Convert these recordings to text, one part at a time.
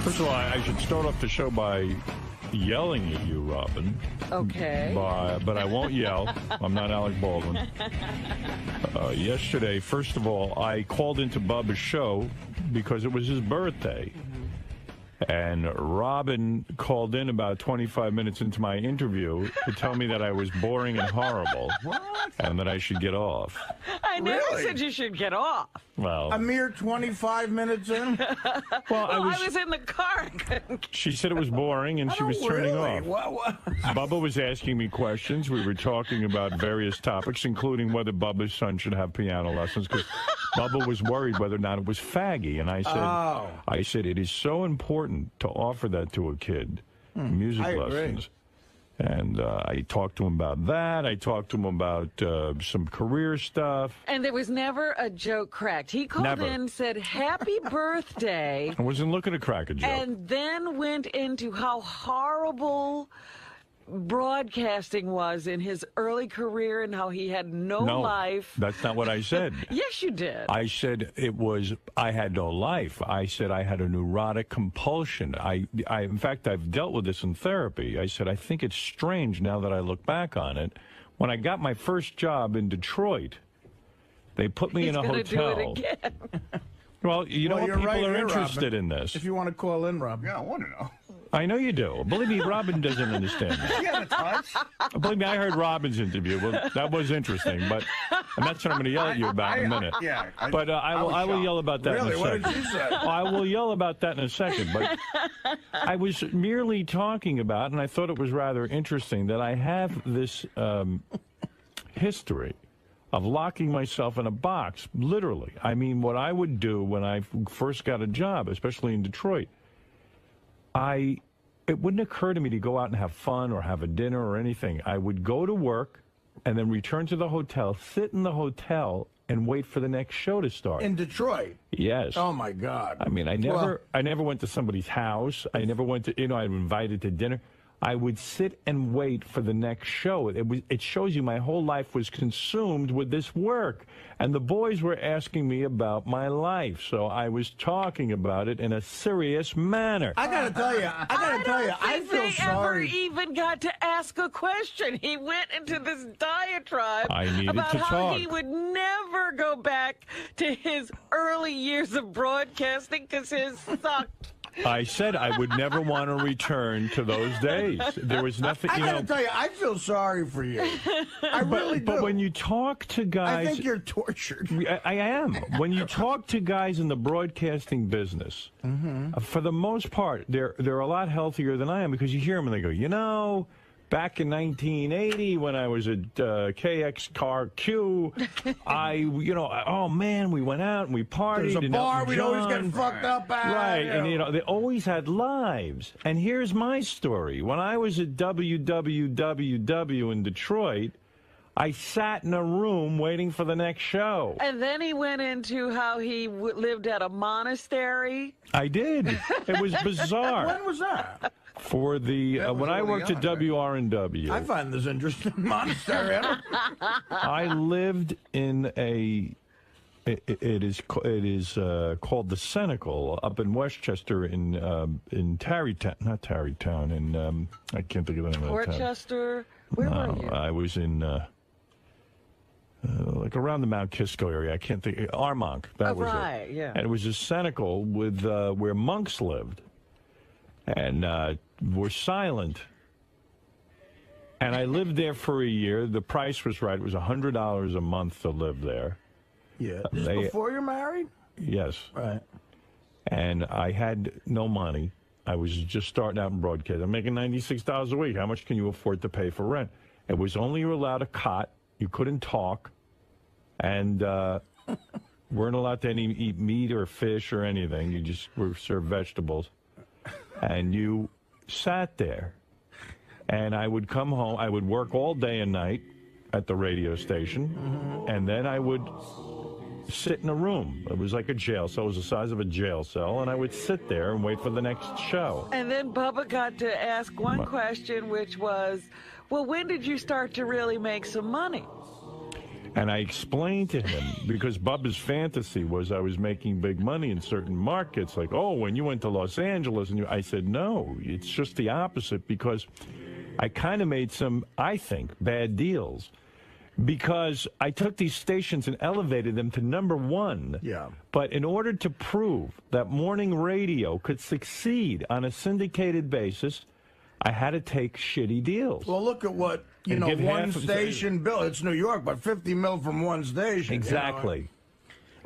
First of all, I should start off the show by yelling at you, Robin. Okay. But I won't yell. I'm not Alec Baldwin. Yesterday, first of all, I called into Bubba's show because it was his birthday. And Robin called in about 25 minutes into my interview to tell me that I was boring and horrible. What? And that I should get off. I never said you should get off. Well, a mere 25 minutes in? Well, I was in the car. She said it was boring, and she was turning off. What? Bubba was asking me questions. We were talking about various topics, including whether Bubba's son should have piano lessons, because Bubba was worried whether or not it was faggy. And I said, it is so important to offer that to a kid, music lessons. And I talked to him about that. I talked to him about some career stuff. And there was never a joke cracked. He called in and said, happy birthday. I wasn't looking to crack a joke. And then went into how horrible broadcasting was in his early career and how he had no life. That's not what I said. Yes, you did. I said I had no life. I said I had a neurotic compulsion. In fact, I've dealt with this in therapy. I said, I think it's strange now that I look back on it. When I got my first job in Detroit, they put me in a hotel. Do it again. Well, you know what? People are interested in this. If you want to call in, Rob. Yeah, I want to know. I know you do. Believe me, Robin doesn't understand that. Yeah, the touch. Believe me, I heard Robin's interview. Well, that was interesting, and that's what I'm going to yell at you about in a minute. But I will yell about that in a second. What did you say? I will yell about that in a second. But I was merely talking about, and I thought it was rather interesting, that I have this history of locking myself in a box, literally. I mean, what I would do when I first got a job, especially in Detroit, it wouldn't occur to me to go out and have fun or have a dinner or anything. I would go to work and then return to the hotel, sit in the hotel, and wait for the next show to start. In Detroit? Yes. Oh, my God. I mean, I never went to somebody's house. I never went to, I was invited to dinner. I would sit and wait for the next show. It shows you my whole life was consumed with this work. And the boys were asking me about my life, so I was talking about it in a serious manner. I got to tell you, I feel sorry. They ever even got to ask a question. He went into this diatribe about how he would never go back to his early years of broadcasting because his sucked. I said I would never want to return to those days. There was nothing, I got to tell you, I feel sorry for you. I really do. But when you talk to guys... I think you're tortured. I am. When you talk to guys in the broadcasting business, for the most part, they're a lot healthier than I am, because you hear them and they go, back in 1980 when I was at KXRQ, oh man, we went out and we partied. There's a bar we'd always get fucked up at. Right, and they always had lives. And here's my story. When I was at WWWW in Detroit, I sat in a room waiting for the next show. And then he went into how he lived at a monastery. I did. It was bizarre. When was that? For the when I worked at WRNW, I find this interesting. Monastery. I lived in a. It is called the Cenacle up in Westchester in Tarrytown, not Tarrytown, in I can't think of the name of the town. Portchester. Where were you? I was in like around the Mount Kisco area. I can't think. Armonk. That was right. it. Yeah. And it was a cenacle with where monks lived, and were silent. And I lived there for a year. The price was right. It was $100 a month to live there. Yeah. This is before you're married? Yes. Right. And I had no money. I was just starting out in broadcast. I'm making $96 a week. How much can you afford to pay for rent? It was only allowed a cot. You couldn't talk. And weren't allowed to eat meat or fish or anything. You just were served vegetables. And you sat there. And I would come home. I would work all day and night at the radio station. And then I would sit in a room. It was like a jail cell. It was the size of a jail cell. And I would sit there and wait for the next show. And then Bubba got to ask one question, which was, well, when did you start to really make some money? And I explained to him, because Bubba's fantasy was I was making big money in certain markets, like, oh, when you went to Los Angeles. And I said, no, it's just the opposite, because I kind of made some, I think, bad deals. Because I took these stations and elevated them to #1. Yeah. But in order to prove that morning radio could succeed on a syndicated basis, I had to take shitty deals. Well, look at what, one station bill. It's New York, but 50 mil from one station. Exactly.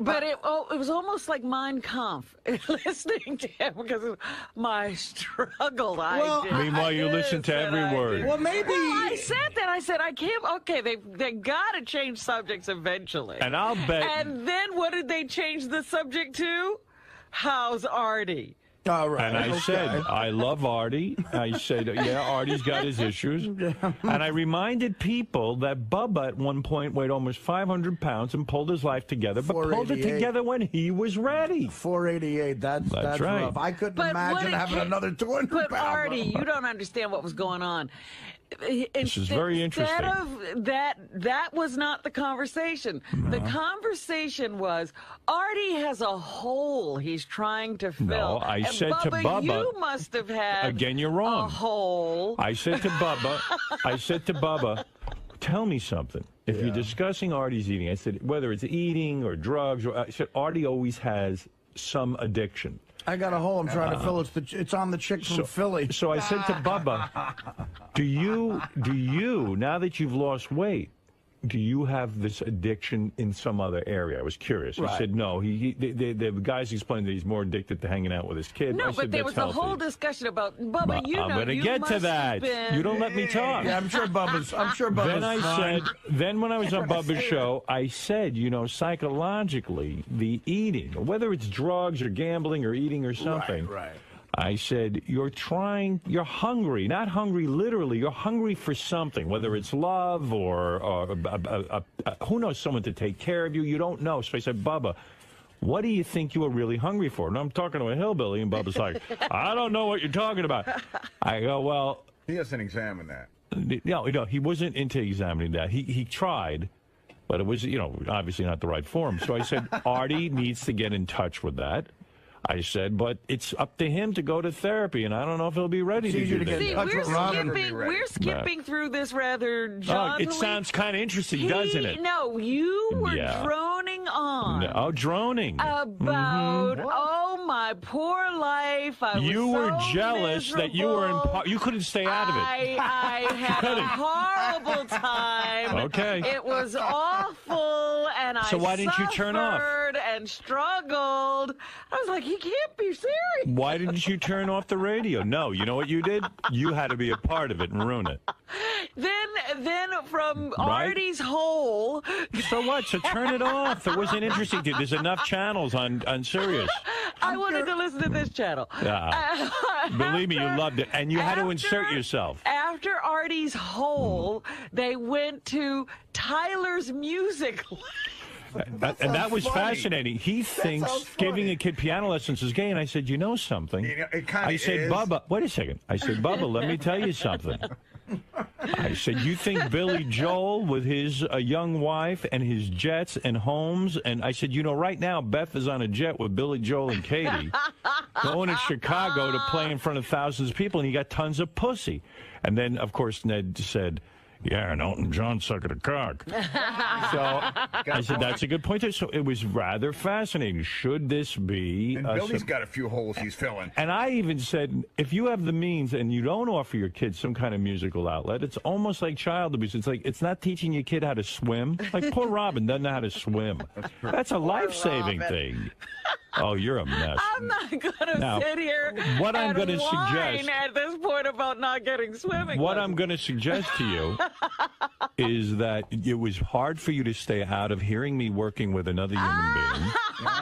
But it was almost like Mein Kampf, listening to him, because of my struggle. Meanwhile, you listen to every word. Well, maybe. Well, I said that. I said, I can't. Okay, they got to change subjects eventually. And I'll bet. And then what did they change the subject to? How's Artie? All right. And I said, I love Artie. I said, yeah, Artie's got his issues. And I reminded people that Bubba at one point weighed almost 500 pounds and pulled his life together, but pulled it together when he was ready. 488, that's right. Rough. I couldn't imagine having another 200 pounds. But Artie, you don't understand what was going on. This is very interesting. Instead of that was not the conversation. No. The conversation was, Artie has a hole he's trying to fill. No, I said to Bubba, you must have had again, you're wrong. A hole. I said to Bubba, tell me something. If you're discussing Artie's eating, I said, whether it's eating or drugs, I said, Artie always has some addiction. I got a hole I'm trying to fill. It's on the chick from Philly. So I said to Bubba, do you, now that you've lost weight, do you have this addiction in some other area? I was curious. He said no. The guys explained that he's more addicted to hanging out with his kid. No, but there was a whole discussion about Bubba. I'm going to get to that. You don't let me talk. Yeah, I'm sure Bubba's. Then when I was on Bubba's show, I said, psychologically, the eating, whether it's drugs or gambling or eating or something. Right. I said, you're hungry, not hungry literally, you're hungry for something, whether it's love or who knows, someone to take care of you, you don't know. So I said, Bubba, what do you think you were really hungry for? And I'm talking to a hillbilly, and Bubba's like, I don't know what you're talking about. I go, well. He hasn't examined that. No, he wasn't into examining that. He tried, but it was, obviously not the right form. So I said, Artie needs to get in touch with that. I said, but it's up to him to go to therapy, and I don't know if he'll be ready to do that. See, we're skipping through this rather jauntily. It sounds kind of interesting, doesn't it? No, you were droning on. Droning. About, my poor life. You were jealous miserable. That you were you couldn't stay out of it. I had a horrible time. Okay. It was awful, and so why didn't you turn off? And struggled. I was like, you can't be serious. Why didn't you turn off the radio? No, you know what you did? You had to be a part of it and ruin it. Then from Artie's hole. So what? So turn it off. It wasn't interesting to you. There's enough channels on Sirius. I wanted to listen to this channel. Believe me, you loved it. And you had to insert yourself. After Artie's hole, they went to Tyler's music. And that was fascinating. He thinks giving a kid piano lessons is gay. And I said, you know something? I said, Bubba, wait a second. I said, Bubba, let me tell you something. I said, you think Billy Joel with his young wife and his jets and homes? And I said, right now Beth is on a jet with Billy Joel and Katie going to Chicago to play in front of thousands of people, and he got tons of pussy. And then, of course, Ned said, yeah, and Elton John sucked a cock. So I said, that's a good point there. So it was rather fascinating. Should this be... And Billy's got a few holes he's filling. And I even said, if you have the means and you don't offer your kids some kind of musical outlet, it's almost like child abuse. It's like, it's not teaching your kid how to swim. Like poor Robin doesn't know how to swim. That's a life-saving thing. Oh, you're a mess. I'm not going to sit here what I'm and gonna suggest at this point about not getting swimming. What I'm going to suggest to you is that it was hard for you to stay out of hearing me working with another human being.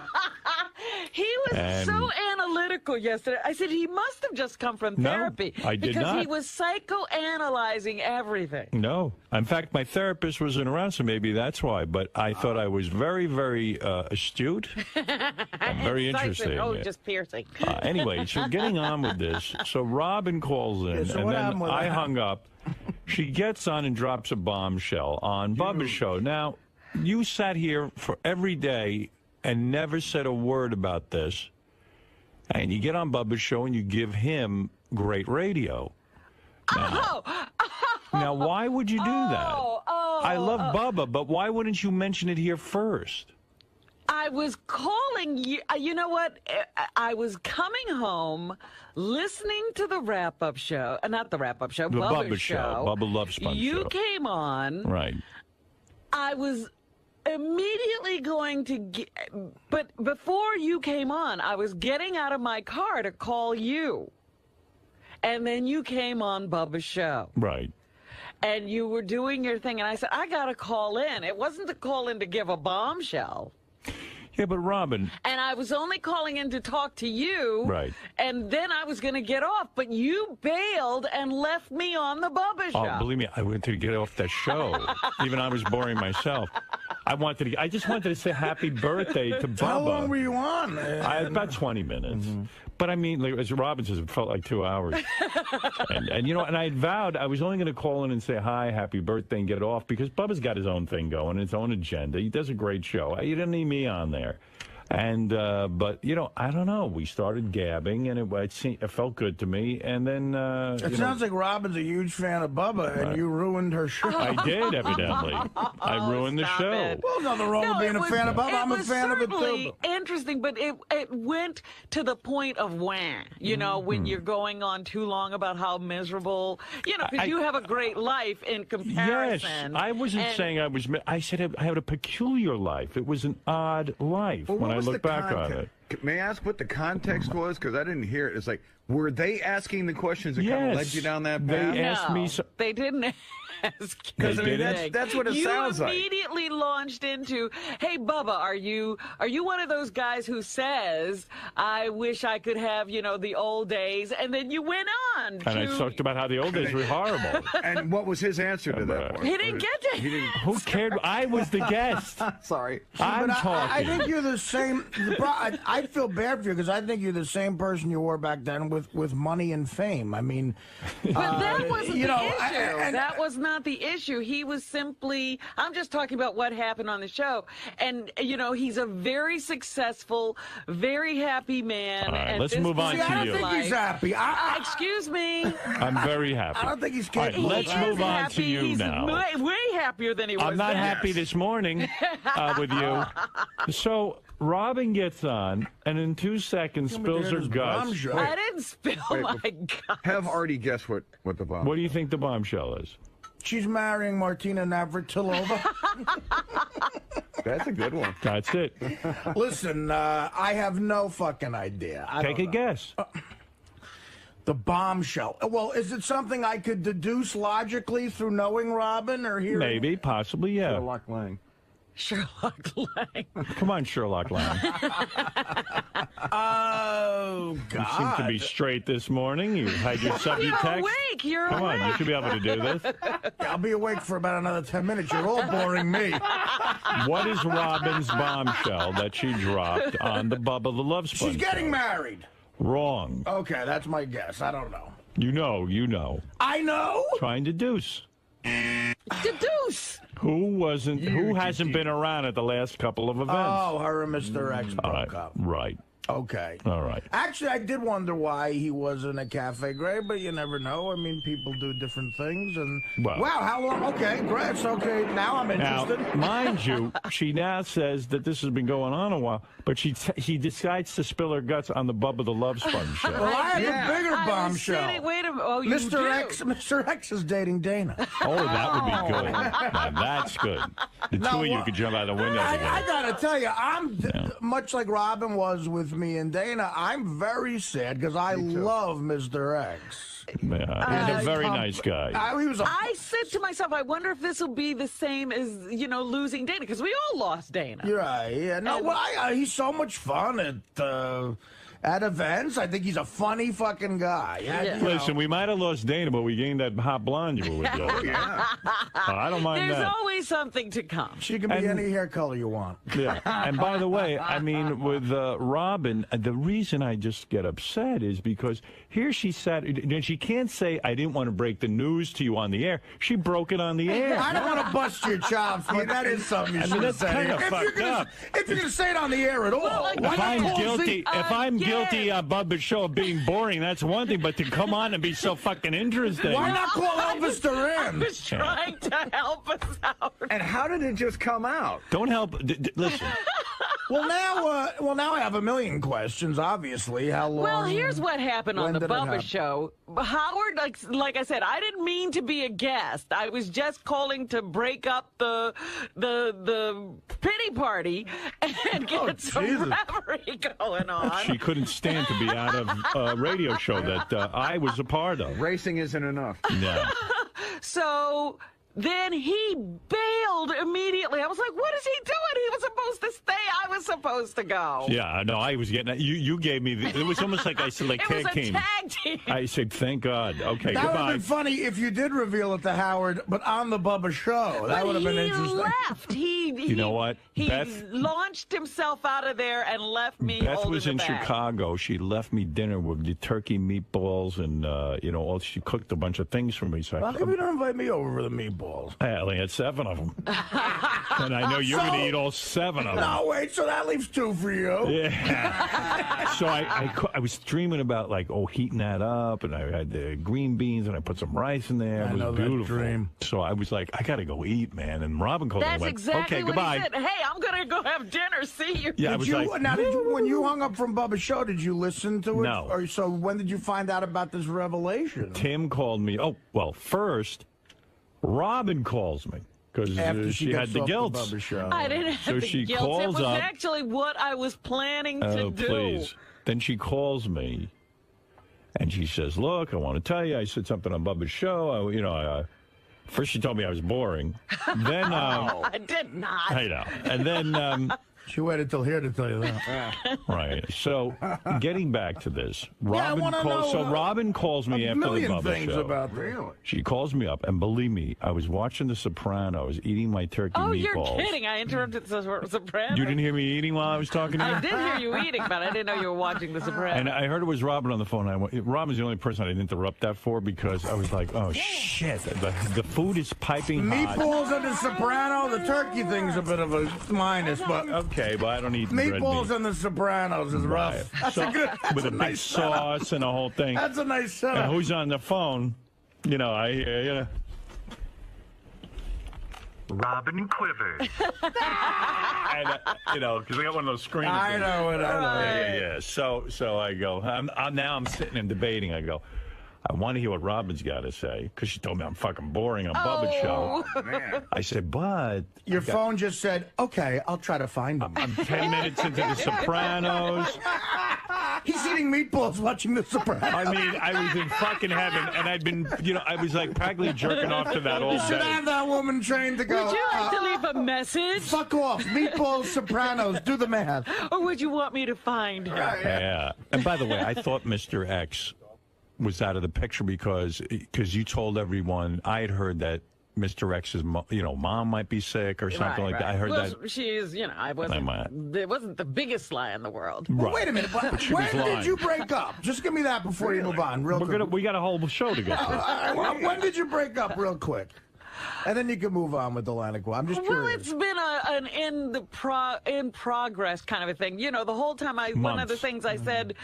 He was so analytical yesterday. I said he must have just come from therapy. No, I did not. Because he was psychoanalyzing everything. No. In fact, my therapist wasn't around, so maybe that's why. But I thought I was very, very astute and very interesting. Oh, just piercing. Anyway, so getting on with this. So Robin calls in, and then I hung up. She gets on and drops a bombshell on Bubba's show. Now, you sat here for every day and never said a word about this. And you get on Bubba's show and you give him great radio. Now, why would you do that? I love Bubba, but why wouldn't you mention it here first? I was calling you. You know what? I was coming home, listening to the wrap-up show. Not the wrap-up show, the Bubba's show. Bubba Love Sponge You show. came on. Right. I was immediately going to get, but before you came on, I was getting out of my car to call you. And then you came on Bubba's show. Right. And you were doing your thing, and I said, I got to call in. It wasn't to call in to give a bombshell. Yeah, but Robin. And I was only calling in to talk to you. Right. And then I was going to get off, but you bailed and left me on the Bubba show. Oh, believe me, I wanted to get off that show. Even I was boring myself. I just wanted to say happy birthday to Bubba. How long were you on? About 20 minutes. But I mean, like, as Robin says, it felt like 2 hours. and you know, and I had vowed I was only going to call in and say hi, happy birthday, and get it off because Bubba's got his own thing going, his own agenda. He does a great show. You didn't need me on there. And but you know, I don't know. We started gabbing, and it felt good to me. And then it sounds like Robin's a huge fan of Bubba, and you ruined her show. I did, evidently. I ruined the show. It. Well, nothing wrong with being a fan of Bubba. I'm a fan of it too. It was interesting, but it went to the point of when, you know, when you're going on too long about how miserable, you know, because you have a great life in comparison. Yes, I wasn't saying I was. I said I had a peculiar life. It was an odd life when I look back on it. May I ask what the context was? Because I didn't hear it. It's like, were they asking the questions that kind of led you down that path? They asked me. They didn't ask. Because I mean, that's what it sounds like. You immediately launched into, "Hey, Bubba, are you one of those guys who says, I wish I could have, you know, the old days?" And then you went on. And I talked about how the old days were horrible. And what was his answer to that point? He didn't get to. Who cared? I was the guest. Sorry. I'm talking. I think you're the same. I feel bad for you because I think you're the same person you were back then with money and fame. I mean, but that wasn't the issue. That was not the issue. He was simply. I'm just talking about what happened on the show, and you know, he's a very successful, very happy man. All right, and let's move on to you. I don't think he's happy. Excuse me. I'm very happy. I don't think he's All right, let's move on to you he's now. Way happier than he was. I'm not then. happy this morning with you. So Robin gets on, and in 2 seconds spills her guts. I didn't spill my guts. Have Artie guess what the bomb. What do you think the bombshell is? She's marrying Martina Navratilova. That's a good one. That's it. Listen, I have no fucking idea. Take a guess. The bombshell. Well, is it something I could deduce logically through knowing Robin or hearing? Maybe, possibly, yeah. Sherlock Lang. Sherlock Lang. Come on, Sherlock Lang. Oh, God. You seem to be straight this morning. You had your subject text. Awake. You're Come awake. on, you should be able to do this. I'll be awake for about another 10 minutes. You're all boring me. What is Robin's bombshell that she dropped on the Bubba the Love Sponge? She's getting show? married. Wrong. Okay, that's my guess. I don't know. You know. I know? Try and deduce. Deduce. Who hasn't been around at the last couple of events? Oh, her and Mr. X broke up. Right. Okay. All right. Actually, I did wonder why he wasn't a Cafe Grey, but you never know. I mean, people do different things. And well, wow, how long? Okay, great. It's okay. Now I'm interested. Now, mind you, she now says that this has been going on a while, but she decides to spill her guts on the Bubba the Love Sponge show. Well, I have a bigger bombshell. Wait a minute. Oh, you Mr. X is dating Dana. Oh, that would be good. Now, that's good. The two of you could jump out the window together. I gotta tell you, much like Robin was with me and Dana. I'm very sad because I love Mr. X. Yeah, he's a very nice guy. I said to myself, I wonder if this will be the same as, you know, losing Dana, because we all lost Dana. You're right. Yeah. No, he's so much fun at events. I think he's a funny fucking guy. Yeah. Listen, we might have lost Dana, but we gained that hot blonde you were with. Yeah. I don't mind There's that. always something to come. She can be any hair color you want. Yeah. And by the way, I mean, with Robin. Robin, the reason I just get upset is because here she sat, and she can't say, I didn't want to break the news to you on the air. She broke it on the air. I don't want to bust your chops, but that is something you should have said. If you're going to say it on the air at all, if I'm guilty on Bubba's show of being boring, that's one thing, but to come on and be so fucking interesting. Why not call Elvis Duran? I was trying to help us out. And how did it just come out? Don't help. Listen. Well, now I have a million questions. Obviously, how long? Well, here's what happened on the Bubba show. Howard, like I said, I didn't mean to be a guest. I was just calling to break up the pity party and get some revelry going on. She couldn't stand to be out of a radio show that I was a part of. Racing isn't enough. Yeah. So then he bailed immediately. I was like, what is he doing? He was supposed to stay. I was supposed to go. Yeah, no, I was getting you gave me it was almost like I said, like it tag team. Was a tag team. I said, thank God. Okay, that goodbye. That would have been funny if you did reveal it to Howard, but on the Bubba show. That would have been interesting. Left. You know what? He Beth launched himself out of there and left me. Beth was in Chicago. She left me dinner with the turkey meatballs and she cooked a bunch of things for me. So how come you don't invite me over for the meatballs? I only had 7 of them. And I know you're going to eat all 7 of them. No, wait, so that leaves 2 for you. Yeah. So I was dreaming about, heating that up, and I had the green beans, and I put some rice in there. It was beautiful. Dream. So I was like, I got to go eat, man. And Robin called me and went, okay, goodbye. He said. Hey, I'm going to go have dinner. See you. Yeah, when you hung up from Bubba's show, did you listen to it? No. Or so when did you find out about this revelation? Tim called me. Oh, well, first, Robin calls me. Because she had the guilt. I didn't have the guilt. It was actually what I was planning to do. Please. Then she calls me, and she says, look, I want to tell you, I said something on Bubba's show. First she told me I was boring. Then I did not. I know. And then she waited till here to tell you that. Right. So getting back to this, Robin calls me after the Bubba show. About really. She calls me up, and believe me, I was watching The Sopranos, eating my turkey meatballs. Oh, you're kidding! I interrupted The Sopranos. You didn't hear me eating while I was talking to you? I did hear you eating, but I didn't know you were watching The Sopranos. And I heard it was Robin on the phone. Robin's the only person I didn't interrupt that for because I was like, oh shit, the food is piping hot. Meatballs and The Soprano. The turkey thing's a bit of a minus, but. Okay, but I don't eat meatballs and The Sopranos is rough. That's a good. With a big sauce and a whole thing. That's a nice setup. And who's on the phone? Robin Quivers. And because I got one of those screens. I know it. Yeah. So I go. I'm sitting and debating. I go, I want to hear what Robin's got to say because she told me I'm fucking boring on Bubba's show. Man. I said, but your phone just said, "Okay, I'll try to find him." I'm 10 minutes into The Sopranos. He's eating meatballs watching The Sopranos. I mean, I was in fucking heaven, and I'd been, I was like practically jerking off to that all day. You should have that woman trained to go. Would you like to leave a message? Fuck off, meatballs, Sopranos. Do the math. Or would you want me to find her? Yeah. And by the way, I thought Mr. X was out of the picture because you told everyone. I had heard that Mr. X's mom might be sick or something like that. I heard that. She is, it wasn't the biggest lie in the world. Well, wait a minute. When did you break up? Just give me that before you move on. We got a whole show to get through. When did you break up, real quick? And then you can move on with the line of I'm just curious. Well, it's been an in progress kind of a thing. The whole time one of the things I said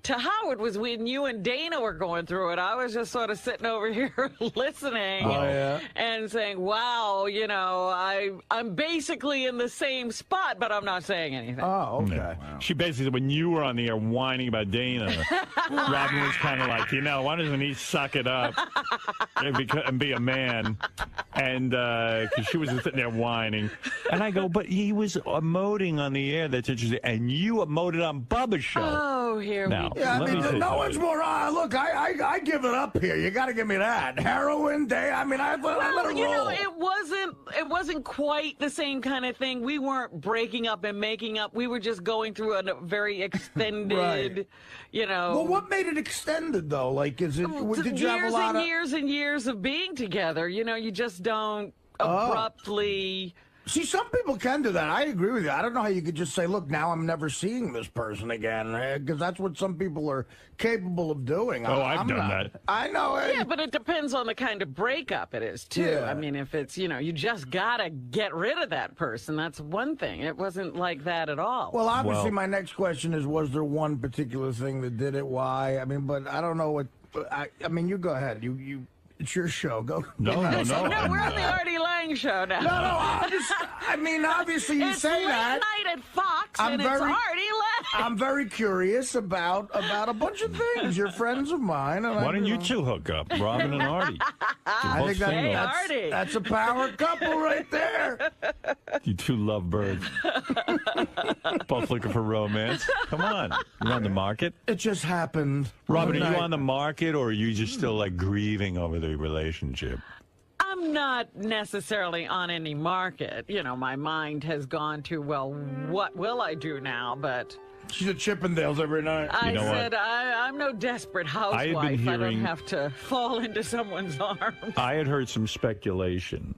to Howard was when you and Dana were going through it, I was just sort of sitting over here listening and saying, wow, I'm basically in the same spot, but I'm not saying anything. Oh, okay. Yeah. Wow. She basically said when you were on the air whining about Dana, Robin was kind of like, why doesn't he suck it up and be a man? And because she was sitting there whining. And I go, but he was emoting on the air. That's interesting. And you emoted on Bubba's show. Oh, here we go. Yeah, no one's more. Look, I give it up here. You got to give me that. Heroin day. I mean, I let it roll. It wasn't quite the same kind of thing. We weren't breaking up and making up. We were just going through a very extended, Well, what made it extended, though? Like, did you have a lot of... years and years of being together. You just don't abruptly See, some people can do that. I agree with you. I don't know how you could just say, look, now I'm never seeing this person again, because that's what some people are capable of doing. I've done that. I know. Yeah, but it depends on the kind of breakup it is, too. Yeah. I mean, if it's, you just got to get rid of that person, that's one thing. It wasn't like that at all. Well, obviously, my next question is, was there one particular thing that did it? Why? I mean, but I don't know what... I mean, you go ahead. It's your show. Go. No. No, we're on the Artie Lang show now. No, I mean, obviously you say that. It's late night at Fox, and it's Artie Lang. I'm very curious about a bunch of things. You're friends of mine. And Why don't you two hook up, Robin and Artie? I think Artie. that's a power couple right there. You two lovebirds. Both looking for romance. Come on. You're on the market? It just happened. Robin, are you on the market, or are you just still, like, grieving over the relationship? I'm not necessarily on any market. My mind has gone to, well, what will I do now? But she's at Chippendales every night. I said, I'm no desperate housewife. I don't have to fall into someone's arms. I had heard some speculation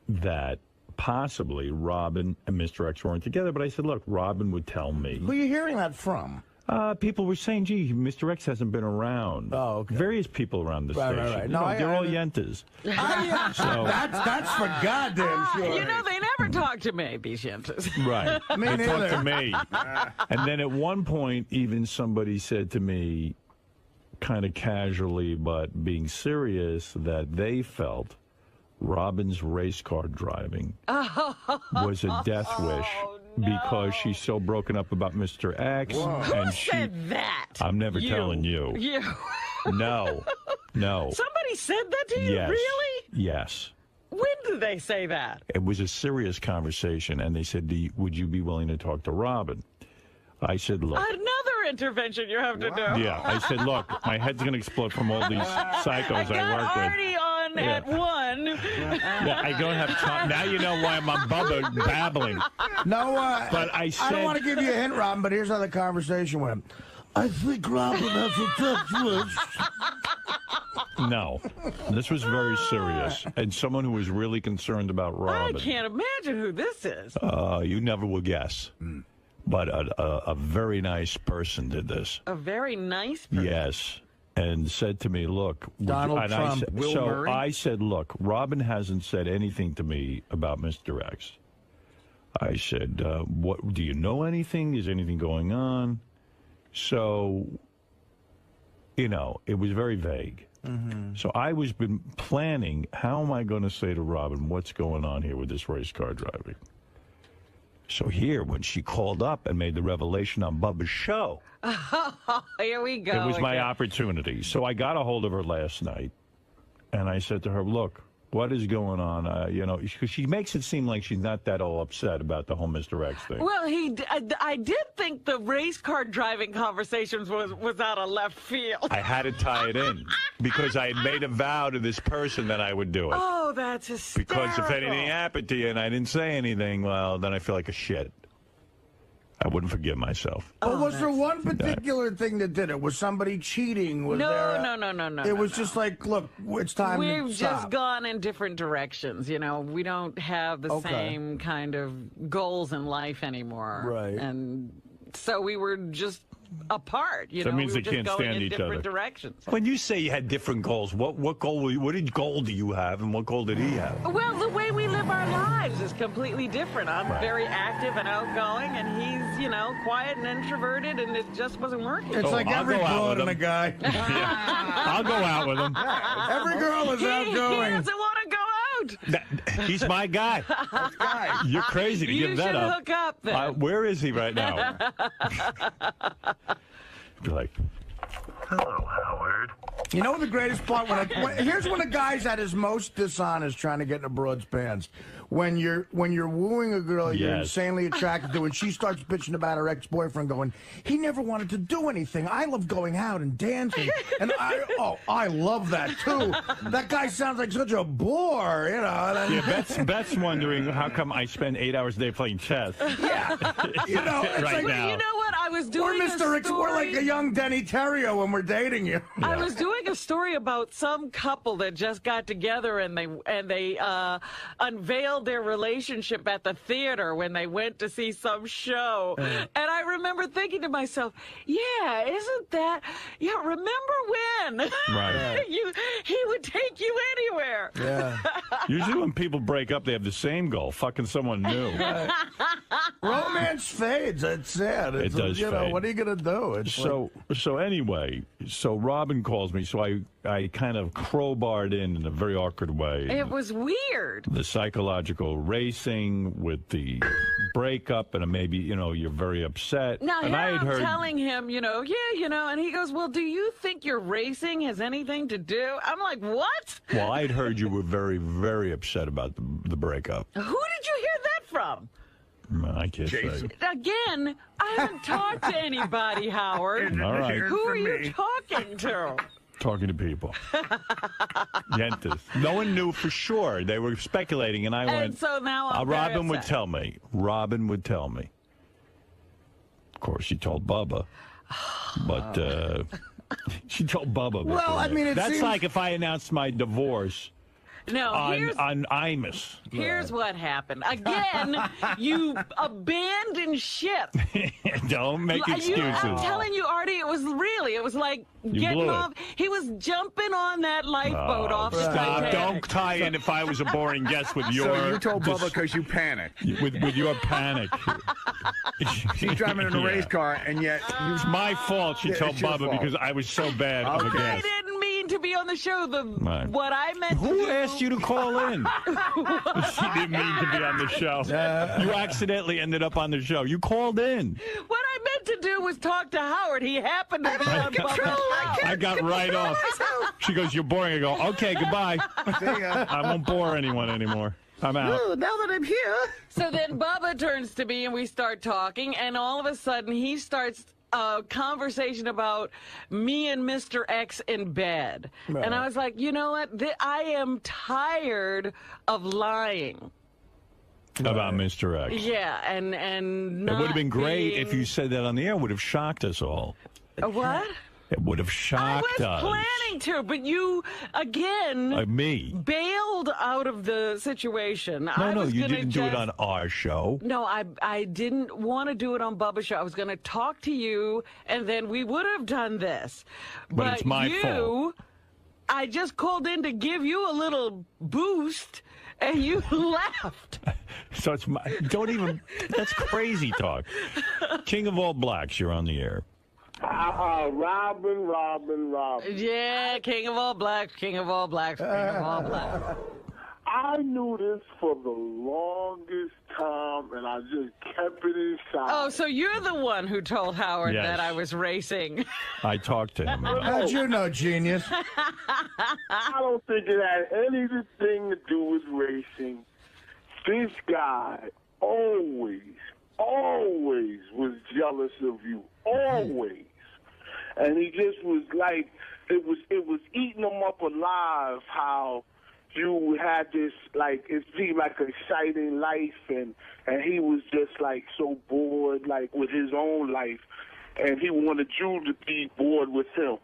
that possibly Robin and Mr. X weren't together, but I said, look, Robin would tell me. Who are you hearing that from? People were saying, gee, Mr. X hasn't been around. Oh, okay. Various people around the station. Right. No, they're all yentas. So, that's for goddamn sure. They never talk to me, these yentas. Right. They talk to me. And then at one point, even somebody said to me, kind of casually but being serious, that they felt Robin's race car driving was a death wish. Because she's so broken up about Mr. X. Whoa. Who said that? I'm never telling you. You. No. Somebody said that to you? Yes. Really? Yes. When did they say that? It was a serious conversation, and they said, would you be willing to talk to Robin? I said, look. Another intervention you have to do. Yeah, I said, look, my head's going to explode from all these psychos I work with. Artie on at 1. Yeah, I don't have time. Now you know why I'm on Bubba babbling. No, but I don't want to give you a hint, Robin, but here's how the conversation went. I think Robin has a death wish. No, this was very serious, and someone who was really concerned about Robin. I can't imagine who this is. You never will guess. But a very nice person did this. A very nice person? Yes. And said to me, look. Donald Trump. Will Murray? I said, look, Robin hasn't said anything to me about Mr. X. I said, what? Do you know anything? Is anything going on? So, it was very vague. Mm-hmm. So I was been planning, how am I going to say to Robin, what's going on here with this race car driving? So here, when she called up and made the revelation on Bubba's show. Here we go. It was my opportunity. So I got a hold of her last night, and I said to her, look, what is going on? Because she makes it seem like she's not that all upset about the whole Mr. X thing. Well, I did think the race car driving conversations was out of left field. I had to tie it in because I had made a vow to this person that I would do it. Oh, that's hysterical. Because if anything happened to you and I didn't say anything, well, then I feel like a shit. I wouldn't forgive myself. But was there one particular thing that did it? Was somebody cheating? No. It was just like, look, it's time to stop. We've just gone in different directions. We don't have the same kind of goals in life anymore. Right. And so we were just apart. That means we they were can't just going stand in each different other. directions. When you say you had different goals, what goal do you have, and what goal did he have? Well, the way we live our lives is completely different. I'm very active and outgoing, and he's, quiet and introverted, and it just wasn't working. It's like every girl and a guy. Yeah. I'll go out with him. Every girl is outgoing. He doesn't want to go out. He's my guy. You're crazy to give that up. You should hook up then. Where is he right now? Be like, hello, Howard. You know the greatest part? Here's when a guy's at his most dishonest trying to get in a broad's pants. When you're wooing a girl you're insanely attracted to, and she starts bitching about her ex-boyfriend going, he never wanted to do anything. I love going out and dancing. And I love that, too. That guy sounds like such a bore, Yeah, Beth's wondering how come I spend 8 hours a day playing chess. Yeah. It's right now. You know what? I was doing We're like a young Denny Terrio when we're dating you. I was doing a story about some couple that just got together and they unveiled their relationship at the theater when they went to see some show. And I remember thinking to myself, yeah, isn't that? Yeah, remember when? Right. He would take you anywhere. Yeah. Usually when people break up, they have the same goal, fucking someone new. Romance fades. It's sad. It does fade. What are you going to do? It's So anyway, Robin calls me, so I kind of crowbarred in a very awkward way. It was weird. The psychological racing with the breakup, and maybe, you're very upset. Now, and I'm telling him, and he goes, well, do you think your racing has anything to do? I'm like, what? Well, I'd heard you were very, very upset about the breakup. Who did you hear that from? I can't say. Again, I haven't talked to anybody, Howard. All right. Who are you talking to? Talking to people. Yentas. No one knew for sure. They were speculating, and I went. So now I'm Robin would tell me. Robin would tell me. Of course, she told Bubba. But she told Bubba. Well, I mean, that's seems... like if I announced my divorce. No, on Imus. Here's what happened. Again, you abandoned ship. Don't make excuses. I'm telling you, Artie, it was like getting off. He was jumping on that lifeboat off the Titanic. Don't tie in if I was a boring guest with your... So you told Bubba because you panicked. With your panic. She's driving in a race car, and yet... It was my fault, she told Bubba, because I was so bad of a guest. I didn't mean to be on the show. What I meant to do... Who asked you to call in? She didn't mean to be on the show. You accidentally ended up on the show. You called in. What I meant to do was talk to Howard. He happened to be on Bubba's show. I got right off. She goes, you're boring. I go, okay, goodbye. I won't bore anyone anymore. I'm out. Ooh, now that I'm here. So then Bubba turns to me and we start talking, and all of a sudden he starts a conversation about me and Mr. X in bed. Right. And I was like, you know what? I am tired of lying. About Mr. X. Yeah, and it would have been great if you said that on the air. It would have shocked us all. What? It would have shocked us. I was planning to, but you, again, me bailed out of the situation. No, you didn't do it on our show. No, I didn't want to do it on Bubba's show. I was going to talk to you, and then we would have done this. But it's my fault. I just called in to give you a little boost, and you left. So it's that's crazy talk. King of all blacks, you're on the air. Robin. Yeah, king of all blacks, king of all blacks, king of all blacks. I knew this for the longest time, and I just kept it inside. Oh, so you're the one who told Howard that I was racing. I talked to him. How'd you know, genius? I don't think it had anything to do with racing. This guy always was jealous of you. Always. And he just was like, it was eating him up alive how you had this, like, it seemed like exciting life, and he was just, like, so bored, like, with his own life, and he wanted you to be bored with him.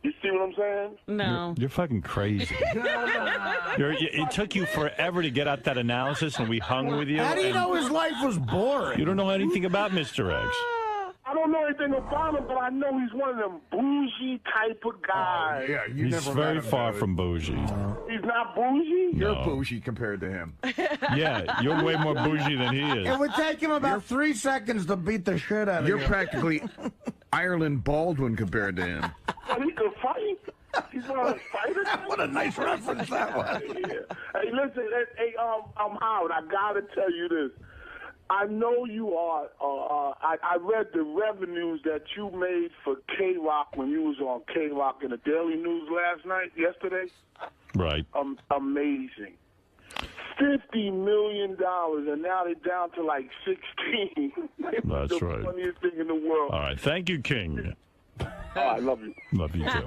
You see what I'm saying? No. You're fucking crazy. It took you forever to get out that analysis, and we hung with you. How do you know his life was boring? You don't know anything about Mr. X. I don't know anything about him, but I know he's one of them bougie type of guys. He's very far from bougie. He's not bougie? You're bougie compared to him. Yeah, you're way more bougie than he is. It would take him about 3 seconds to beat the shit out of you. You're practically Ireland Baldwin compared to him. Well, he could fight. He's one of the fighters. What a nice reference that was. Hey, listen, I'm Howard. I gotta tell you this. I know you are. I read the revenues that you made for K-Rock when you was on K-Rock in the Daily News yesterday. Right. Amazing. $50 million, and now they're down to like 16. That's the right. funniest thing in the world. All right. Thank you, King. I love you. Love you, too.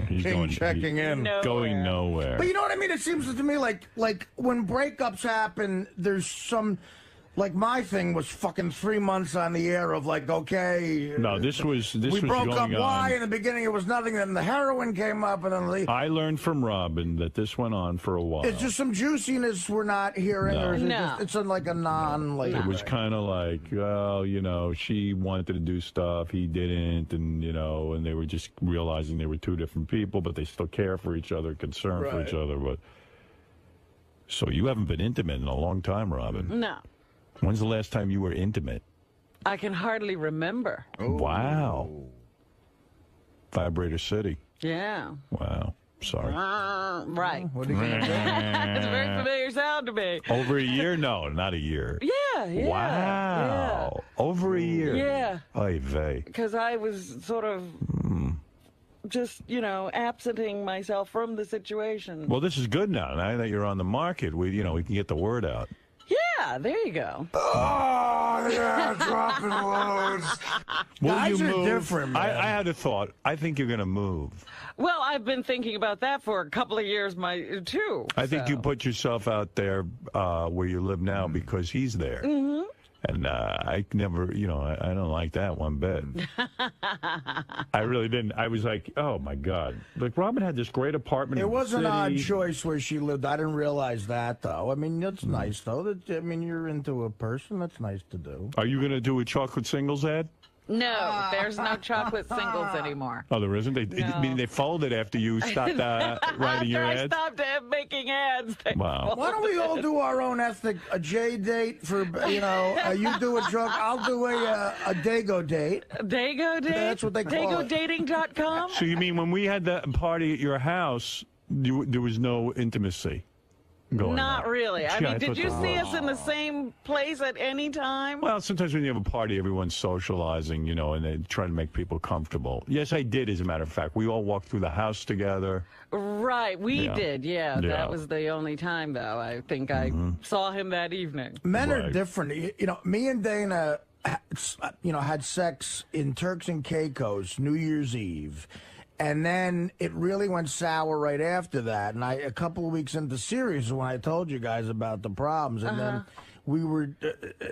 He's checking in. Going nowhere. But you know what I mean? It seems to me like when breakups happen, there's some Like my thing was fucking 3 months on the air of like, okay. No, this was we broke up. going Why? on. In the beginning, it was nothing. Then the heroin came up, and then I learned from Robin that this went on for a while. it's just some juiciness we're not hearing. No. Or is No. it's like a non-like. It was kind of like, well, you know, she wanted to do stuff, he didn't, and you know, and they were just realizing they were two different people, but they still care for each other, concern for each other. But so you haven't been intimate in a long time, Robin. No. When's the last time you were intimate? I can hardly remember. Wow. Vibrator City. Yeah. Wow. Sorry. Right. What are you gonna do? It's a very familiar sound to me. Over a year? No, not a year. Yeah. Wow. Over a year. Yeah. Oy vey. Because I was sort of just, absenting myself from the situation. Well, this is good now. Now that you're on the market, we can get the word out. Yeah, there you go. Oh, yeah, dropping loads. Guys are different, man. I had a thought. I think you're going to move. Well, I've been thinking about that for a couple of years, too. I think you put yourself out there where you live now because he's there. Mm-hmm. And I never, I don't like that one bit. I really didn't. I was like, oh, my God. Like, Robin had this great apartment. It was in the an odd city. choice where she lived. I didn't realize that, though. I mean, that's nice, though. You're into a person. That's nice to do. Are you going to do a chocolate singles ad? No, there's no chocolate singles anymore. Oh, there isn't? They folded after you stopped writing your After ads? I stopped making ads. Wow. Why don't we all do our own ethnic, a J date for, you do a drug, I'll do a Dago date. Dago date? That's what they call it. DagoDating.com? So you mean when we had that party at your house, there was no intimacy going Not on? really. I Gee, mean, did thought you there see was. us in the same place at any time? Well, sometimes when you have a party, everyone's socializing, and they try to make people comfortable. Yes, I did, as a matter of fact. We all walked through the house together. Right, we Yeah. did, yeah. Yeah. That was the only time, though. I think I saw him that evening. Men are Right. different. Me and Dana, had sex in Turks and Caicos New Year's Eve. And then it really went sour right after that. And a couple of weeks into series when I told you guys about the problems. And then we were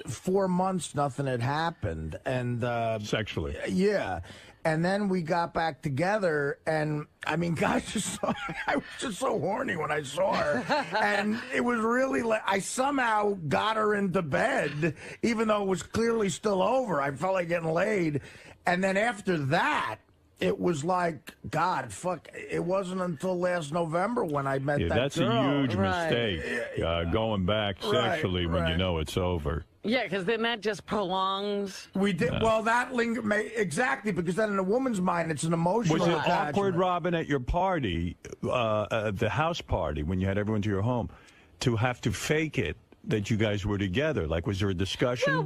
4 months, nothing had happened. And Sexually. yeah. And then we got back together, and I mean, guys, I was just so horny when I saw her. And it was really like, I somehow got her into bed, even though it was clearly still over. I felt like getting laid. And then after that, it was like, God, fuck, it wasn't until last November when I met that That's girl. a huge Right. mistake, going back sexually when you right. know it's over. Yeah, because then that just prolongs. We did, well, that exactly, because then in a woman's mind, it's an emotional Was it attachment. awkward, Robin, at your party, the house party, when you had everyone to your home, to have to fake it that you guys were together? Like, was there a discussion? Well,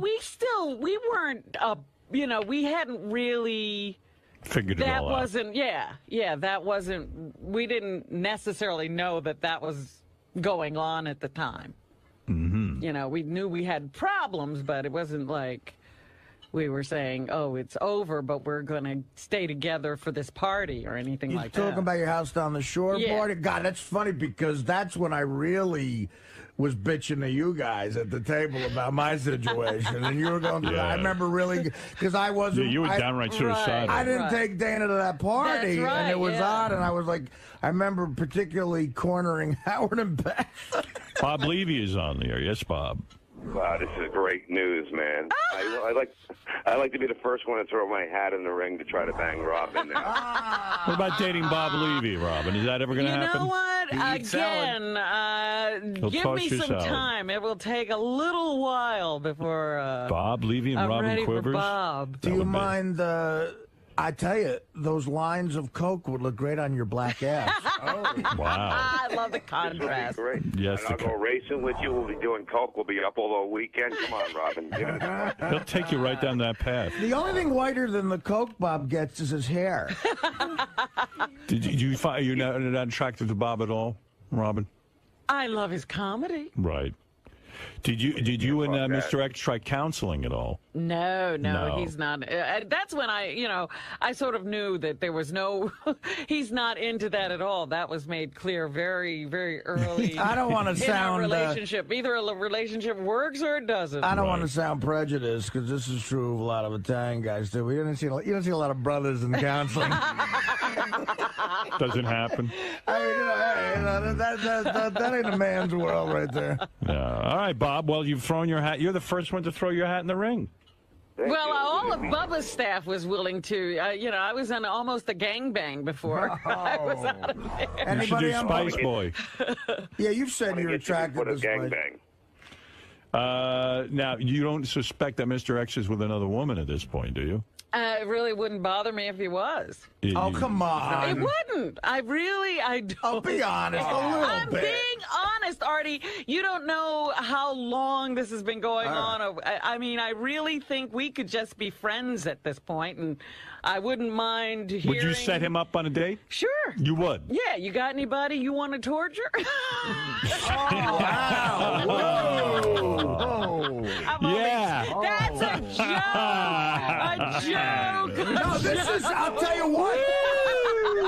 we weren't, we hadn't really... Figured it That all wasn't, that wasn't, we didn't necessarily know that was going on at the time. Mm-hmm. We knew we had problems, but it wasn't like we were saying, oh, it's over, but we're going to stay together for this party or anything You're like that. talking about your house down the shore Yeah. party? God, that's funny because that's when I really was bitching to you guys at the table about my situation. And you were going through that. I remember really, because I wasn't. you were downright suicidal. I didn't take Dana to that party, That's right, and it was yeah. odd. And I was like, I remember particularly cornering Howard and Beth. Bob Levy is on there. Yes, Bob. Wow, this is great news, man. I like to be the first one to throw my hat in the ring to try to bang Robin now. What about dating Bob Levy, Robin? Is that ever going to happen? You know what? eats Again, give toss me your some salad. time. It will take a little while before Bob Levy and I'm Robin ready Quivers? for Bob. Do you would be- mind? I tell you, those lines of coke would look great on your black ass. Wow. I love the This will be contrast. great. Yes, and I'll the go racing with you. We'll be doing coke. We'll be up all the weekend. Come on, Robin. Give it a try. He'll take you right down that path. The only thing whiter than the coke Bob gets is his hair. Did you find you're not attracted to Bob at all, Robin? I love his comedy. Right. Did you and Mr. X try counseling at all? No, he's not. That's when I sort of knew that there was no, he's not into that at all. That was made clear very, very early. I don't want to sound in our relationship. Either a relationship works or it doesn't. I don't want to sound prejudiced because this is true of a lot of Italian guys too. You don't see a lot of brothers in counseling. Doesn't happen. That ain't a man's world right there. No. All right, Bob. Well, you've thrown your hat. You're the first one to throw your hat in the ring. Well, all of Bubba's staff was willing to. I was in almost a gangbang before I was out of there. Anybody you should do Spice Boy. Yeah, you've said you're attracted to gangbang. Now, you don't suspect that Mr. X is with another woman at this point, do you? It really wouldn't bother me if he was. Oh, come on. It wouldn't. I don't. I'll be honest, a little I'm bit. being honest, Artie. You don't know how long this has been going on. I mean, I really think we could just be friends at this point, and I wouldn't mind hearing... Would you set him up on a date? Sure. You would? Yeah. You got anybody you want to torture? Wow. Whoa. Yeah. That's a joke. No, this is, I'll tell you what.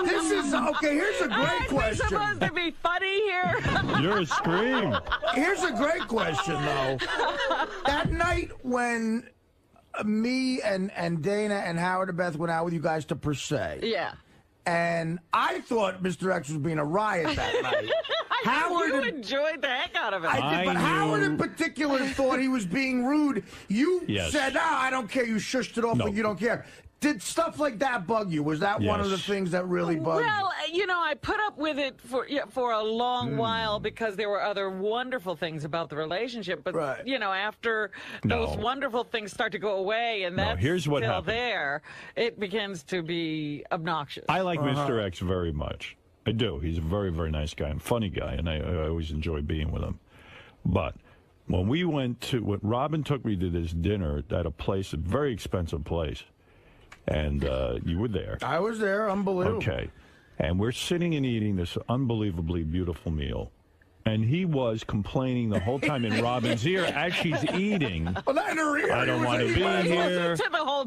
This is, okay, here's a great question. Supposed to be funny here? You're a scream. Here's a great question, though. That night when me and Dana and Howard and Beth went out with you guys to Per Se. Yeah. And I thought Mr. X was being a riot that night. You enjoyed the heck out of it. I did, but Howard in particular thought he was being rude. You said, I don't care. You shushed it off like you don't care. Did stuff like that bug you? Was that one of the things that really bugged you? Well, I put up with it for a long while because there were other wonderful things about the relationship. But, after those wonderful things start to go away and that's still there, it begins to be obnoxious. I like Mr. X very much. I do. He's a very, very nice guy and funny guy, and I always enjoy being with him. But when we when Robin took me to this dinner at a place, a very expensive place, and you were there. I was there. Unbelievable. Okay. And we're sitting and eating this unbelievably beautiful meal. And he was complaining the whole time in Robin's ear as she's eating. Well, not in her ear. I don't want to be here. To the whole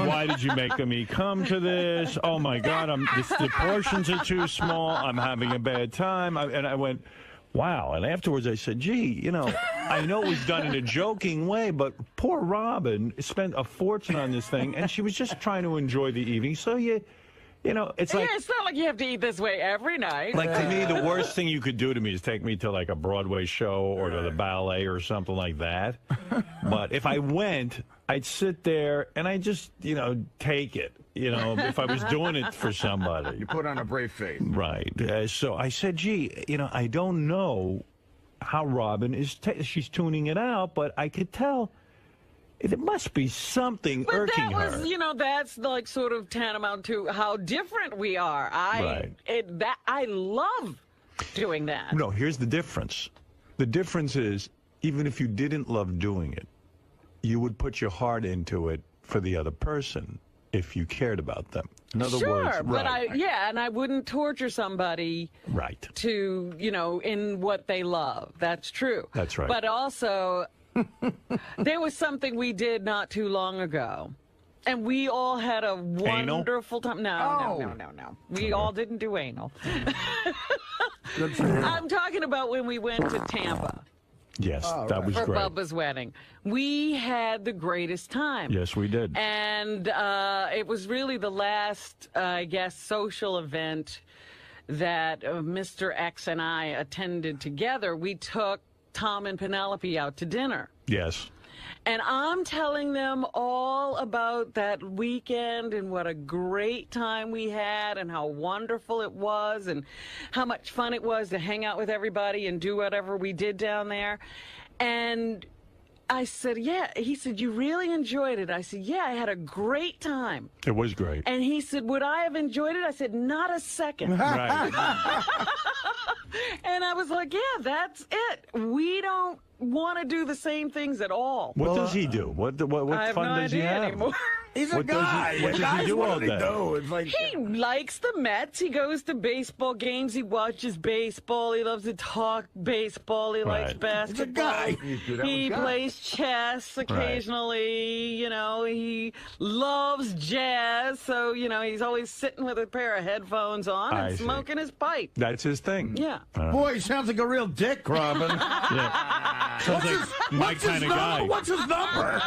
Why did you make me come to this? Oh, my God. The portions are too small. I'm having a bad time. And I went, wow. And afterwards I said, gee, I know it was done in a joking way, but poor Robin spent a fortune on this thing, and she was just trying to enjoy the evening. So it's like... Yeah, it's not like you have to eat this way every night. Like, to me, the worst thing you could do to me is take me to, like, a Broadway show or to the ballet or something like that. But if I went, I'd sit there and I'd just, take it, if I was doing it for somebody. You put on a brave face. Right. So I said, gee, I don't know how Robin is... she's tuning it out, but I could tell... It must be something irking her. But that was, that's like sort of tantamount to how different we are. I love doing that. No, here's the difference. The difference is, even if you didn't love doing it, you would put your heart into it for the other person if you cared about them. In other words, but and I wouldn't torture somebody to, in what they love. That's true. That's right. But also... there was something we did not too long ago, and we all had a wonderful time. No. We all didn't do anal. I'm talking about when we went to Tampa. Yes, that was for great. Bubba's wedding. We had the greatest time. Yes, we did. And it was really the last, social event that Mr. X and I attended together. We took Tom and Penelope out to dinner. Yes. And I'm telling them all about that weekend and what a great time we had and how wonderful it was and how much fun it was to hang out with everybody and do whatever we did down there. And I said, yeah. He said, you really enjoyed it? I said, yeah, I had a great time. It was great. And he said, would I have enjoyed it? I said, not a second. Right. And I was like, yeah, that's it. We don't want to do the same things at all. What does he do? What fun does he have? Anymore. He's a guy. What does he do all day? It's like, He likes the Mets. He goes to baseball games. He watches baseball. He loves to talk baseball. He likes basketball. He's a guy. He plays chess occasionally. You know, he loves jazz. So, you know, he's always sitting with a pair of headphones on and smoking his pipe. That's his thing. Yeah. Boy, he sounds like a real dick, Robin. Sounds like my kind of guy. What's his number?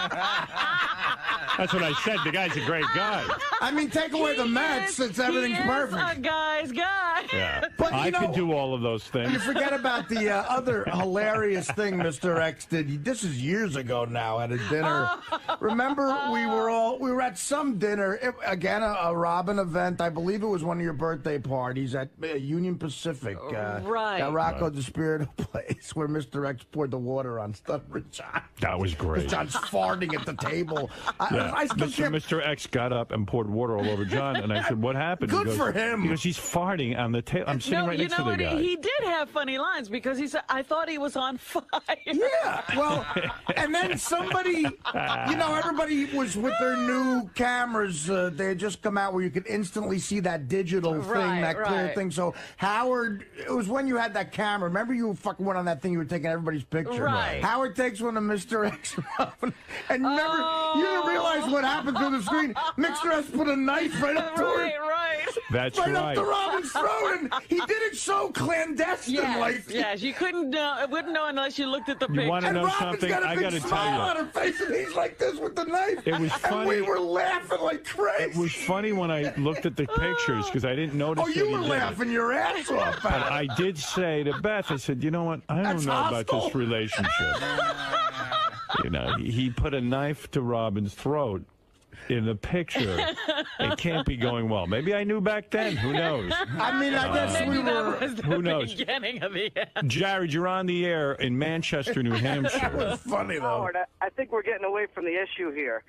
That's what I said. The guy's a great guy. I mean, take away the Mets, everything's perfect. He's a guy's guy. Yeah. But, I could do all of those things. You forget about the other hilarious thing Mr. X did. This is years ago now at a dinner. Remember, we were at some dinner, again, a Robin event. I believe it was one of your birthday parties at Union Pacific. Right. At Rocco DeSpirito place where Mr. X poured the water on Stuttering John. That was great. John's farting at the table. I still Mr. X got up and poured water all over John, and I said, "What happened?" Good for him. Because he's farting on the table. I'm sitting right next to the guy. He did have funny lines because he said, "I thought he was on fire." Yeah, well, and then somebody, you know, everybody was with their new cameras. They had just come out where you could instantly see that digital thing, that clear thing. So Howard, it was when you had that camera. Remember, you fucking went on that thing. You were taking everybody's picture. Right. Howard takes one of Mr. X, and remember, you didn't realize what happened through the screen. Mr. X put a knife right up to her. Right. That's right right. up to Robin's throat, and he did it so clandestine. Yes, you wouldn't know unless you looked at the picture. You want to know Robin's something? got a I big got to smile tell on you. her face, and he's like this with the knife. It was funny. And we were laughing like crazy. It was funny when I looked at the pictures because I didn't notice. Oh, you were laughing your ass off. But I did say to Beth, I said, "You know what? I don't know about this relationship." You know, he put a knife to Robin's throat in the picture. It can't be going well. Maybe I knew back then. Who knows? I mean, I guess we were. Who knows? Beginning of the end. Jared, you're on the air in Manchester, New Hampshire. That was funny, though. Howard, I think we're getting away from the issue here.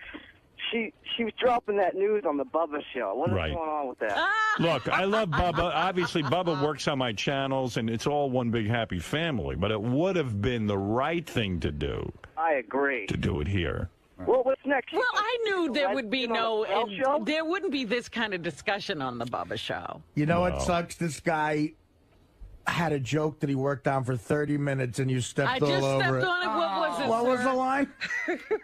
She was dropping that news on the Bubba show. What is going on with that? Look, I love Bubba. Obviously, Bubba works on my channels, and it's all one big happy family. But it would have been the right thing to do. I agree. To do it here. Well, what's next? Well, I knew there would be there wouldn't be this kind of discussion on the Bubba show. You know what sucks? This guy had a joke that he worked on for 30 minutes, and you stepped all over it. I just stepped on it. What was it, What was the line?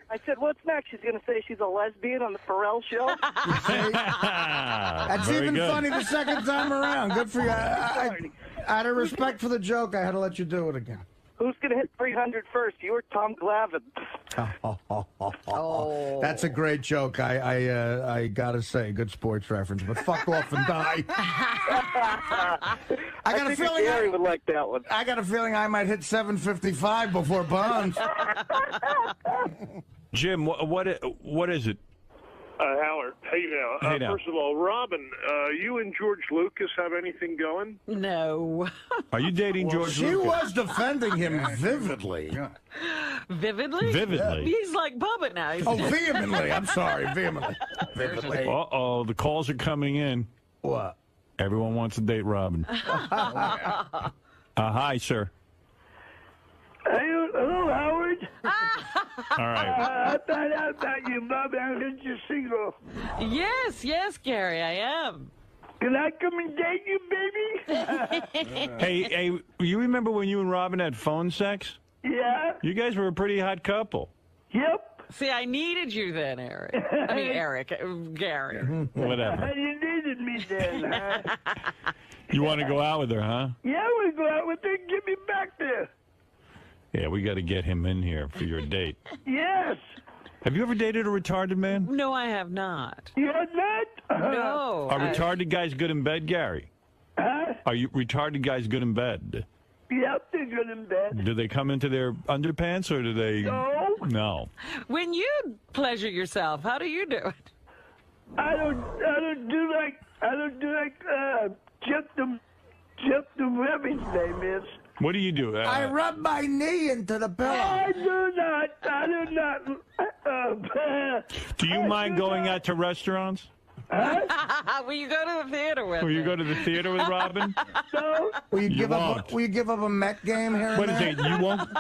I said, what's next? She's going to say she's a lesbian on the Pharrell show? That's even funny the second time around. Good for you. Out of respect for the joke, I had to let you do it again. Who's going to hit 300 first? You or Tom Glavine? That's a great joke. I gotta say, good sports reference. But fuck off and die. I got a feeling Gary would like that one. I got a feeling I might hit 755 before Bonds. Jim, what is it? Howard, hey now. First of all, Robin, you and George Lucas have anything going? No. Are you dating George Lucas? She was defending him vividly. Vividly? Vividly. He's like Bubba now. Vehemently. I'm sorry. Vehemently. Uh-oh, the calls are coming in. What? Everyone wants to date Robin. Hi, sir. Hello, Howard. All right. I found out about you, Bob. I heard you're single. Yes, Gary, I am. Can I come and date you, baby? Hey, you remember when you and Robin had phone sex? Yeah. You guys were a pretty hot couple. Yep. See, I needed you then, Eric. I mean, Gary. Whatever. You needed me then, huh? You want to go out with her, huh? Yeah, we go out with her. Get me back there. Yeah, we got to get him in here for your date. Yes. Have you ever dated a retarded man? No, I have not. You have not? No. Are retarded guys good in bed, Gary? Huh? Are you retarded guys good in bed? Yep, they're good in bed. Do they come into their underpants or do they? No. No. When you pleasure yourself, how do you do it? I don't do like Jeff the Rabbit's name is. What do you do? I rub my knee into the pillow. I do not. Do you mind going out to restaurants? Will you go to the theater with Will me? you go to the theater with Robin? No. Will you give up a Met game here? What is it?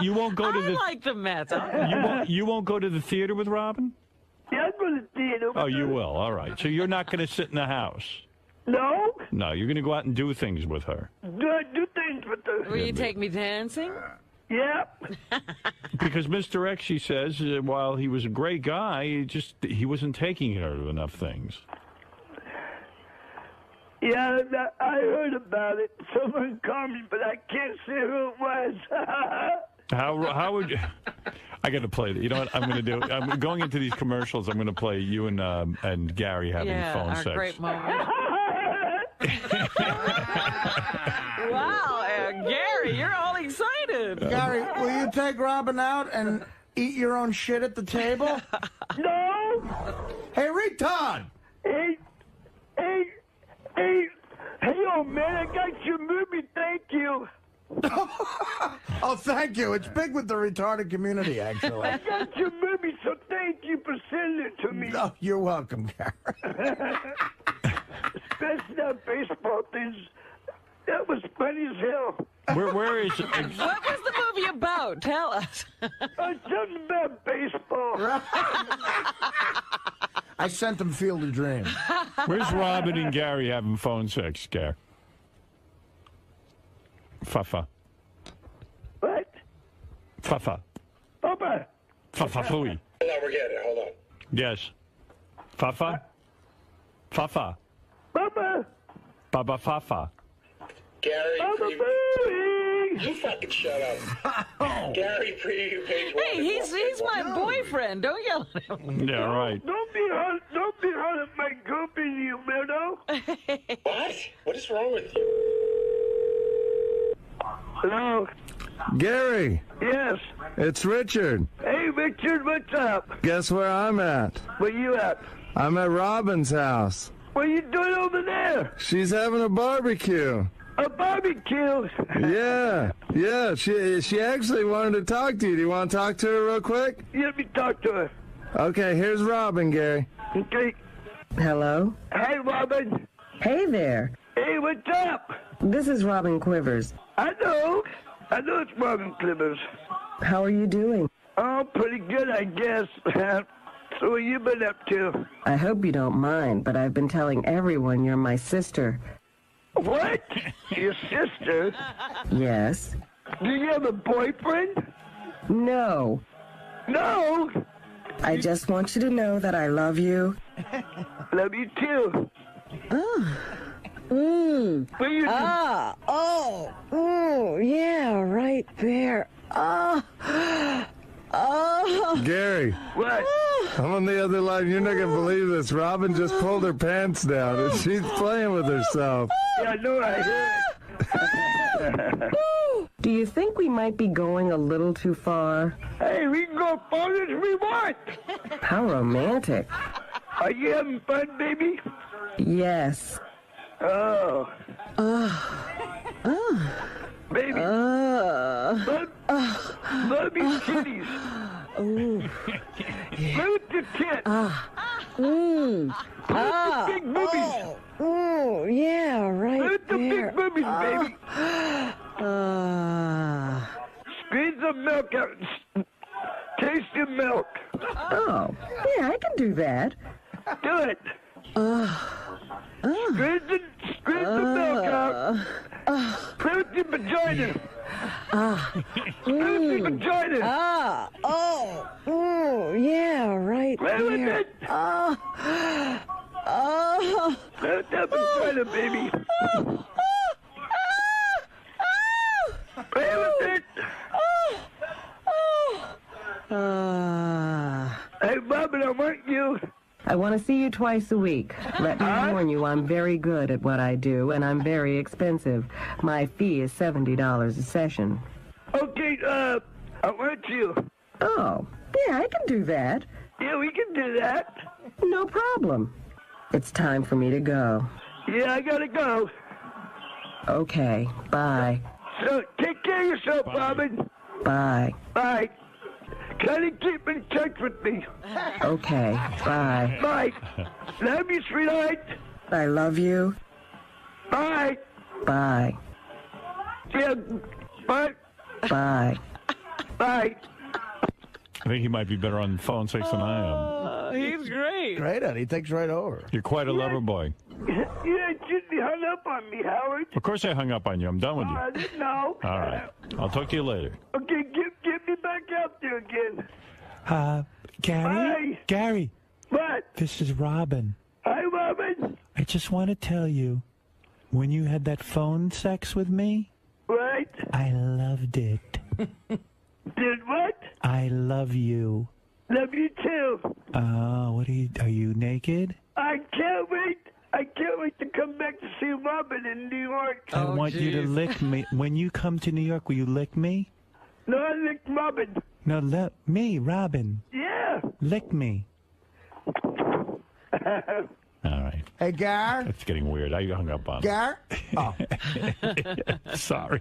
You won't go to I the. like the Mets. You won't go to the theater with Robin? Yeah, I'm going to theater. Oh, you will. All right. So you're not going to sit in the house. No. No, you're going to go out and do things with her. Do things with the. Will you take me dancing? Yeah. Because Mr. X, she says, while he was a great guy, he wasn't taking her to enough things. Yeah, I heard about it. Someone called me, but I can't say who it was. How would you? I got to play it. You know what I'm going to do? I'm going into these commercials. I'm going to play you and Gary having phone our sex. great moment. Wow, Gary, you're all excited. Gary, will you take Robin out and eat your own shit at the table? No. Hey, retard! Hey, oh man, I got your movie. Thank you. Oh, thank you. It's big with the retarded community, actually. I got your movie, so thank you for sending it to me. Oh, you're welcome, Gary. Especially that baseball thing. That was funny as hell. Where is it? What was the movie about? Tell us. Something about baseball. I sent him Field of Dreams. Where's Robin and Gary having phone sex, Gary? Fafa. What? Fafa. Papa. Fafa Fui. No, we're getting it. Hold on. Yes. Fafa? Fafa. Papa. Baba Fafa. Gary, Papa. you fucking shut up. Gary, preview page 1. Hey, he's my boyfriend. Don't yell at him. Yeah, right. Don't be hard at my girlfriend, you weirdo. What? What is wrong with you? Hello. Gary, Yes. it's Richard. Hey, Richard, what's up? Guess where I'm at? Where you at? I'm at Robin's house. What you doing over there? She's having a barbecue. A barbecue. Yeah. She actually wanted to talk to you. Do you want to talk to her real quick? Let me talk to her. Okay, here's Robin, Gary. Okay. Hello? Hey, Robin. Hey there. Hey, what's up? This is Robin Quivers. I know it's Robin Clippers. How are you doing? Oh, pretty good, I guess. So what you been up to? I hope you don't mind, but I've been telling everyone you're my sister. What? Your sister? Yes. Do you have a boyfriend? No. No. I just want you to know that I love you. Love you too. What are you Yeah, right there. Gary, What? I'm on the other line. You're not going to believe this. Robin just pulled her pants down, and she's playing with herself. Yeah, I know I hear it. Do you think we might be going a little too far? Hey, we can go far as we want. How romantic. Are you having fun, baby? Yes. Oh. Baby. Love your titties. Look at the tits. Look at the big boobies. Yeah, right Look at the big boobies, baby. Squeeze the milk out. Taste the milk. Oh, yeah, I can do that. Do it. Squeeze the milk out. Play with your vagina. Play with your vagina. Yeah, right Play with there. it. Play with that vagina, baby. Play with it. Hey, Robin, I want you. I want to see you twice a week. Let me warn you, I'm very good at what I do, and I'm very expensive. My fee is $70 a session. Okay, I want you. Oh, yeah, I can do that. Yeah, we can do that. No problem. It's time for me to go. Yeah, I gotta go. Okay, bye. So, take care of yourself, Robin. Bye. Bye. Try to keep in touch with me. Okay, bye. Bye. Love you, sweetheart. I love you. Bye. Bye. Yeah. Bye. Bye. Bye. I think he might be better on phone sex than I am. He's great. Great, Eddie. He takes right over. You're quite a lover boy. Yeah, you hung up on me, Howard. Of course I hung up on you. I'm done with you. I didn't know. All right. I'll talk to you later. Okay, get me back out there again. Gary? Hi. Gary, What? this is Robin. Hi, Robin. I just want to tell you, when you had that phone sex with me, Right? I loved it. Did what? I love you. Love you too. What are you naked? I can't wait. I can't wait to come back to see Robin in New York. I want you to lick me. When you come to New York, will you lick me? No, I licked Robin. No, let me, Robin. Yeah. Lick me. All right. Hey, Gar. That's getting weird. I hung up on him. Gar? Oh. Sorry.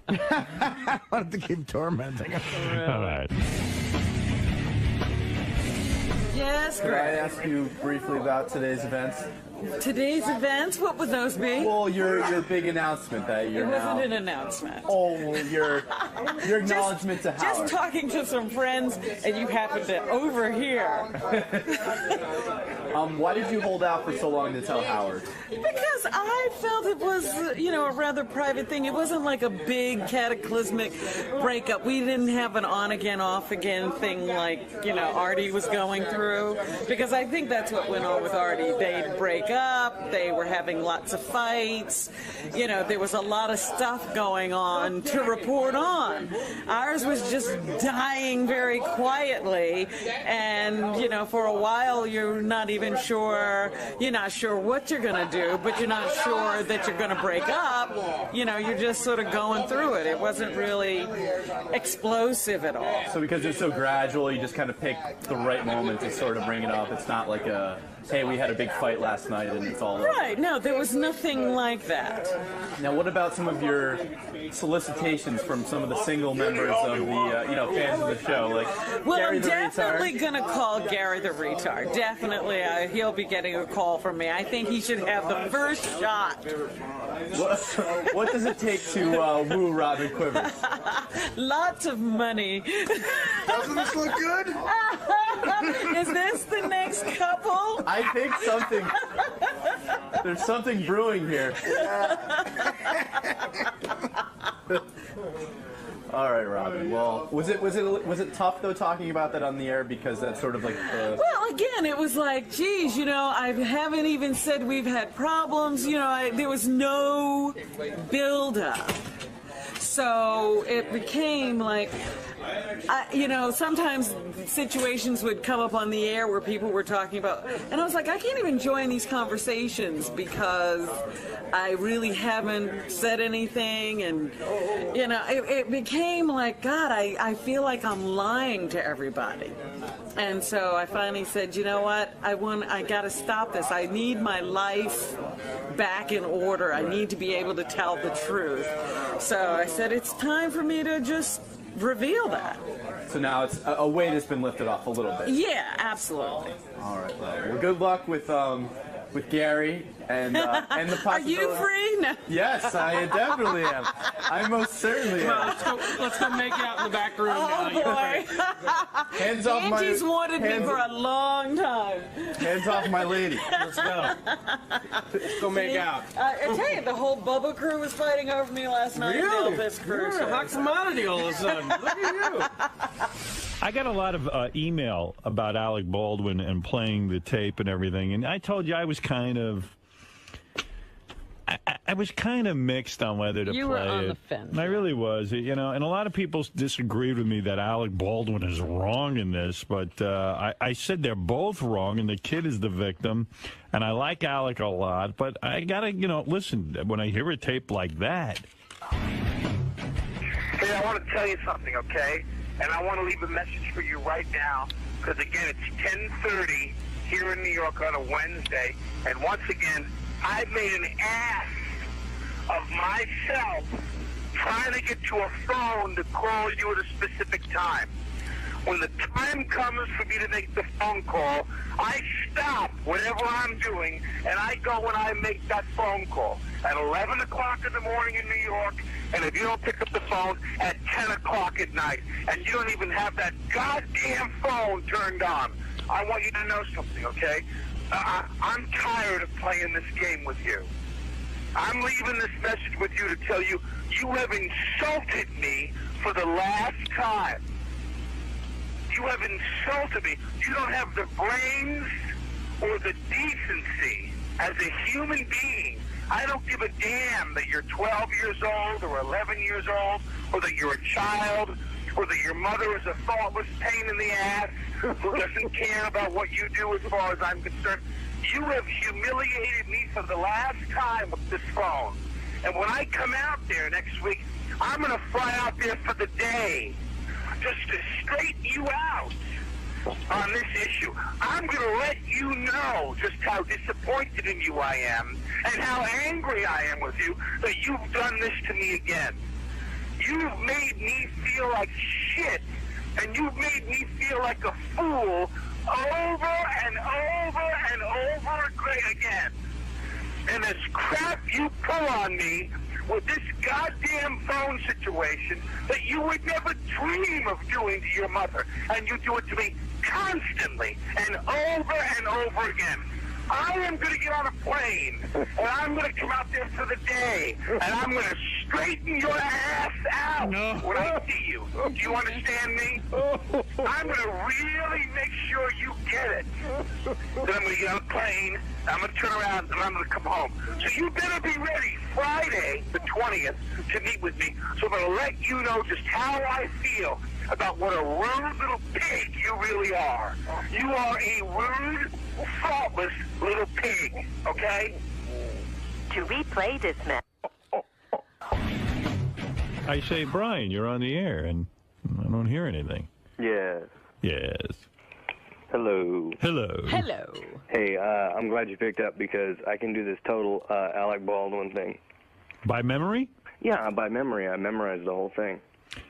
I wanted to keep tormenting him. All right. Yes, Could I Greg. ask you briefly about today's events? Today's events, what would those be? Well, your big announcement that you're It wasn't now. an announcement. Oh, your acknowledgement to Howard. Just talking to some friends, and you happen to overhear. Why did you hold out for so long to tell Howard? Because I felt it was, a rather private thing. It wasn't like a big cataclysmic breakup. We didn't have an on-again, off-again thing like, Artie was going through. Because I think that's what went on with Artie. They'd break up. They were having lots of fights. There was a lot of stuff going on to report on. Ours was just dying very quietly. And, for a while, you're not even sure. You're not sure what you're going to do, but you're not sure that you're going to break up. You're just sort of going through it. It wasn't really explosive at all. So because it's so gradual, you just kind of pick the right moment to sort of bring it up. It's not like hey, we had a big fight last night and it's all over. Right, no, there was nothing like that. Now, what about some of your solicitations from some of the single members of the, fans of the show? Like, Well, Gary I'm the definitely Retard? going to call Gary the Retard. Definitely, he'll be getting a call from me. I think he should have the first shot. What does it take to woo Robin Quivers? Lots of money. Doesn't this look good? Is this the next couple? I think there's something brewing here. All right, Robin. Well, was it tough though talking about that on the air because that's sort of like the... Well, again, it was like, geez, I haven't even said we've had problems. There was no build-up. So it became like, sometimes situations would come up on the air where people were talking about, and I was like, I can't even join these conversations because I really haven't said anything, and it became like, God, I feel like I'm lying to everybody. And so I finally said, you know what, I got to stop this. I need my life back in order. I need to be able to tell the truth. So I said, it's time for me to just reveal that. So now it's a weight has been lifted off a little bit. Yeah, absolutely. All right. Well, good luck with Gary and the possibility. Are you free? No. Yes, I definitely am. I most certainly am. Let's go make out in the back room. Oh boy. Hands off my. Angie's wanted me for a long time. Hands off my lady. Let's go. Let's go make out. I tell you, the whole Bubba crew was fighting over me last night. Really? This crew. You're a hot commodity all of a sudden. Look at you. I got a lot of email about Alec Baldwin and playing the tape and everything, and I told you I was kind of mixed on whether to You play were on it. the fence. I really was, and a lot of people disagreed with me that Alec Baldwin is wrong in this, but I said they're both wrong, and the kid is the victim, and I like Alec a lot, but I gotta, listen, when I hear a tape like that. Hey, I want to tell you something, okay? And I want to leave a message for you right now, because again, it's 10:30 here in New York on a Wednesday, and once again, I made an ass of myself trying to get to a phone to call you at a specific time. when the time comes for me to make the phone call, I stop whatever I'm doing, and I go and I make that phone call at 11 o'clock in the morning in New York, and if you don't pick up the phone, at 10 o'clock at night, and you don't even have that goddamn phone turned on. I want you to know something, okay? I'm tired of playing this game with you. I'm leaving this message with you to tell you you have insulted me for the last time. You have insulted me. You don't have the brains or the decency as a human being. I don't give a damn that you're 12 years old or 11 years old or that you're a child or that your mother is a thoughtless pain in the ass who doesn't care about what you do as far as I'm concerned. You have humiliated me for the last time with this phone. And when I come out there next week, I'm going to fly out there for the day just to straighten you out on this issue. I'm going to let you know just how disappointed in you I am and how angry I am with you that you've done this to me again. You've made me feel like shit, and you've made me feel like a fool over and over and over again. And this crap you pull on me with this goddamn phone situation that you would never dream of doing to your mother, and you do it to me constantly and over again. I am going to get on a plane, and I'm going to come out there for the day, and I'm going to straighten your ass out when I see you. Do you understand me? I'm going to really make sure you get it. Then I'm going to get on a plane, I'm going to turn around, and I'm going to come home. So you better be ready Friday, the 20th, to meet with me. So I'm going to let you know just how I feel about what a rude little pig you really are. You are a rude, thoughtless little pig, okay? To replay this message. I say, Brian, you're on the air, and I don't hear anything. Yes. Yes. Hello. Hello. Hello. Hey, I'm glad you picked up because I can do this total Alec Baldwin thing. By memory? Yeah, by memory. I memorized the whole thing.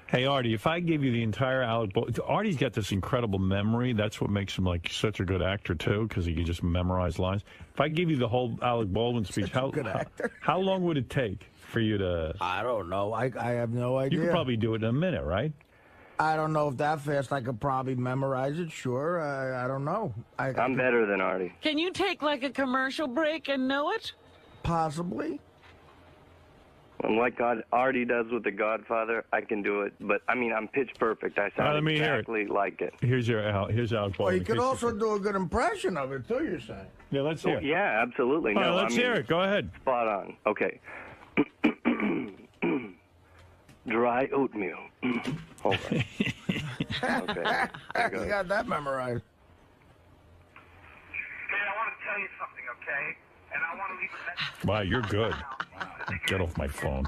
Hey, Artie, if I give you the entire Alec Baldwin... Artie's got this incredible memory. That's what makes him, like, such a good actor, too, because he can just memorize lines. If I give you the whole Alec Baldwin speech, how long would it take for you to... I don't know. I have no idea. You could probably do it in a minute, right? I don't know if that fast I could probably memorize it. Sure. I don't know. I'm better than Artie. Can you take, like, a commercial break and know it? Possibly. And like Artie does with The Godfather, I can do it. But, I mean, I'm pitch perfect. I sound exactly like it. Here's Alec Baldwin. Well, you could also do a good impression of it, too, you're saying. Yeah, let's hear it. Yeah, absolutely. All right, let's hear it. Go ahead. Spot on. Okay. Dry oatmeal. Hold on. Okay. You got that memorized. Man, I want to tell you something, okay? And I want to leave a message. Wow, you're good. Get off my phone.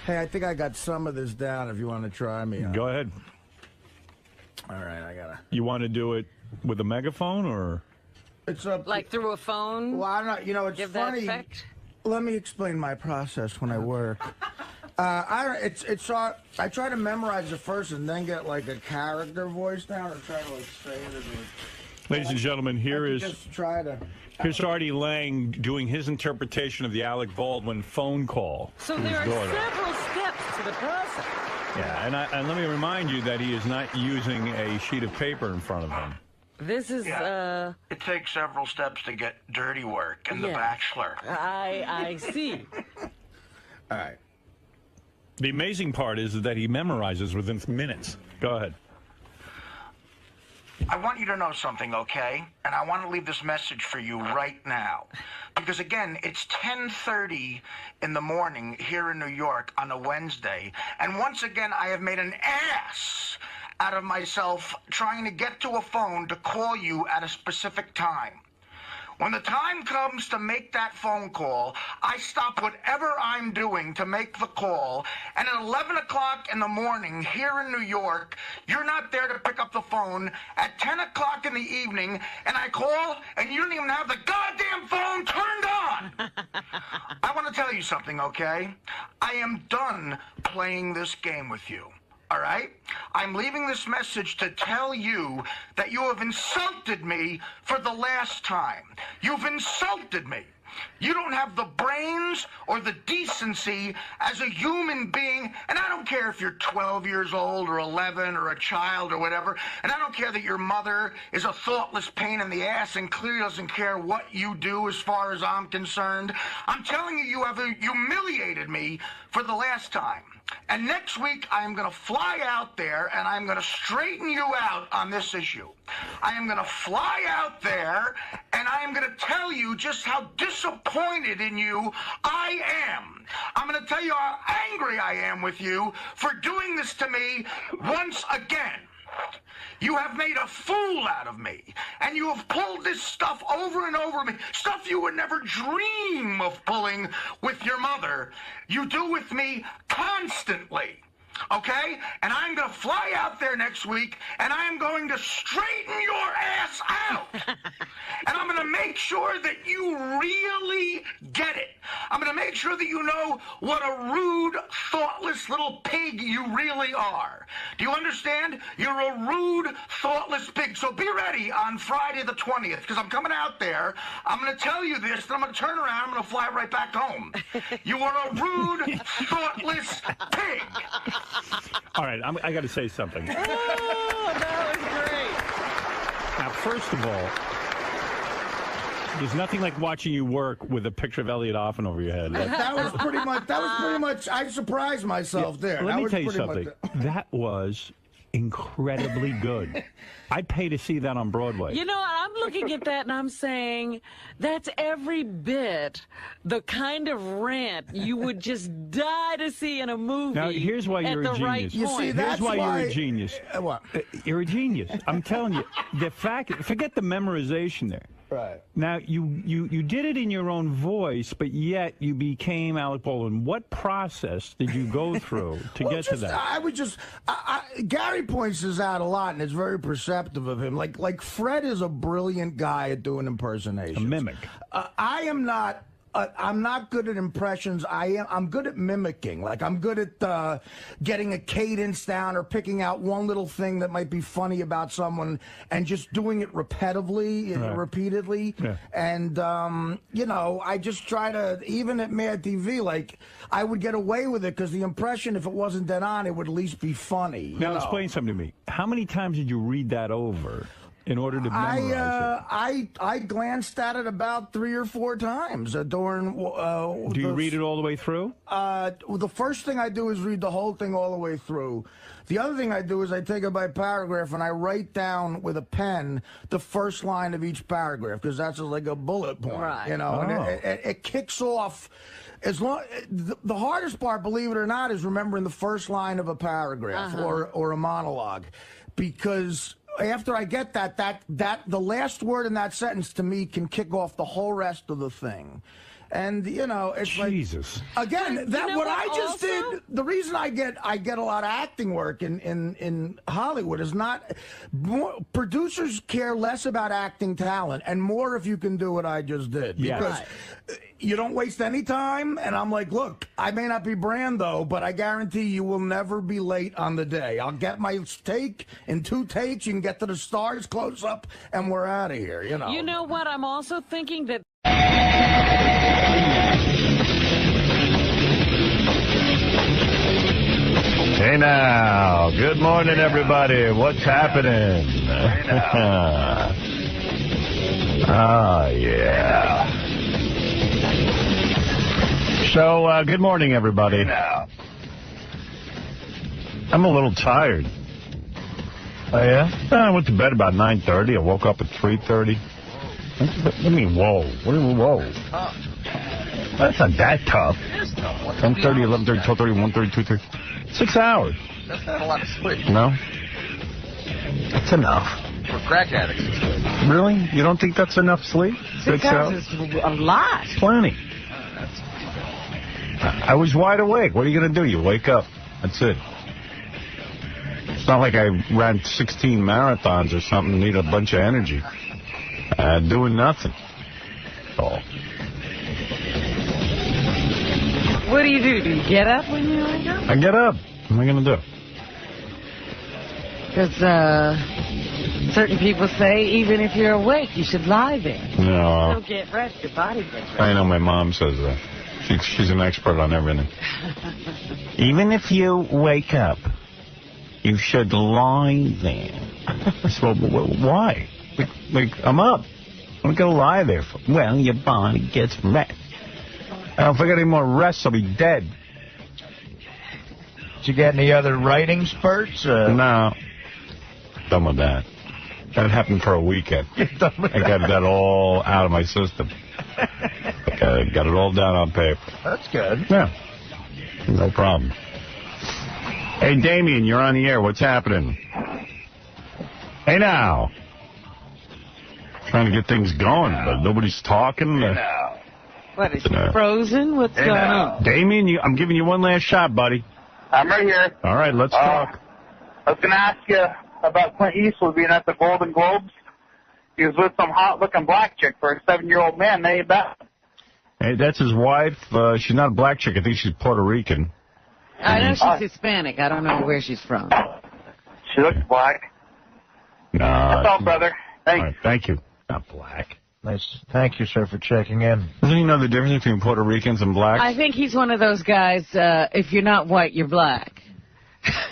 Hey, I think I got some of this down if you want to try me. Go ahead. All right, I got to... You want to do it with a megaphone or... It's like through a phone? Well, I'm not, it's give funny. That effect? Let me explain my process when I work. I try to memorize it first and then get like a character voice down and try to like say it as a... Ladies and gentlemen, here's Artie Lang doing his interpretation of the Alec Baldwin phone call. So there are several steps to the process. Yeah, and let me remind you that he is not using a sheet of paper in front of him. This is, It takes several steps to get dirty work in The Bachelor. I see. All right. The amazing part is that he memorizes within minutes. Go ahead. I want you to know something, okay? And I want to leave this message for you right now. Because, again, it's 10:30 in the morning here in New York on a Wednesday. And once again, I have made an ass out of myself trying to get to a phone to call you at a specific time. When the time comes to make that phone call, I stop whatever I'm doing to make the call, and at 11 o'clock in the morning here in New York, you're not there to pick up the phone at 10 o'clock in the evening, and I call, and you don't even have the goddamn phone turned on. I want to tell you something, okay? I am done playing this game with you. All right? I'm leaving this message to tell you that you have insulted me for the last time. You've insulted me. You don't have the brains or the decency as a human being, and I don't care if you're 12 years old or 11 or a child or whatever, and I don't care that your mother is a thoughtless pain in the ass and clearly doesn't care what you do as far as I'm concerned. I'm telling you, you have humiliated me for the last time. And next week, I am going to fly out there, and I'm going to straighten you out on this issue. I am going to fly out there, and I am going to tell you just how disappointed in you I am. I'm going to tell you how angry I am with you for doing this to me once again. You have made a fool out of me, and you have pulled this stuff over and over me, stuff you would never dream of pulling with your mother. You do with me constantly, okay? And I'm going to fly out there next week, and I am going to straighten your ass out. And I'm going to make sure that you really get it. I'm going to make sure that you know what a rude, thoughtless little pig you really are. Do you understand? You're a rude, thoughtless pig. So be ready on Friday the 20th, because I'm coming out there. I'm going to tell you this, then I'm going to turn around. I'm going to fly right back home. You are a rude, thoughtless pig. All right, I got to say something. Oh, that was great. Now, first of all, there's nothing like watching you work with a picture of Elliot Offen over your head. That was pretty much. I surprised myself there. Let me tell you something. That was incredibly good. I'd pay to see that on Broadway. You know, I'm looking at that and I'm saying that's every bit the kind of rant you would just die to see in a movie. Now, here's why you're a genius. Right you see, that's here's why you're a genius. What? You're a genius. I'm telling you. The fact, forget the memorization there. Right. Now, you did it in your own voice, but yet you became Alec Baldwin. What process did you go through to get to that? I would just... Gary points this out a lot, and it's very perceptive of him. Like Fred is a brilliant guy at doing impersonations. A mimic. I am not... I'm not good at impressions. I'm good at mimicking. Like, I'm good at getting a cadence down or picking out one little thing that might be funny about someone and just doing it repetitively, repeatedly. Yeah. And, you know, I just try to, even at Mad TV, like, I would get away with it because the impression, if it wasn't dead on, it would at least be funny. Now, explain something to me. How many times did you read that over in order to memorize it? I glanced at it about 3 or 4 times during. Do you read it all the way through? The first thing I do is read the whole thing all the way through. The other thing I do is I take it by paragraph and I write down with a pen the first line of each paragraph because that's like a bullet point, right. You know. And it kicks off. As long, the hardest part, believe it or not, is remembering the first line of a paragraph or a monologue, because after I get that the last word in that sentence to me can kick off the whole rest of the thing. And you know, it's Jesus. Like, again, that you know what I just also did. The reason I get a lot of acting work in Hollywood is not producers care less about acting talent and more if you can do what I just did, because you don't waste any time. And I'm like, look, I may not be Brando, but I guarantee you will never be late on the day. I'll get my take in 2 takes. You can get to the stars close up, and we're out of here. You know. You know what? I'm also thinking that. Hey now, good morning everybody. What's happening? Oh yeah. So good morning everybody. I'm a little tired. Oh yeah? I went to bed about 9:30. I woke up at 3:30. What do you mean, whoa? What do you mean, whoa? That's not that tough. 10:30, 11:30, 12:30, 1:30, 2:30. 6 hours. That's not a lot of sleep. No? That's enough. For crack addicts. Really? You don't think that's enough sleep? 6 hours? Is a lot. Plenty. I was wide awake. What are you going to do? You wake up. That's it. It's not like I ran 16 marathons or something, need a bunch of energy. Doing nothing. Oh. What do? Do you get up when you wake up? I get up. What am I going to do? Because certain people say even if you're awake, you should lie there. No. Don't get rest. Your body gets rest. I know my mom says that. She's an expert on everything. Even if you wake up, you should lie there. I said, well, why? Like, I'm up. I'm going to lie there for. Well, your body gets rest. If I get any more rest, I'll be dead. Did you get any other writing spurts? No. Done with that. That happened for a weekend. I got that all out of my system. I got it all down on paper. That's good. Yeah. No problem. Hey, Damien, you're on the air. What's happening? Hey, now. Trying to get things going, but nobody's talking. What, is it frozen? What's going on? Damien, I'm giving you one last shot, buddy. I'm right here. All right, let's talk. I was going to ask you about Clint Eastwood being at the Golden Globes. He was with some hot-looking black chick for a 7-year-old man. They ain't bad. Hey, that's his wife. She's not a black chick. I think she's Puerto Rican. I know she's Hispanic. I don't know where she's from. She looks black. No. That's all, brother. Thanks. All right, thank you. Not black. Nice. Thank you, sir, for checking in. Doesn't he know the difference between Puerto Ricans and blacks? I think he's one of those guys, if you're not white, you're black.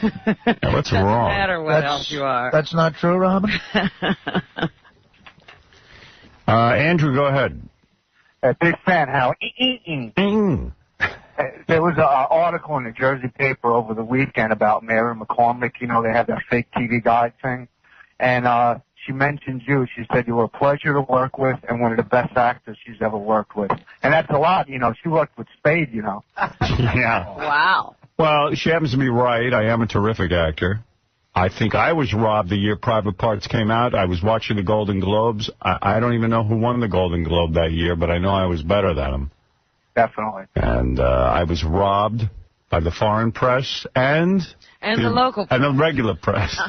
What's wrong? Doesn't matter what else you are. That's not true, Robin? Andrew, go ahead. Big fan, Hal. There was an article in the Jersey paper over the weekend about Mary McCormick. You know, they had that fake TV guide thing. And she mentioned you. She said you were a pleasure to work with and one of the best actors she's ever worked with. And that's a lot. You know, she worked with Spade, you know. Yeah. Wow. Well, she happens to be right. I am a terrific actor. I think I was robbed the year Private Parts came out. I was watching the Golden Globes. I don't even know who won the Golden Globe that year, but I know I was better than him. Definitely. And I was robbed by the foreign press and the local press. And the regular press.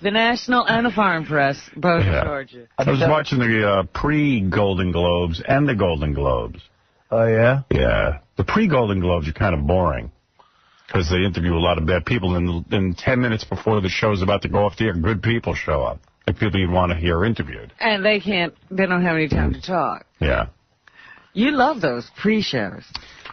The national and the foreign press both charge you. I was watching the pre-Golden Globes and the Golden Globes. Oh, yeah? Yeah. The pre-Golden Globes are kind of boring because they interview a lot of bad people, and then 10 minutes before the show's about to go off the air, good people show up, like people you'd want to hear interviewed. And they don't have any time to talk. Yeah. You love those pre-shows.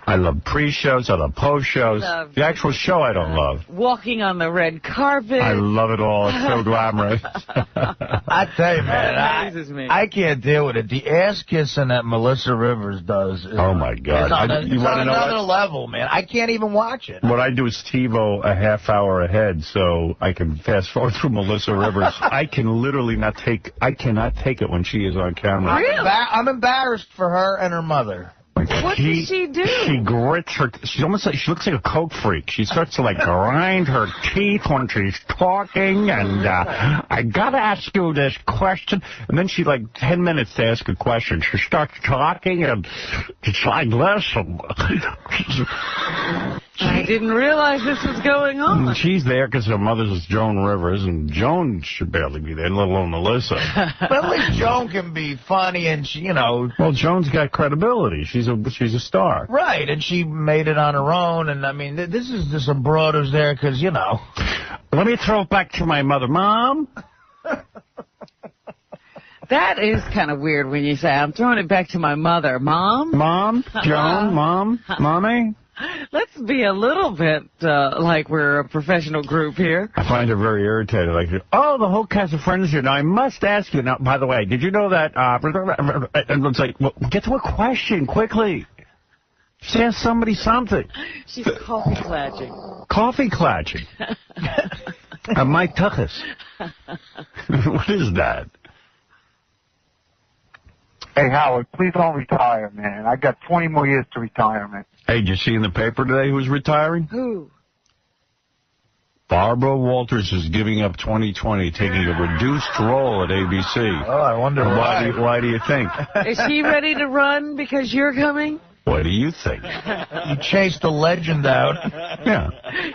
I love pre-shows. I love post-shows. The actual show I don't love. Walking on the red carpet. I love it all. It's so glamorous. I tell you, man, I can't deal with it. The ass kissing that Melissa Rivers does. Oh, my God. It's on another level, man. I can't even watch it. What I do is TiVo a half hour ahead so I can fast forward through Melissa Rivers. I can literally I cannot take it when she is on camera. Really? I'm embarrassed for her and her mother. What does she do? She grits her. She looks like a coke freak. She starts to grind her teeth when she's talking. And I gotta ask you this question. And then she 10 minutes to ask a question. She starts talking, and it's like this. I didn't realize this was going on. She's there because her mother's Joan Rivers, and Joan should barely be there, let alone Melissa. But at least Joan can be funny, and she, Well, Joan's got credibility. She's a star. Right, and she made it on her own, and I mean, this is just a broad who's there because, Let me throw it back to my mother. Mom? That is kind of weird when you say, I'm throwing it back to my mother. Mom? Mom? Joan? Mom? Mommy? Let's be a little bit like we're a professional group here. I find her very irritated. The whole cast of friends here. Now, I must ask you. Now, by the way, did you know that? And it's like, well, get to a question quickly. Just ask somebody something. She's coffee clatching. Coffee clatching. Mike Tuchus. What is that? Hey, Howard, please don't retire, man. I got 20 more years to retirement. Hey, did you see in the paper today who's retiring? Who? Barbara Walters is giving up 2020, taking a reduced role at ABC. Oh, I wonder why. Why do you think? Is she ready to run because you're coming? What do you think? You chased the legend out. Yeah.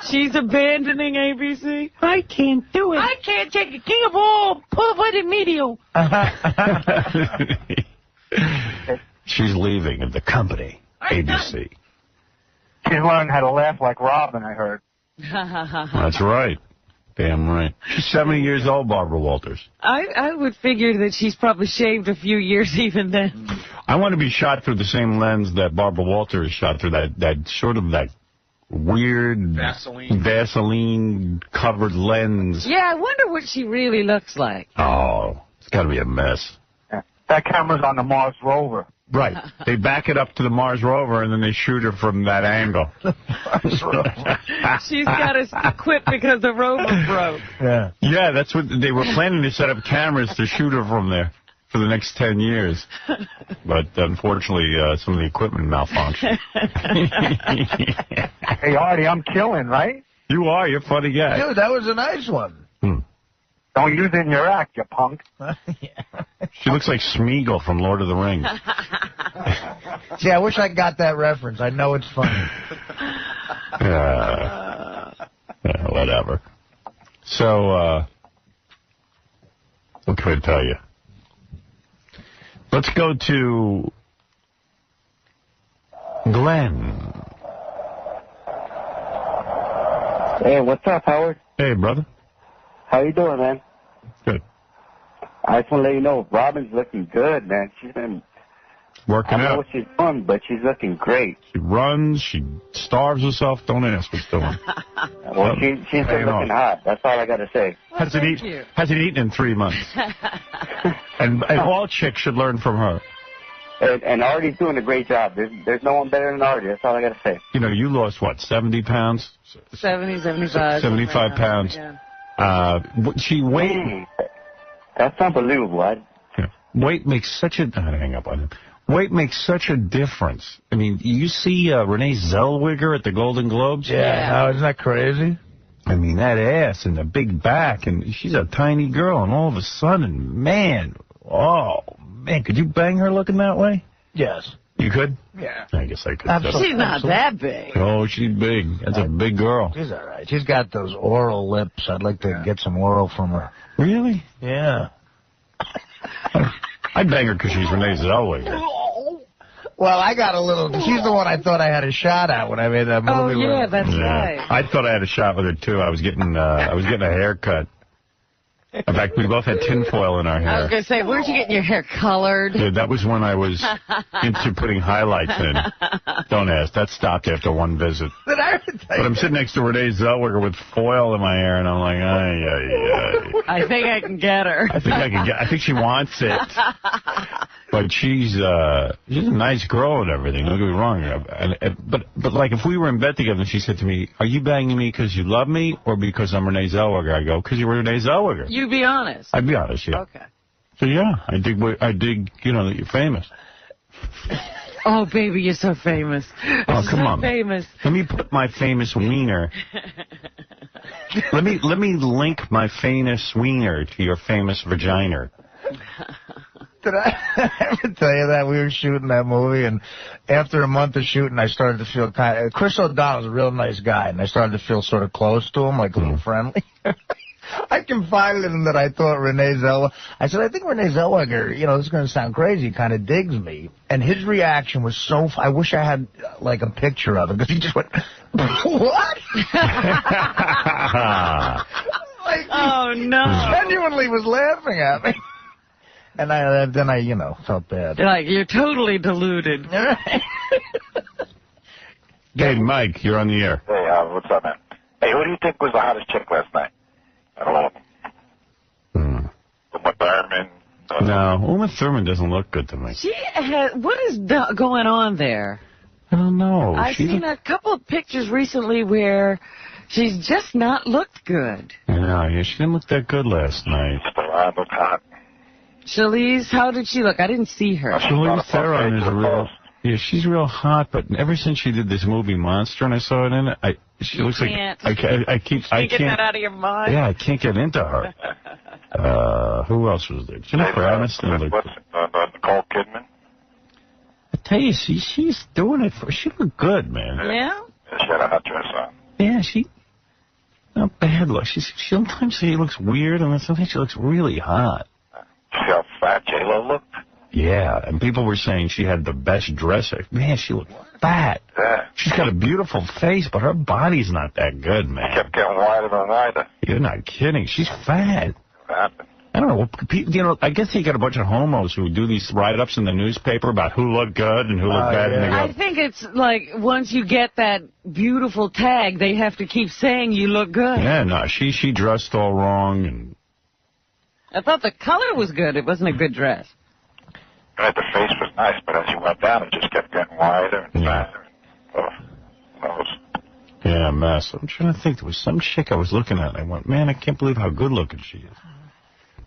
She's abandoning ABC? I can't do it. I can't take a king of all. Pull by the medio. She's leaving the company, ABC. She's learned how to laugh like Robin, I heard. That's right. Damn right. She's 70 years old, Barbara Walters. I would figure that she's probably shaved a few years even then. I want to be shot through the same lens that Barbara Walters shot through, that sort of that weird Vaseline-covered lens. Yeah, I wonder what she really looks like. Oh, it's got to be a mess. That camera's on the Mars rover. Right. They back it up to the Mars rover, and then they shoot her from that angle. She's got to quit because the rover broke. Yeah, that's what they were planning to set up cameras to shoot her from there for the next 10 years. But unfortunately, some of the equipment malfunctioned. Hey, Artie, I'm killing, right? You are. You're a funny guy. Dude, that was a nice one. Don't use it in your act, you punk. She looks like Smeagol from Lord of the Rings. See, I wish I got that reference. I know it's funny. Whatever. So, what can I tell you? Let's go to Glenn. Hey, what's up, Howard? Hey, brother. How you doing, man? Good. I just want to let you know, Robin's looking good, man. She's been working I don't know out. what she's doing, but she's looking great. She runs. She starves herself. Don't ask what's doing. Well, she's been looking hot. That's all I got to say. Hasn't eaten in 3 months. and all chicks should learn from her. And Artie's doing a great job. There's no one better than Artie. That's all I got to say. You know, you lost, what, 70 pounds? 70, 75. 75 pounds. Yeah. She weighed... That's unbelievable. Weight makes such a... hang up on him. Weight makes such a difference. I mean, you see Renee Zellweger at the Golden Globes? Yeah. Oh, isn't that crazy? I mean, that ass and the big back, and she's a tiny girl, and all of a sudden, man, could you bang her looking that way? Yes. You could? Yeah. I guess I could. Absolutely. She's not that big. Oh, she's big. That's a big girl. She's all right. She's got those oral lips. I'd like to get some oral from her. Really? Yeah. I'd bang her because she's Renee Zellweger. Well, I got a little... She's the one I thought I had a shot at when I made that movie. Oh, yeah, that's right. I thought I had a shot with her, too. I was getting a haircut. In fact, we both had tinfoil in our hair. I was going to say, weren't you getting your hair colored? Yeah, that was when I was into putting highlights in. Don't ask. That stopped after one visit. Did I ever tell you? But I'm sitting next to Renee Zellweger with foil in my hair, and I'm like, ay. I think I can get her. I think she wants it. But she's a nice girl and everything. Don't get me wrong. But like, if we were in bed together and she said to me, "Are you banging me because you love me or because I'm Renee Zellweger?" I go, "Because you're Renee Zellweger." You be honest. I'd be honest, yeah. Okay. So yeah, I dig. You know that you're famous. Oh, baby, you're so famous. Oh, come on. Famous. Let me put my famous wiener. let me link my famous wiener to your famous vagina. Did I ever tell you that we were shooting that movie, and after a month of shooting, I started to feel kind of... Chris O'Donnell's a real nice guy, and I started to feel sort of close to him, like a little friendly. I confided in him that I thought Renee Zellweger... I said, I think Renee Zellweger, you know, this is going to sound crazy, kind of digs me. And his reaction was so... I wish I had, like, a picture of it, because he just went, what? Like, oh, no. He genuinely was laughing at me. And then I, you know, felt bad. Like, you're totally deluded. Hey, Mike, you're on the air. Hey, what's up, man? Hey, who do you think was the hottest chick last night? I don't know. Uma Thurman. No, Uma Thurman doesn't look good to me. She has... What is going on there? I don't know. I've seen a couple of pictures recently where she's just not looked good. Yeah, she didn't look that good last night. Stallone looked hot. Charlize, how did she look? I didn't see her. Charlize Theron is real... Yeah, she's real hot, but ever since she did this movie Monster and I saw it in it, she looks like... I can't get that out of your mind? Yeah, I can't get into her. Who else was there? Jennifer Aniston. Nicole Kidman? tell you, she's doing it for. She looked good, man. Yeah. She had a hot dress on. Yeah, she. Not bad look. She sometimes she looks weird, and then sometimes she looks really hot. See how fat J-Lo looked? Yeah, and people were saying she had the best dresser. Man, she looked fat. Yeah. She's got a beautiful face, but her body's not that good, man. She kept getting wider and wider. You're not kidding. She's fat. What happened? I don't know. You know, I guess you got a bunch of homos who do these write-ups in the newspaper about who looked good and who looked bad. And they go, I think it's like once you get that beautiful tag, they have to keep saying you look good. yeah, no, she dressed all wrong. And I thought the color was good. It wasn't a good dress. Right, the face was nice, but as you went down, it just kept getting wider and fatter. Oh, nose. Yeah, a mess. I'm trying to think. There was some chick I was looking at, and I went, man, I can't believe how good-looking she is.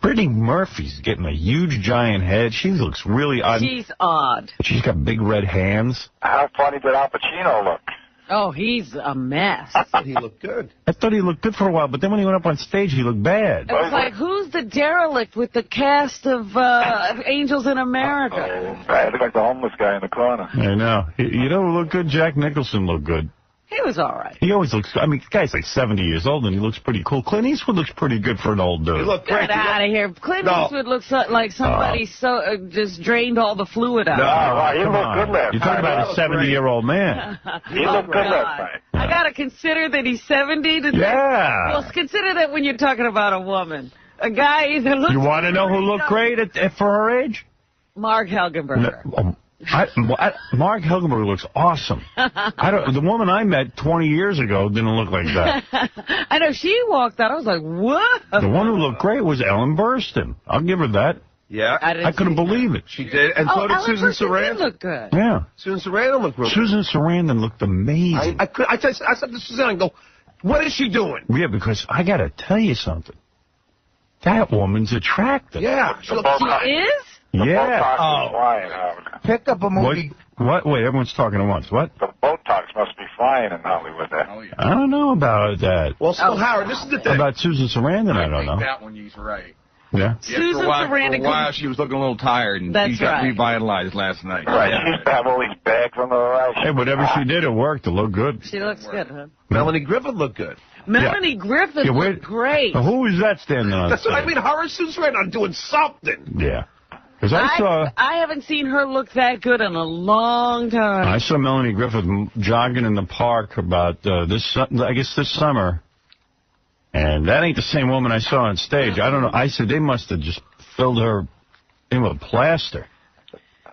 Brittany Murphy's getting a huge, giant head. She looks really odd. She's odd. She's got big red hands. How funny did Al Pacino look? Oh, he's a mess. I thought he looked good. I thought he looked good for a while, but then when he went up on stage, he looked bad. It was like, who's the derelict with the cast of Angels in America? Oh, I look like the homeless guy in the corner. I know. You know who looked good? Jack Nicholson looked good. He was all right. He always looks, I mean, the guy's like 70 years old, and he looks pretty cool. Clint Eastwood looks pretty good for an old dude. He looked great. Get out of here. Clint Eastwood looks like somebody just drained all the fluid out. No, wow, he looked good last night. You're talking about a 70-year-old man. He looked good last night. I got to consider that he's 70 to Well, consider that when you're talking about a woman. A guy either looks... You want to know who looked great for her age? Mark Helgenberger. Mark Helgenberger looks awesome. The woman I met 20 years ago didn't look like that. I know. She walked out. I was like, what? The one who looked great was Ellen Burstyn. I'll give her that. Yeah. I couldn't believe it. She did. And so did Ellen Susan Burstyn Sarandon. did look good. Yeah. Susan Sarandon looked really Susan Sarandon looked amazing. I said to Susan, I go, what is she doing? Yeah, because I got to tell you something. That woman's attractive. Yeah. She is? Yeah. Pick up a movie. What? Wait, everyone's talking at once. What? The Botox must be flying in Hollywood there. Oh, yeah. I don't know about that. Well, still, Howard, this is the thing. About Susan Sarandon, I don't know. That one, he's right. Yeah. Susan For Sarandon. a while, she was looking a little tired, and That's she got right. revitalized last night. Right, she used to have all these bags on her eyes. Hey, whatever she did, it worked. It looked good. She looks good, huh? Melanie Griffith looked good. Melanie Griffith looked great. Who is that standing on That's what I stage? mean. Her and Susan Sarandon doing something. Yeah. Because I haven't seen her look that good in a long time. I saw Melanie Griffith jogging in the park about this summer, and that ain't the same woman I saw on stage. I don't know. I said they must have just filled her in with plaster.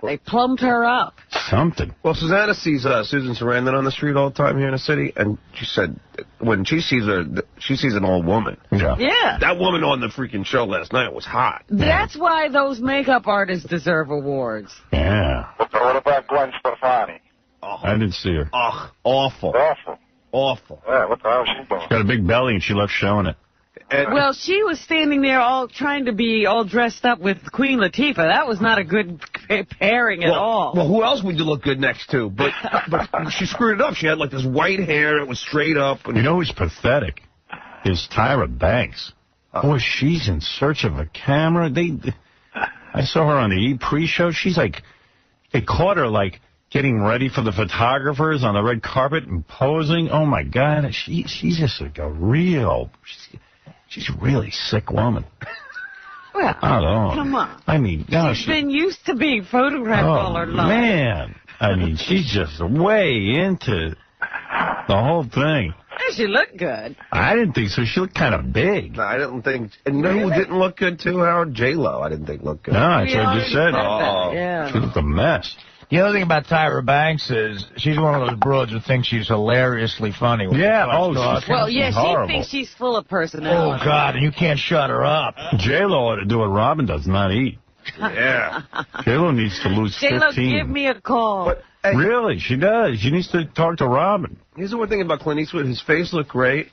They plumbed her up. Something. Well, Susanna sees Susan Sarandon on the street all the time here in the city, and she said when she sees her, she sees an old woman. Yeah. Yeah. That woman on the freaking show last night was hot. That's why those makeup artists deserve awards. Yeah. But what about Gwen Stefani? Oh, I didn't see her. Ugh, awful. Awful. Awful. Yeah, what the hell is she doing? Got a big belly, and she left showing it. Well, she was standing there all trying to be all dressed up with Queen Latifah. That was not a good pairing at all. Well, who else would you look good next to? But she screwed it up. She had like this white hair. It was straight up. And... You know who's pathetic? Is Tyra Banks. Boy, she's in search of a camera. I saw her on the E! pre-show. She's like, they caught her like getting ready for the photographers on the red carpet and posing. Oh my God, she's just like a real. She's a really sick woman. Well, I don't know. come on. I mean, no, She's been used to being photographed all her life. Man. I mean, she's just way into the whole thing. She looked good. I didn't think so. She looked kind of big. No, I didn't think. And you know who didn't look good, too, Howard? J-Lo, I didn't think looked good. No, that's what I just said. Yeah. She looked a mess. The other thing about Tyra Banks is she's one of those broads who thinks she's hilariously funny. Yeah, she thinks she's full of personality. Oh, God, and you can't shut her up. J-Lo ought to do what Robin does, not eat. Yeah. J-Lo needs to lose 15. J-Lo, give me a call. But, hey, really, she does. She needs to talk to Robin. Here's the one thing about Clint Eastwood. His face looked great.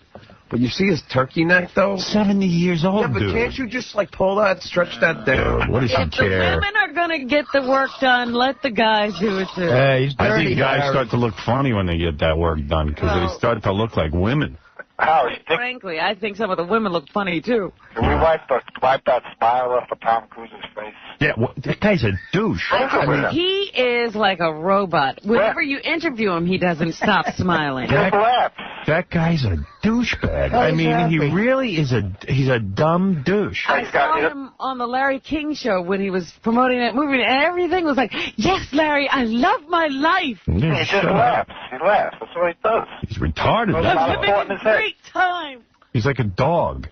But you see his turkey neck, though? 70 years old, yeah, but dude. Can't you just, like, pull that, stretch that down? What does he If the care? women are going to get the work done, let the guys do it, too. Hey, he's dirty, I think guys start to look funny when they get that work done because they start to look like women. Frankly, I think some of the women look funny, too. Can we wipe that smile off of Tom Cruise's face? Yeah, that guy's a douche. I mean, he is like a robot. Whenever you interview him, he doesn't stop smiling. That guy's a douchebag. I mean, he really is he's a dumb douche. I saw him on the Larry King show when he was promoting that movie, and everything was like, yes, Larry, I love my life. He just laughs. He laughs. That's what he does. He's retarded. I'm having a great time. He's like a dog.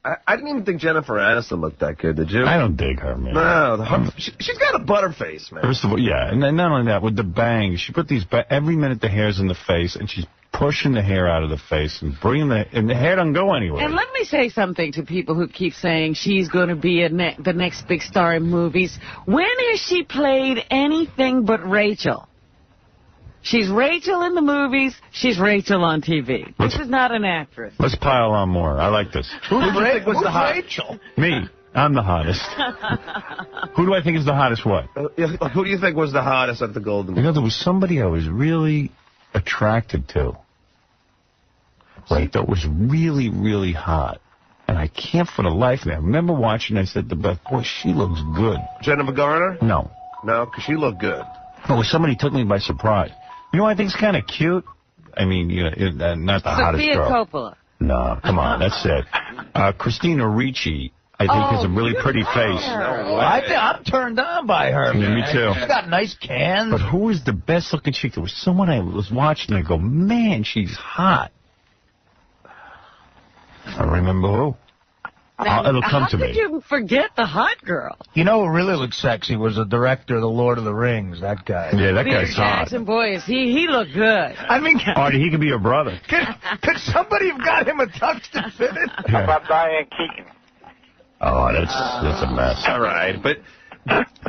I didn't even think Jennifer Aniston looked that good, did you? I don't dig her, man. No, she's got a butterface, man. First of all, yeah, and then not only that, with the bangs, she put these every minute the hair's in the face, and she's pushing the hair out of the face and bringing and the hair don't go anywhere. And let me say something to people who keep saying she's going to be the next big star in movies. When has she played anything but Rachel? She's Rachel in the movies. She's Rachel on TV. This is not an actress. Let's pile on more. I like this. Who do you think was the hottest? Rachel? Me. I'm the hottest. Who do I think is the hottest what? Who do you think was the hottest at the Golden? You know, there was somebody I was really attracted to. Right, that was really, really hot. And I can't for the life of me. I remember watching, I said to Beth, boy, she looks good. Jennifer Garner? No. No, because she looked good. No, somebody took me by surprise. You know what I think's kind of cute? I mean, you know, not the hottest girl. Sophia Coppola. No, come on, that's it. Christina Ricci, I think, has a really pretty face. I'm turned on by her, man. Yeah, me too. She's got nice cans. But who is the best-looking chick? There was someone I was watching, and I go, man, she's hot. I don't remember who. It'll come to me. How could you forget the hot girl? You know who really looked sexy was the director of The Lord of the Rings, that guy. Yeah, that guy's hot. Jackson, boy, he looked good. I mean, Artie, he could be your brother. Could somebody have got him a tungsten fitted? How about Diane Keaton? Oh, that's a mess. All right, but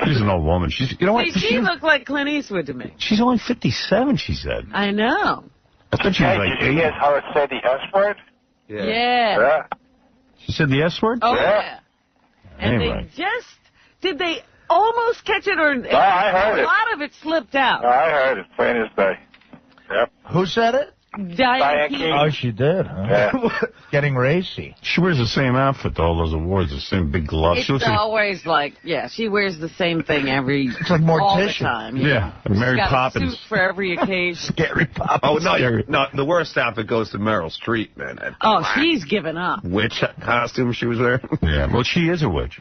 she's an old woman. You know what? She looked like Clint Eastwood to me. She's only 57, she said. I know. I thought she was like did you hear her say the S word? Yeah. She said the S word? Oh, yeah. And anyway. Did they almost catch it, or no, I heard a lot of it slipped out? No, I heard it, plain as day. Yep. Who said it? Diane Keaton. Oh, she did, huh? Yeah. Getting racy. She wears the same outfit to all those awards, the same big gloves. It's always like, she wears the same thing it's like Morticia. all the time. Yeah, Mary Poppins. A suit for every occasion. Scary Poppins. Oh, no, the worst outfit goes to Meryl Streep, man. She's given up. Witch costume she was wearing. Yeah, well, she is a witch.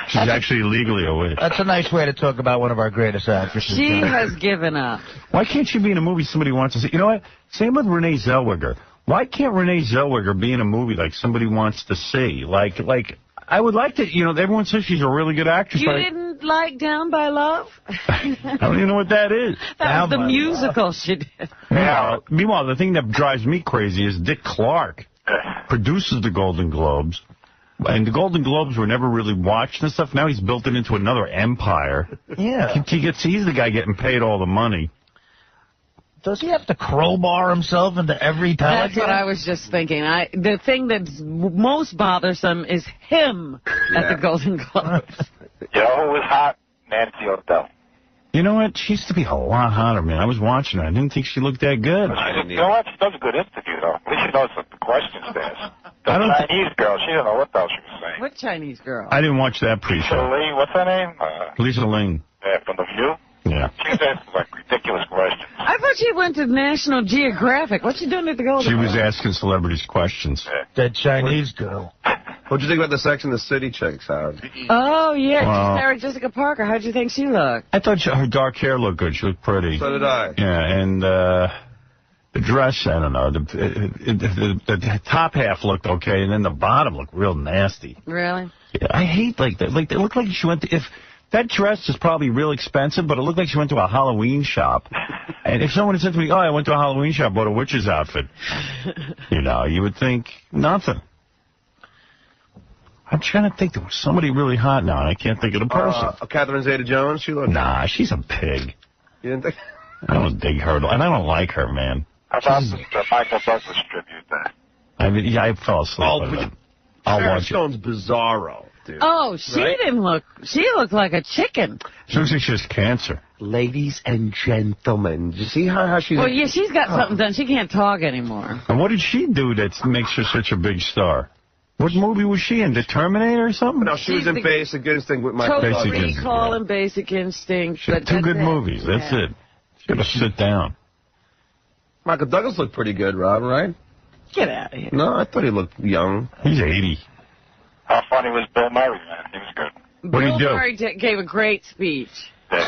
She's actually legally a witch. That's a nice way to talk about one of our greatest actresses. She has given up. Why can't she be in a movie somebody wants to see? You know what? Same with Renee Zellweger. Why can't Renee Zellweger be in a movie like somebody wants to see? Like I would like to, everyone says she's a really good actress. You didn't like Down by Love? I don't even know what that is. That was the musical she did. Meanwhile, the thing that drives me crazy is Dick Clark produces the Golden Globes. And the Golden Globes were never really watched and stuff. Now he's built it into another empire. Yeah. He's the guy getting paid all the money. Does he have to crowbar himself into every telecast? That's what I was just thinking. The thing that's most bothersome is him at the Golden Globes. You know who was hot? Nancy O'Dell. You know what? She used to be a lot hotter, man. I was watching her. I didn't think she looked that good. You know what? She does a good interview, though. At least she knows what the questions to ask. The Chinese girl, she didn't know what the hell she was saying. What Chinese girl? I didn't watch that pre-show. Lisa Ling, what's her name? Lisa Ling. Yeah, from The View? Yeah. She was asking, like, ridiculous questions. I thought she went to National Geographic. What's she doing at the Golden Globes? She was asking celebrities questions. Yeah. That Chinese girl. What'd you think about the Sex and the City chicks, Howard? Oh, yeah. Sarah Jessica Parker. How'd you think she looked? I thought her dark hair looked good. She looked pretty. So did I. Yeah, and the dress, I don't know. The top half looked okay, and then the bottom looked real nasty. Really? Yeah, I hate that. Like, it looked like she went to... That dress is probably real expensive, but it looked like she went to a Halloween shop. And if someone had said to me, I went to a Halloween shop, bought a witch's outfit, you would think nothing. I'm trying to think. There was somebody really hot now, and I can't think of the person. Catherine Zeta-Jones? She looked... Nah, she's a pig. You didn't think... I don't dig her, and I don't like her, man. How about the Michael Douglas tribute then? I mean, I fell asleep. I'll watch it. Stone's Bizarro. dude. Oh, she didn't look. She looked like a chicken. She looks like she has cancer. Ladies and gentlemen, you see how she's... Well, yeah, she's got something done. She can't talk anymore. And what did she do that makes her such a big star? What movie was she in? The Terminator or something? No, she was in Basic Instinct with Michael Total Douglas. Recall and Basic Instinct. But two good movies. That's it. She's got to sit down. Michael Douglas looked pretty good, Rob, right? Get out of here. No, I thought he looked young. He's 80. How funny was Bill Murray, man? He was good. What did he do? Bill Murray gave a great speech.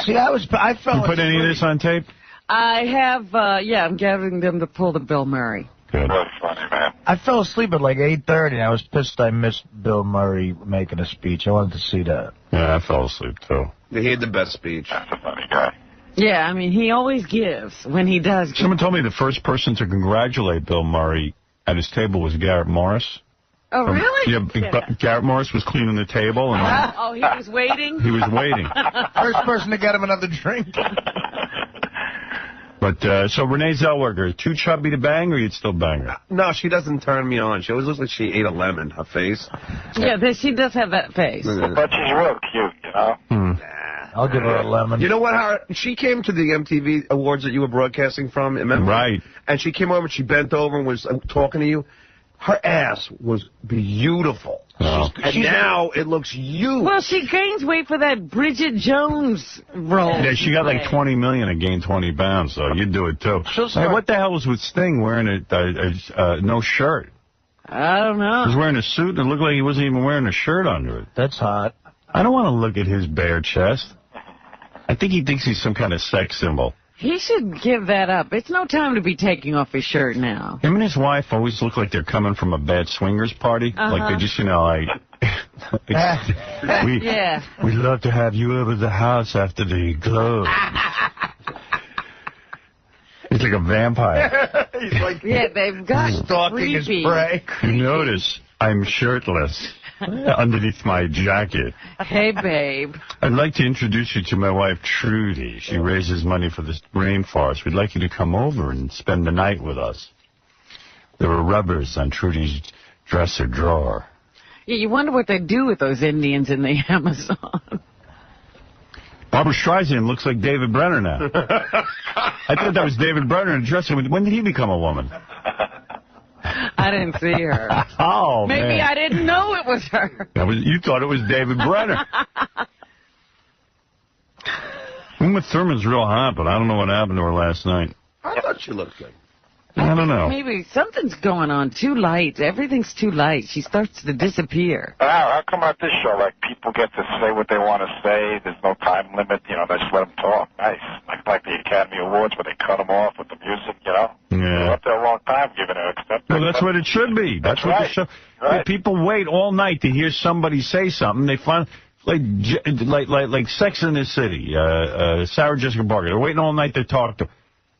See, I felt. You put any of this on tape? I have, I'm gathering them to pull the Bill Murray. Good. Really funny, man. I fell asleep at like 8:30, and I was pissed I missed Bill Murray making a speech. I wanted to see that. Yeah, I fell asleep, too. He had the best speech. That's a funny guy. Yeah, I mean, he always gives when he does. Someone told me the first person to congratulate Bill Murray at his table was Garrett Morris. Oh, really? Yeah, Garrett Morris was cleaning the table. And oh, he was waiting? He was waiting. First person to get him another drink. But, so Renee Zellweger, too chubby to bang, or you'd still bang her? No, she doesn't turn me on. She always looks like she ate a lemon, her face. Yeah, she does have that face. But she's real cute, you know? I'll give her a lemon. You know what, Howard? She came to the MTV Awards that you were broadcasting from, remember? Right. And she came over and she bent over and was talking to you. Her ass was beautiful. Oh. And now it looks huge. Well, she gains weight for that Bridget Jones role. Yeah, she got like $20 million and gained 20 pounds, so you'd do it, too. Hey, what the hell was with Sting wearing no shirt? I don't know. He was wearing a suit, and it looked like he wasn't even wearing a shirt under it. That's hot. I don't want to look at his bare chest. I think he thinks he's some kind of sex symbol. He should give that up. It's no time to be taking off his shirt now. Him and his wife always look like they're coming from a bad swingers party. Like they just, we'd love to have you over the house after the club. He's like a vampire. He's like, yeah, they've got stalking his prey. You notice I'm shirtless underneath my jacket. Hey, babe. I'd like to introduce you to my wife, Trudy. She raises money for the rainforest. We'd like you to come over and spend the night with us. There are rubbers on Trudy's dresser drawer. Yeah, you wonder what they do with those Indians in the Amazon. Barbara Streisand looks like David Brenner now. I thought that was David Brenner in a dressing room. When did he become a woman? I didn't see her. Oh, Maybe man. I didn't know it was her. You thought it was David Brenner. Uma Thurman's real hot, but I don't know what happened to her last night. I thought she looked good. I don't know. Maybe something's going on. Too light. Everything's too light. She starts to disappear. How come on this show, like, people get to say what they want to say, there's no time limit, they just let them talk? Nice. Like the Academy Awards where they cut them off with the music, Yeah. They're up there a long time giving it acceptance. Well, that's what it should be. That's what right. the show. Right. Yeah, people wait all night to hear somebody say something. They find like Sex in the City. Sarah Jessica Parker. They're waiting all night to talk to her.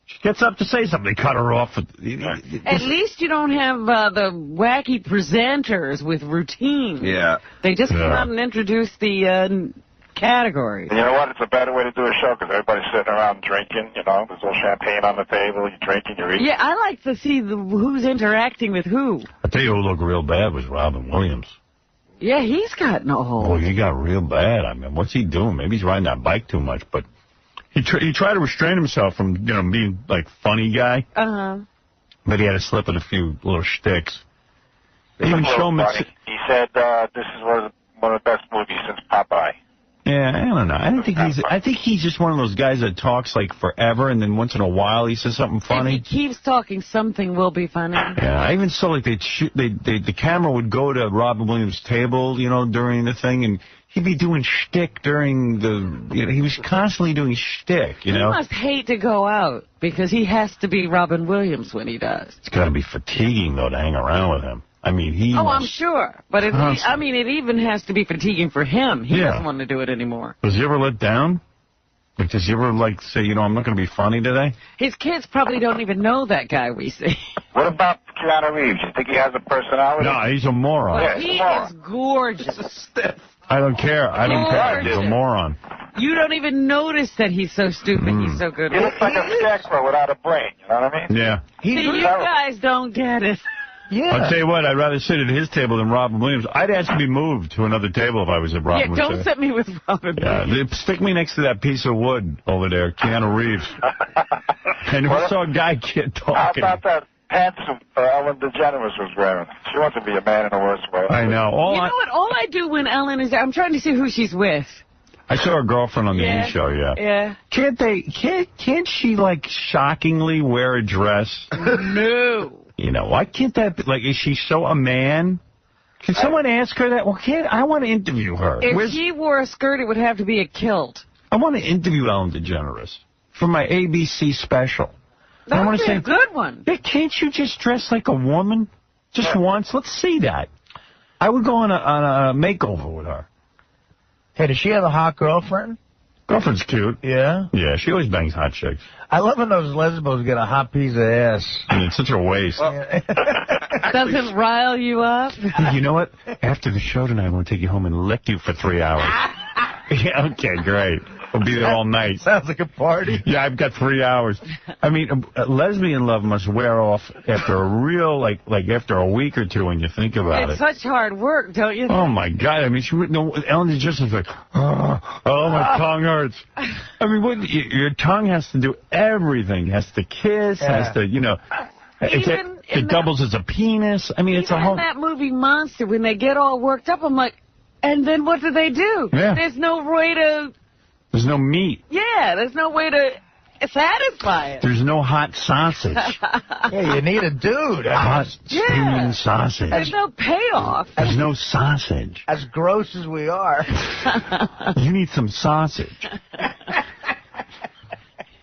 She gets up to say something. They cut her off. At least you don't have the wacky presenters with routine. Yeah. They just come out and introduce the categories. And you know what? It's a better way to do a show because everybody's sitting around drinking, there's all champagne on the table, you're drinking, you're eating. Yeah, I like to see who's interacting with who. I tell you who looked real bad was Robin Williams. Yeah, he's gotten old. Oh, he got real bad. I mean, what's he doing? Maybe he's riding that bike too much, but he tried to restrain himself from, being, like, funny guy. Uh-huh. But he had to slip in a few little shticks. They even show him. He said this is one of the best movies since Popeye. Yeah, I don't know. I think he's just one of those guys that talks like forever, and then once in a while he says something funny. If he keeps talking, something will be funny. Yeah, I even saw like the camera would go to Robin Williams' table, during the thing, and he'd be doing shtick during he was constantly doing shtick, He must hate to go out because he has to be Robin Williams when he does. It's got to be fatiguing though to hang around with him. I mean, I'm sure. But it even has to be fatiguing for him. He doesn't want to do it anymore. Does he ever let down? Like, does he ever, say, I'm not going to be funny today? His kids probably don't even know that guy we see. What about Keanu Reeves? You think he has a personality? No, he's a moron. Well, he is gorgeous. I don't care. I don't care. He's a moron. You don't even notice that he's so stupid. He's so good. He looks like a scarecrow without a brain. You know what I mean? Yeah. See, you guys don't get it. Yeah. I'll tell you what, I'd rather sit at his table than Robin Williams. I'd ask to be moved to another table if I was at Robin Williams. Don't set me with Robin Williams. Stick me next to that piece of wood over there, Keanu Reeves. And we saw a guy talking. How about that pantsuit Ellen DeGeneres was wearing? She wants to be a man in a worse way. I know. You know what? All I do when Ellen is there, I'm trying to see who she's with. I saw her girlfriend on the E! show, Yeah. Can't she, like, shockingly wear a dress? No. You know, why can't that be, like, is she so a man? Can someone ask her that? Well, I want to interview her. If she wore a skirt, it would have to be a kilt. I want to interview Ellen DeGeneres for my ABC special. That would be a good one. Yeah, can't you just dress like a woman just once? Let's see that. I would go on a makeover with her. Hey, does she have a hot girlfriend? Girlfriend's cute. Yeah? Yeah, she always bangs hot chicks. I love when those lesbos get a hot piece of ass. And it's such a waste. Doesn't rile you up? Hey, you know what? After the show tonight, I'm going to take you home and lick you for 3 hours. Yeah, okay, great. We'll be there all night. Sounds like a party. Yeah, I've got 3 hours. I mean, lesbian love must wear off after a real, like after a week or two when you think about it. It's such hard work, don't you think? Oh, my God. I mean, Ellen DeGeneres was like, oh, my tongue hurts. I mean, your tongue has to do everything. It has to kiss, has to, you know. It doubles as a penis. I mean, it's a whole... in that movie Monster, when they get all worked up, I'm like, and then what do? Yeah. There's no way to... There's no meat. Yeah, there's no way to satisfy it. There's no hot sausage. Yeah, you need a dude. Hot steaming sausage. There's no payoff. There's no sausage. As gross as we are. You need some sausage.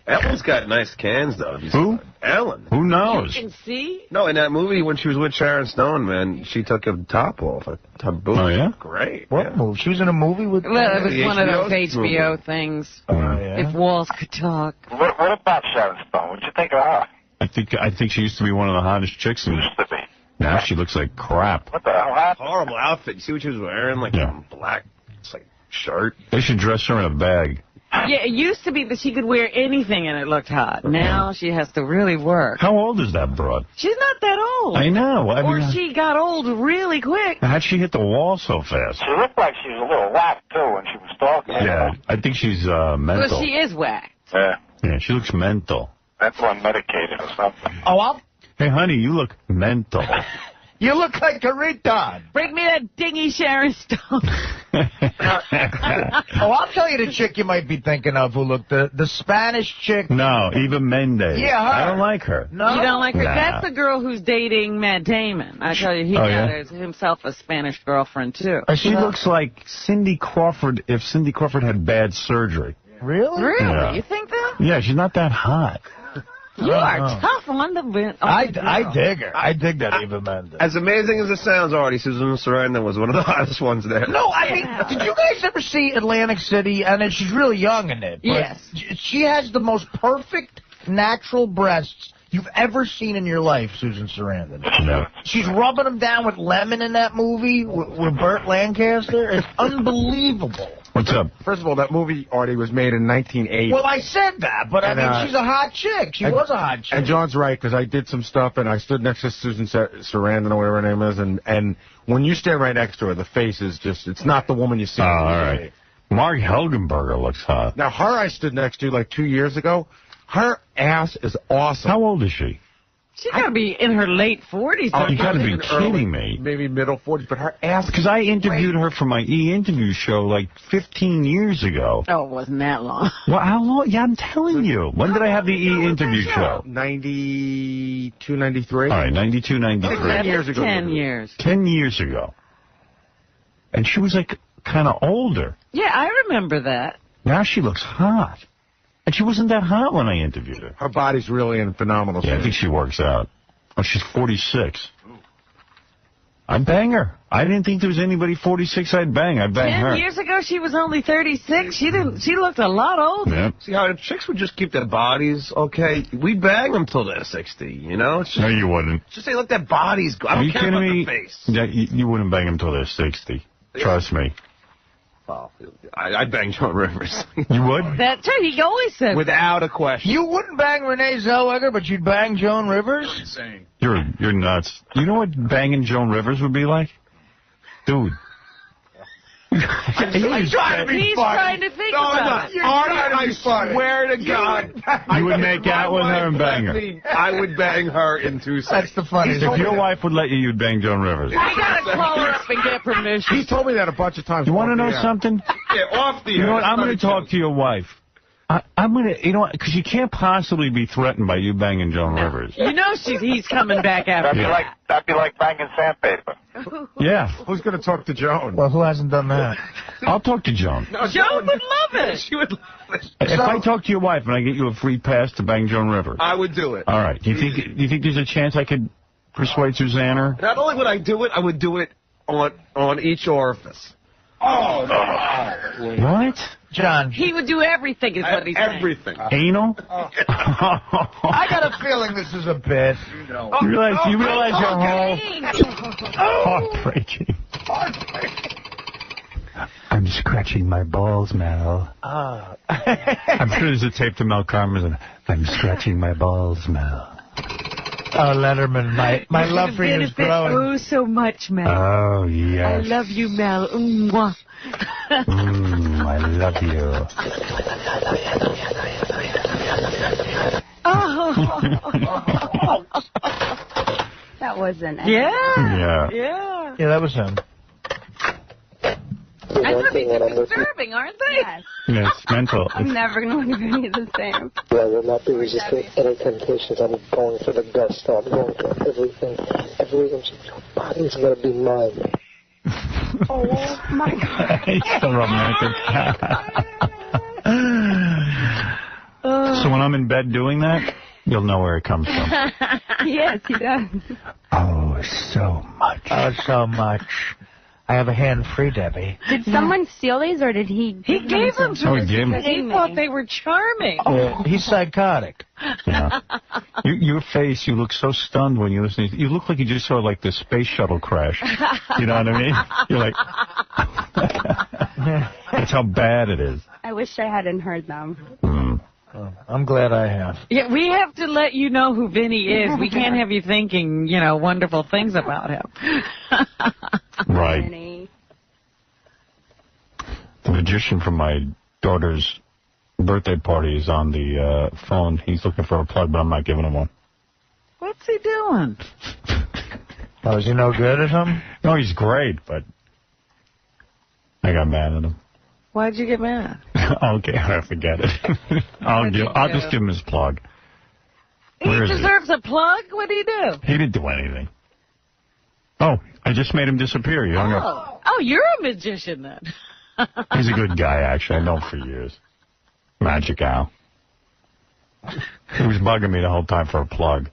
Ellen's got nice cans, though. Who? Ellen. Who knows? You can see? No, in that movie when she was with Sharon Stone, man, she took her top off. Her boobs. Oh, yeah? Great. What movie? She was in a movie with... Well, it was one of those HBO things. Yeah. If walls could talk. What about Sharon Stone? What'd you think of her? I think she used to be one of the hottest chicks. Used to be. Now she looks like crap. What the hell happened? Horrible outfit. You see what she was wearing? Like a black, it's like shirt. They should dress her in a bag. Yeah, it used to be that she could wear anything and it looked hot. Now she has to really work. How old is that broad? She's not that old. I know. Or she got old really quick. How'd she hit the wall so fast? She looked like she was a little whack, too, when she was talking. Yeah, I think she's mental. Well, she is whacked. Yeah. Yeah, she looks mental. That's unmedicated or something. Oh, Hey, honey, you look mental. You look like a retard. Bring me that dingy Sharon Stone. I'll tell you the chick you might be thinking of who looked the Spanish chick. No, Eva Mendes. Yeah, her. I don't like her. No? You don't like her? Nah. That's the girl who's dating Matt Damon. I tell you, he got himself a Spanish girlfriend, too. She looks like Cindy Crawford if Cindy Crawford had bad surgery. Really? Really? Yeah. You think that? Yeah, she's not that hot. You are tough on the... I dig her. I dig that Eva Mendes. As amazing as it sounds, Artie, Susan Sarandon was one of the hottest ones there. No, I mean, did you guys ever see Atlantic City? And she's really young in it. Yes. She has the most perfect natural breasts you've ever seen in your life, Susan Sarandon. No. She's rubbing them down with lemon in that movie with Burt Lancaster. It's unbelievable. What's up? First of all, that movie, Artie, was made in 1980. Well, I said that, but I mean, she's a hot chick. She was a hot chick. And John's right, because I did some stuff, and I stood next to Susan Sarandon, or whatever her name is, and when you stand right next to her, the face is just, it's not the woman you see. Oh, all right. Mark Helgenberger looks hot. Now, her I stood next to like 2 years ago. Her ass is awesome. How old is she? She's got to be in her late 40s. Oh, you got to be kidding me. Maybe middle 40s, but her ass... Because I interviewed her for my E-interview show like 15 years ago. Oh, it wasn't that long. Well, how long? Yeah, I'm telling you. When did I have the E-interview show? 92, 93. All right, 92, 93. 10 years ago. 10 years. 10 years ago. And she was like kind of older. Yeah, I remember that. Now she looks hot. And she wasn't that hot when I interviewed her. Her body's really in phenomenal shape. Yeah, I think she works out. Oh, she's 46. I'd bang her. I didn't think there was anybody 46 I'd bang. I'd bang her. 10 years ago, she was only 36. She looked a lot older. Yeah. See how chicks would just keep their bodies okay? We'd bang them till they're 60, you know? It's just, No, you wouldn't. Just say, look, their bodies. I Are don't you care kidding about me? the face. Yeah, you wouldn't bang them till they're 60. Trust me. Oh, I'd bang Joan Rivers. You would? That's right. He always said Without a question. You wouldn't bang Renee Zellweger, but you'd bang Joan Rivers? Insane. You're nuts. You know what banging Joan Rivers would be like? Dude. He's trying to be funny. trying to think about it. I swear to God. You would make out with her and bang her. I would bang her in 2 seconds. That's the funniest. If your wife would let you, you'd bang Joan Rivers. I gotta call her up and get permission. He told me that a bunch of times. You want to know something? Yeah, off the air. You know what? I'm going to talk to your wife. I'm going to, you know what? Because you can't possibly be threatened by you banging Joan Rivers. You know he's coming back after That'd be like banging sandpaper. Yeah. Who's going to talk to Joan? Well, who hasn't done that? I'll talk to Joan. No, Joan would love it. She would love it. If I talk to your wife and I get you a free pass to bang Joan Rivers. I would do it. All right. Do you think there's a chance I could persuade Susanna? Not only would I do it, I would do it on each orifice. Oh, no. What? John. He would do everything is what he's saying. Everything. Anal? I got a feeling this is a bit. You realize your whole heartbreaking. I'm scratching my balls, Mel. I'm sure there's a tape to Mel Karmazin. I'm scratching my balls, Mel. Oh, Letterman, my love for you is growing. Oh, so much, Mel. Oh, yes. I love you, Mel. Mwah. I love you. Oh. That wasn't. Yeah, that was him. I thought these are disturbing, aren't they? Yes. Yeah, it's mental. I'm never going to look at any of the same. I will not be resisting any temptations. I'm going for the gusto. I'm going for everything. Every inch of your body is going to be mine. Oh, my God. He's so romantic. So when I'm in bed doing that, you'll know where it comes from. Yes, he does. Oh, so much. Oh, so much. I have a hand free, Debbie. Did someone steal these, or did he? He gave them to us he because he thought they were charming. He's psychotic. Yeah. Your face, you look so stunned when you listen. You look like you just saw like the space shuttle crash. You know what I mean? You're like, that's how bad it is. I wish I hadn't heard them. Oh, I'm glad I have. Yeah, we have to let you know who Vinny is. We can't have you thinking, wonderful things about him. Right. Vinny. The magician from my daughter's birthday party is on the phone. He's looking for a plug, but I'm not giving him one. What's he doing? Oh, is he no good or something? No, he's great, but I got mad at him. Why'd you get mad? Okay, I forget it. I'll just give him his plug. He deserves a plug? What did he do? He didn't do anything. Oh, I just made him disappear. He hung up. Oh, you're a magician then. He's a good guy, actually. I know him for years. Magic Al. He was bugging me the whole time for a plug.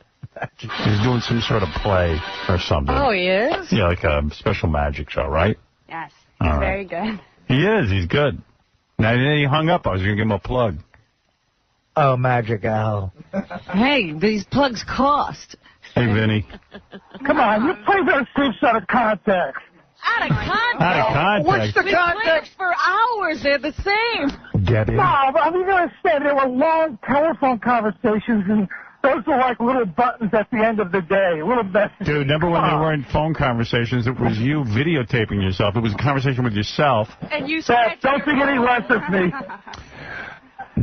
He was doing some sort of play or something. Oh, he is? Yeah, like a special magic show, right? Yes, he's very good. He is. He's good. Now, he hung up. I was going to give him a plug. Oh, Magic Al. Hey, these plugs cost. Hey, Vinny. Come on, you play those tapes out of context. Out of context? Out of context. What's the we context? for hours. They're the same. Debbie. No, I mean, you understand, there were long telephone conversations, and those were like little buttons at the end of the day, little messages. Dude, remember when there weren't phone conversations? It was you videotaping yourself. It was a conversation with yourself. And you Beth, don't think any less of me.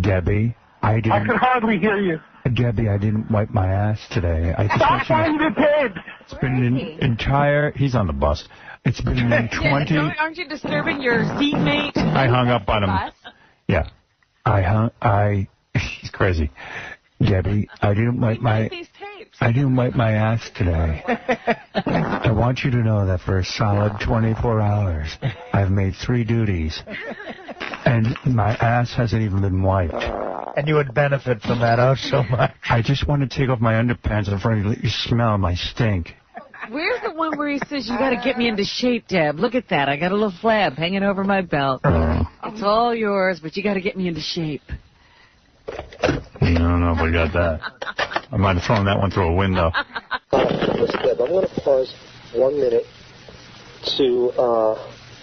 Debbie, I didn't... I could hardly hear you. Debbie, I didn't wipe my ass today. Stop finding the tapes. It's been an entire... He's on the bus. It's been an 20... Aren't you disturbing your seatmate? I hung up on him. Yeah. He's crazy. Debbie, I didn't wipe my ass today. I want you to know that for a solid 24 hours, I've made 3 duties, and my ass hasn't even been wiped. And you would benefit from that so much. I just want to take off my underpants in front of you, let you smell my stink. Where's the one where he says, you got to get me into shape, Deb? Look at that. I got a little flab hanging over my belt. It's all yours, but you got to get me into shape. I don't know if I got that. I might have thrown that one through a window. Listen, Deb, I'm going to pause 1 minute to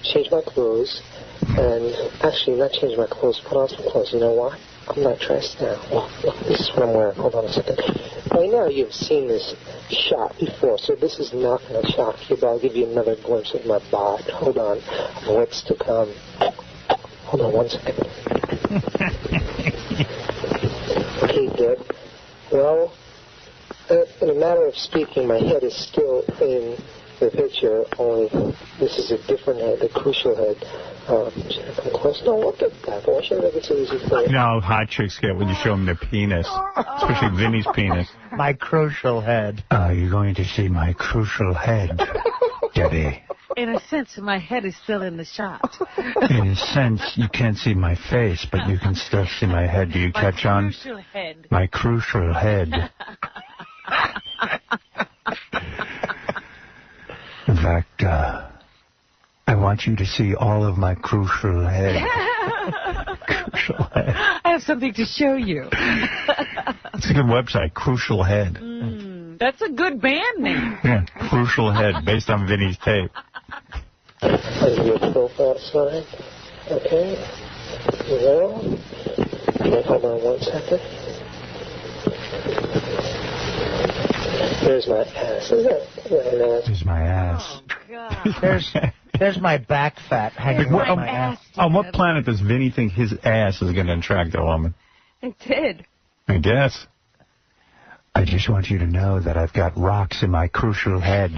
change my clothes And actually, not change my clothes, put on some clothes. You know why? I'm not dressed now. Look, this is what I'm wearing. Hold on a second. By now, you've seen this shot before, so this is not going to shock you, but I'll give you another glimpse of my bod. Hold on. Of what's to come. Hold on one second. Okay, good. Well, in a matter of speaking, my head is still in the picture, only this is a different head, the crucial head. Should I come close? No, look at that. Why should I make it so easy for you? You know how hot chicks get when you show them their penis, especially Vinny's penis. My crucial head. You're going to see my crucial head, Debbie. In a sense, my head is still in the shot. In a sense, you can't see my face, but you can still see my head. Do you catch on? My crucial head. My crucial head. In fact, I want you to see all of my crucial head. Crucial head. I have something to show you. It's a good website, Crucial Head. That's a good band name. Yeah, Crucial Head, based on Vinny's tape. Your profile sign. Okay. Well, hold on one second. There's my ass. Is that an ass? There's my ass. Oh, God. There's my back fat hanging out my ass. On what planet does Vinny think his ass is going to attract a woman? It did. I guess. I just want you to know that I've got rocks in my crucial head.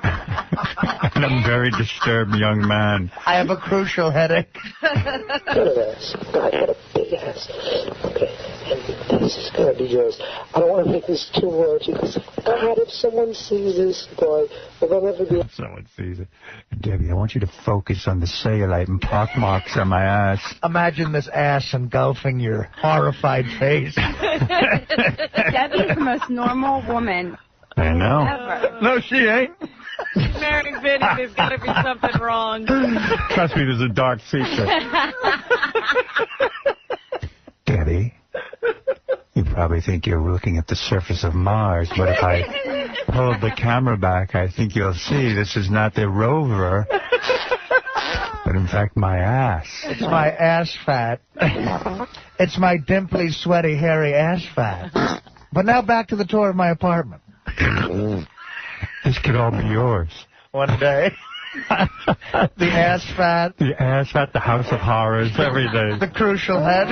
And I'm a very disturbed young man. I have a crucial headache. Good ass. God, what a big ass. Okay, and this is going to be yours. I don't want to make this too raunchy, because God, if someone sees this, boy, they'll never be... Someone sees it. Debbie, I want you to focus on the cellulite and pock marks on my ass. Imagine this ass engulfing your horrified face. Debbie's the most normal woman I know. ever. No, she ain't. Mary Vinny, there's got to be something wrong. Trust me, there's a dark secret. Debbie, you probably think you're looking at the surface of Mars, but if I hold the camera back, I think you'll see this is not the rover, but in fact my ass. It's my ass fat. It's my dimply, sweaty, hairy ass fat. But now back to the tour of my apartment. This could all be yours. One day. The ass fat. The ass fat, the House of Horrors, everything. The crucial head.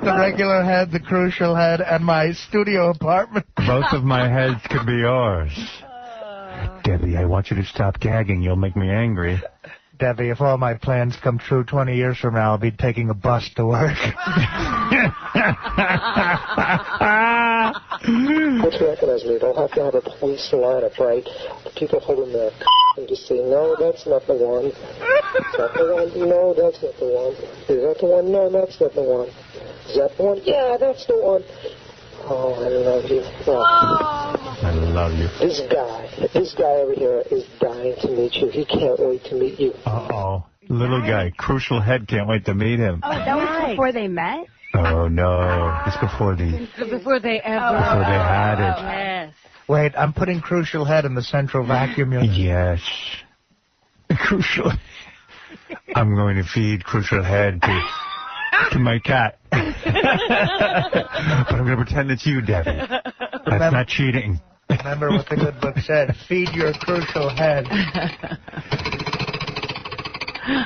The regular head, the crucial head, and my studio apartment. Both of my heads could be yours. Debbie, I want you to stop gagging. You'll make me angry. Debbie, if all my plans come true 20 years from now, I'll be taking a bus to work. Don't you recognize me? They'll have to have a police lineup, right? People holding their and just say, no, that's not the one. Is that the one? No, that's not the one. Is that the one? No, that's not the one. Is that the one? Yeah, that's the one. Oh, I love you. Oh. I love you. This guy over here is dying to meet you. He can't wait to meet you. Uh-oh. Little guy, crucial head, can't wait to meet him. Oh, that was before they met? Oh, no. It's before Before they ever... Before they had it. Yes. Wait, I'm putting crucial head in the central vacuum unit. Yes. Crucial. I'm going to feed crucial head to my cat. But I'm going to pretend it's you, Debbie. That's not cheating. Remember what the good book said. Feed your crucial head.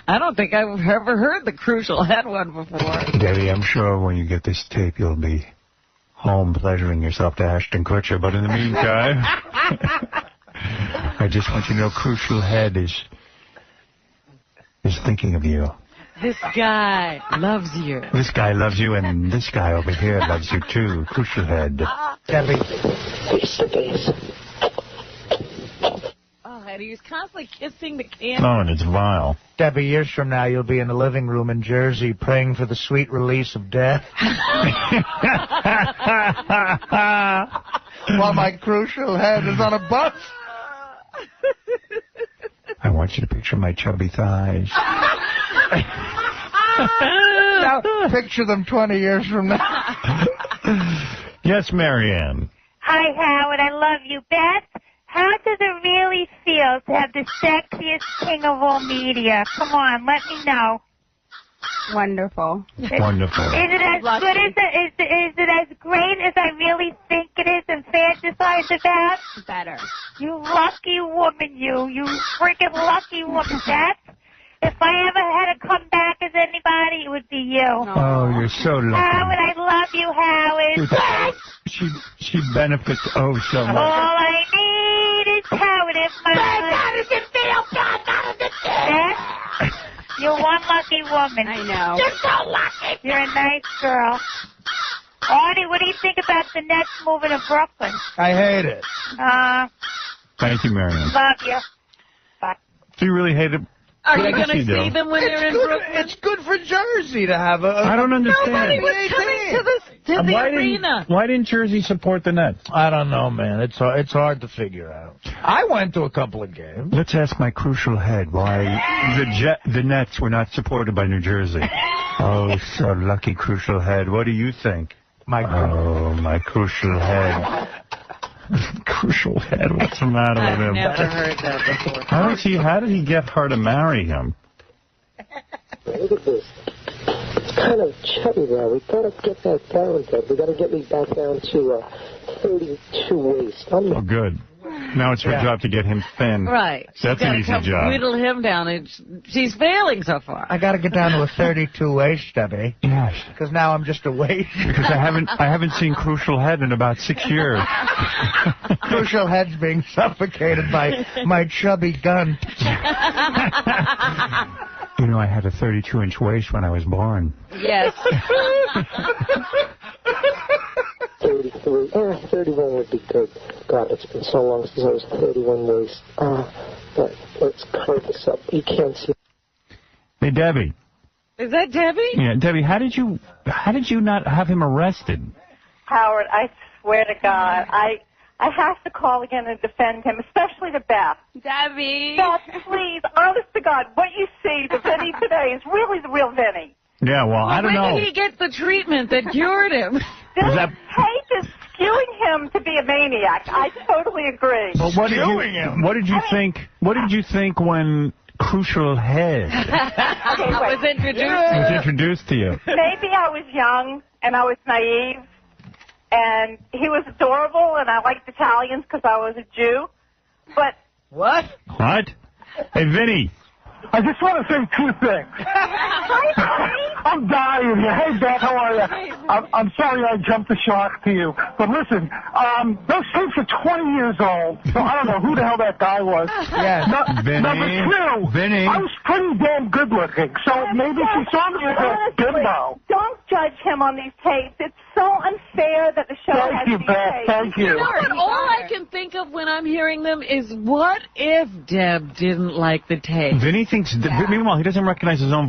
I don't think I've ever heard the crucial head one before. Debbie, I'm sure when you get this tape, you'll be home pleasuring yourself to Ashton Kutcher. But in the meantime, I just want you to know crucial head is thinking of you. This guy loves you. This guy loves you, and this guy over here loves you, too. Crucial head. Debbie. Oh, and he was constantly kissing the can. Oh, and it's vile. Debbie, years from now, you'll be in the living room in Jersey praying for the sweet release of death. While my crucial head is on a bus. I want you to picture my chubby thighs. Now, picture them 20 years from now. Yes, Marianne. Hi, Howard. I love you. Beth, how does it really feel to have the sexiest king of all media? Come on, let me know. Wonderful. Wonderful. Is it as good as is it as great as I really think it is and fantasize about? Better. You lucky woman, you freaking lucky woman. If I ever had to come back as anybody, it would be you. Oh, you're so lucky. Howard, I love you, Howard. She benefits so much. All I need is Howard in my life. You're one lucky woman. I know. You're so lucky. You're a nice girl. Artie, what do you think about the Nets moving to Brooklyn? I hate it. Thank you, Marion. Love you. Bye. Do you really hate it? Are you going to see them when they're in Brooklyn? It's good for Jersey to have a... I don't understand. Nobody was coming to the arena. Why didn't Jersey support the Nets? I don't know, man. It's hard to figure out. I went to a couple of games. Let's ask my crucial head why the Nets were not supported by New Jersey. Oh, so lucky, crucial head. What do you think? My crucial head. Crucial head. What's the matter with him? I've never heard that before. How did he get her to marry him? Look at this. It's kind of chubby there. We gotta get that down, Deb. We gotta get me back down to 32 waist. Oh, good. Now it's her job to get him thin. Right. That's an easy job. Whittle him down. She's failing so far. I got to get down to a 32 waist, Debbie. Yes. Because now I'm just a waist. Because I haven't seen Crucial Head in about 6 years. Crucial Head's being suffocated by my chubby gun. You know, I had a 32-inch waist when I was born. Yes. 33. 31 would be good. God, it's been so long since I was 31 waist. But let's curve this up. You can't see. Hey, Debbie. Is that Debbie? Yeah, Debbie, how did you not have him arrested? Howard, I swear to God, I have to call again and defend him, especially to Beth. Debbie. Beth, please, honest to God, what you see, the Vinny today is really the real Vinny. Yeah, well, I don't know. When did he get the treatment that cured him? This tape is skewing him to be a maniac. I totally agree. Well, what did you think? What did you think when Crucial Head was introduced to you? Maybe I was young and I was naive, and he was adorable, and I liked Italians because I was a Jew. But what? What? Hey, Vinny. I just want to say two things. I'm dying here. Hey, Beth, how are you? I'm sorry I jumped the shark to you. But listen, those tapes are 20 years old, so I don't know who the hell that guy was. Yes. Vinny. Number two, Vinny. I was pretty damn good looking, so maybe she saw me as a bimbo. Don't judge him on these tapes. It's so unfair that the show has these tapes. Thank you. You know what? All I can think of when I'm hearing them is, what if Deb didn't like the tape? Vinny thinks. Meanwhile, he doesn't recognize his own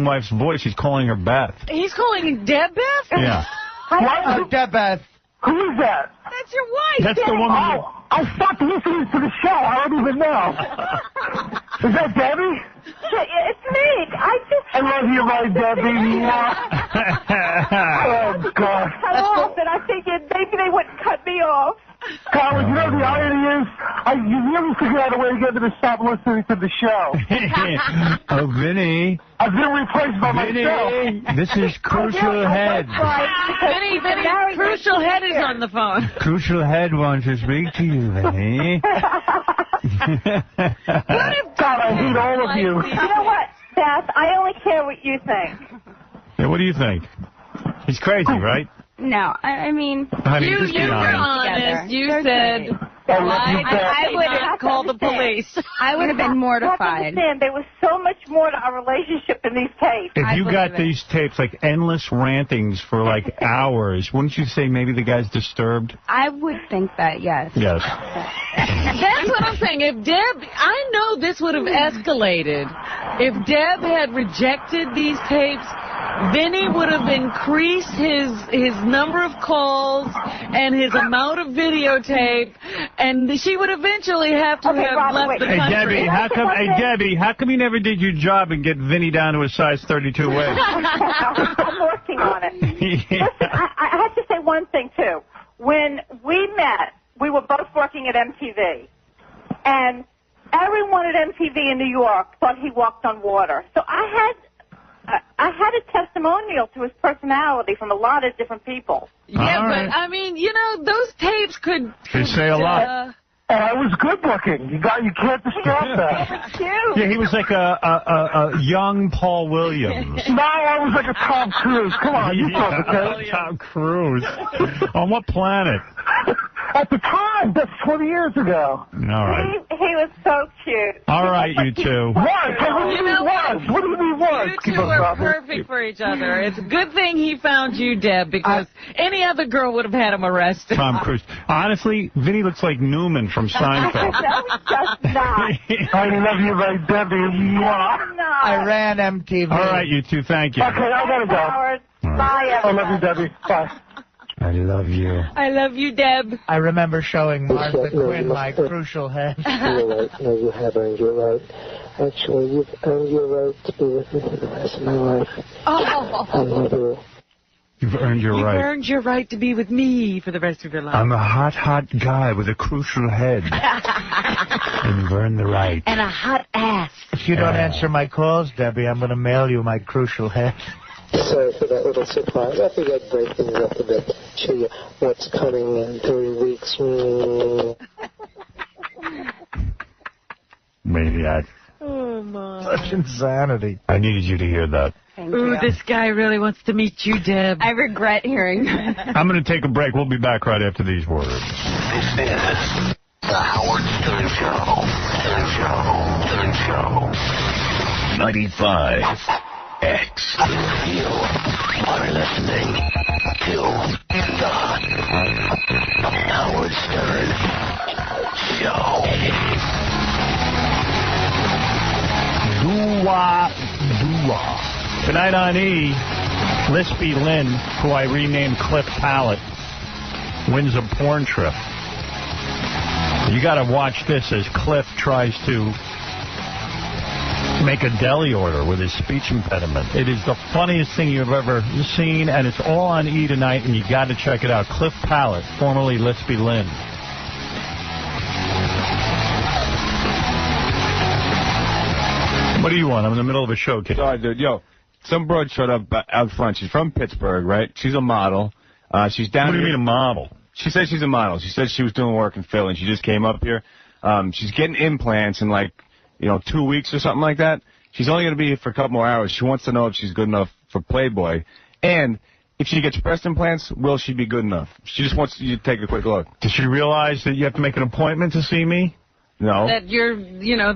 wife's voice. He's calling her Beth. He's calling Deb Beth? Yeah. What? Deb Beth. Who is that? That's your wife. That's the woman. Oh, I stopped listening to the show. I don't even know. Is that Debbie? It's me. I love you, my Debbie. Oh, God. Cut off, and I figured maybe they wouldn't cut me off. Howard, you know the irony is, you really figured out a way to get me to stop listening to the show. Oh, Vinny. I've been replaced by myself. This is Crucial Head. Vinny, Crucial Head is on the phone. Crucial Head wants to speak to you, Vinny. God, I hate all of you. You know what, Beth? I only care what you think. Yeah, what do you think? He's crazy, right? No, I mean... Honey, You were honest. You said... I would not call the police. I would have been mortified. Understand, there was so much more to our relationship in these tapes. If you got these tapes, like endless rantings for like hours, wouldn't you say maybe the guy's disturbed? I would think that, yes. Yes. That's what I'm saying. If Deb... I know this would have escalated. If Deb had rejected these tapes, Vinny would have increased his number of calls and his amount of videotape, and she would eventually have to have left the country. Debbie, how come you never did your job and get Vinny down to a size 32 waist? I'm working on it. Listen, I have to say one thing, too. When we met, we were both working at MTV. And everyone at MTV in New York thought he walked on water. So I had a testimonial to his personality from a lot of different people. Yeah, but, I mean, you know, those tapes could say a lot. I was good looking. You can't disturb that. Yeah, he was like a young Paul Williams. No, I was like a Tom Cruise. Come on, you talk, okay? Tom Cruise. On what planet? At the time, that's 20 years ago. All right. He was so cute. All right, you two. What? What do you mean was? What do you mean was? You two are perfect for each other. It's a good thing he found you, Deb, because any other girl would have had him arrested. Tom Cruise. Honestly, Vinny looks like Newman from Seinfeld. No, he does not. I love you, my Debbie. I ran MTV. All right, you two. Thank you. Okay, I gotta go. Howard. Bye, I everyone. love you, Debbie. Bye. I love you. I love you, Deb. I remember showing Martha Quinn my crucial head. You're right. No, you have earned your right. Actually, you've earned your right to be with me for the rest of my life. Oh. I love you. You've earned your right. You've earned your right to be with me for the rest of your life. I'm a hot guy with a crucial head. And you've earned the right. And a hot ass. If you don't answer my calls, Debbie, I'm going to mail you my crucial head. Sorry for that little surprise. I figured I'd break things up a bit. Show you what's coming in 3 weeks. Maniac. Oh, my. Such insanity. I needed you to hear that. Ooh, this guy really wants to meet you, Deb. I regret hearing that. I'm going to take a break. We'll be back right after these words. This is the Howard Stern Show. 95 X. You are listening to the Howard Stern Show. Doo-wah. Tonight on E, Lispy Lynn, who I renamed Cliff Pallet, wins a porn trip. You got to watch this as Cliff tries to make a deli order with his speech impediment. It is the funniest thing you've ever seen, and it's all on E tonight, and you got to check it out. Cliff Pallet, formerly Lispy Lynn. What do you want? I'm in the middle of a showcase. Sorry, dude. Yo, some broad showed up out front. She's from Pittsburgh, right? She's a model. She's down What do you here. mean a model? She said she's a model. She said she was doing work in Philly, and she just came up here. She's getting implants in, 2 weeks or something like that. She's only going to be here for a couple more hours. She wants to know if she's good enough for Playboy. And if she gets breast implants, will she be good enough? She just wants you to take a quick look. Does she realize that you have to make an appointment to see me? No. That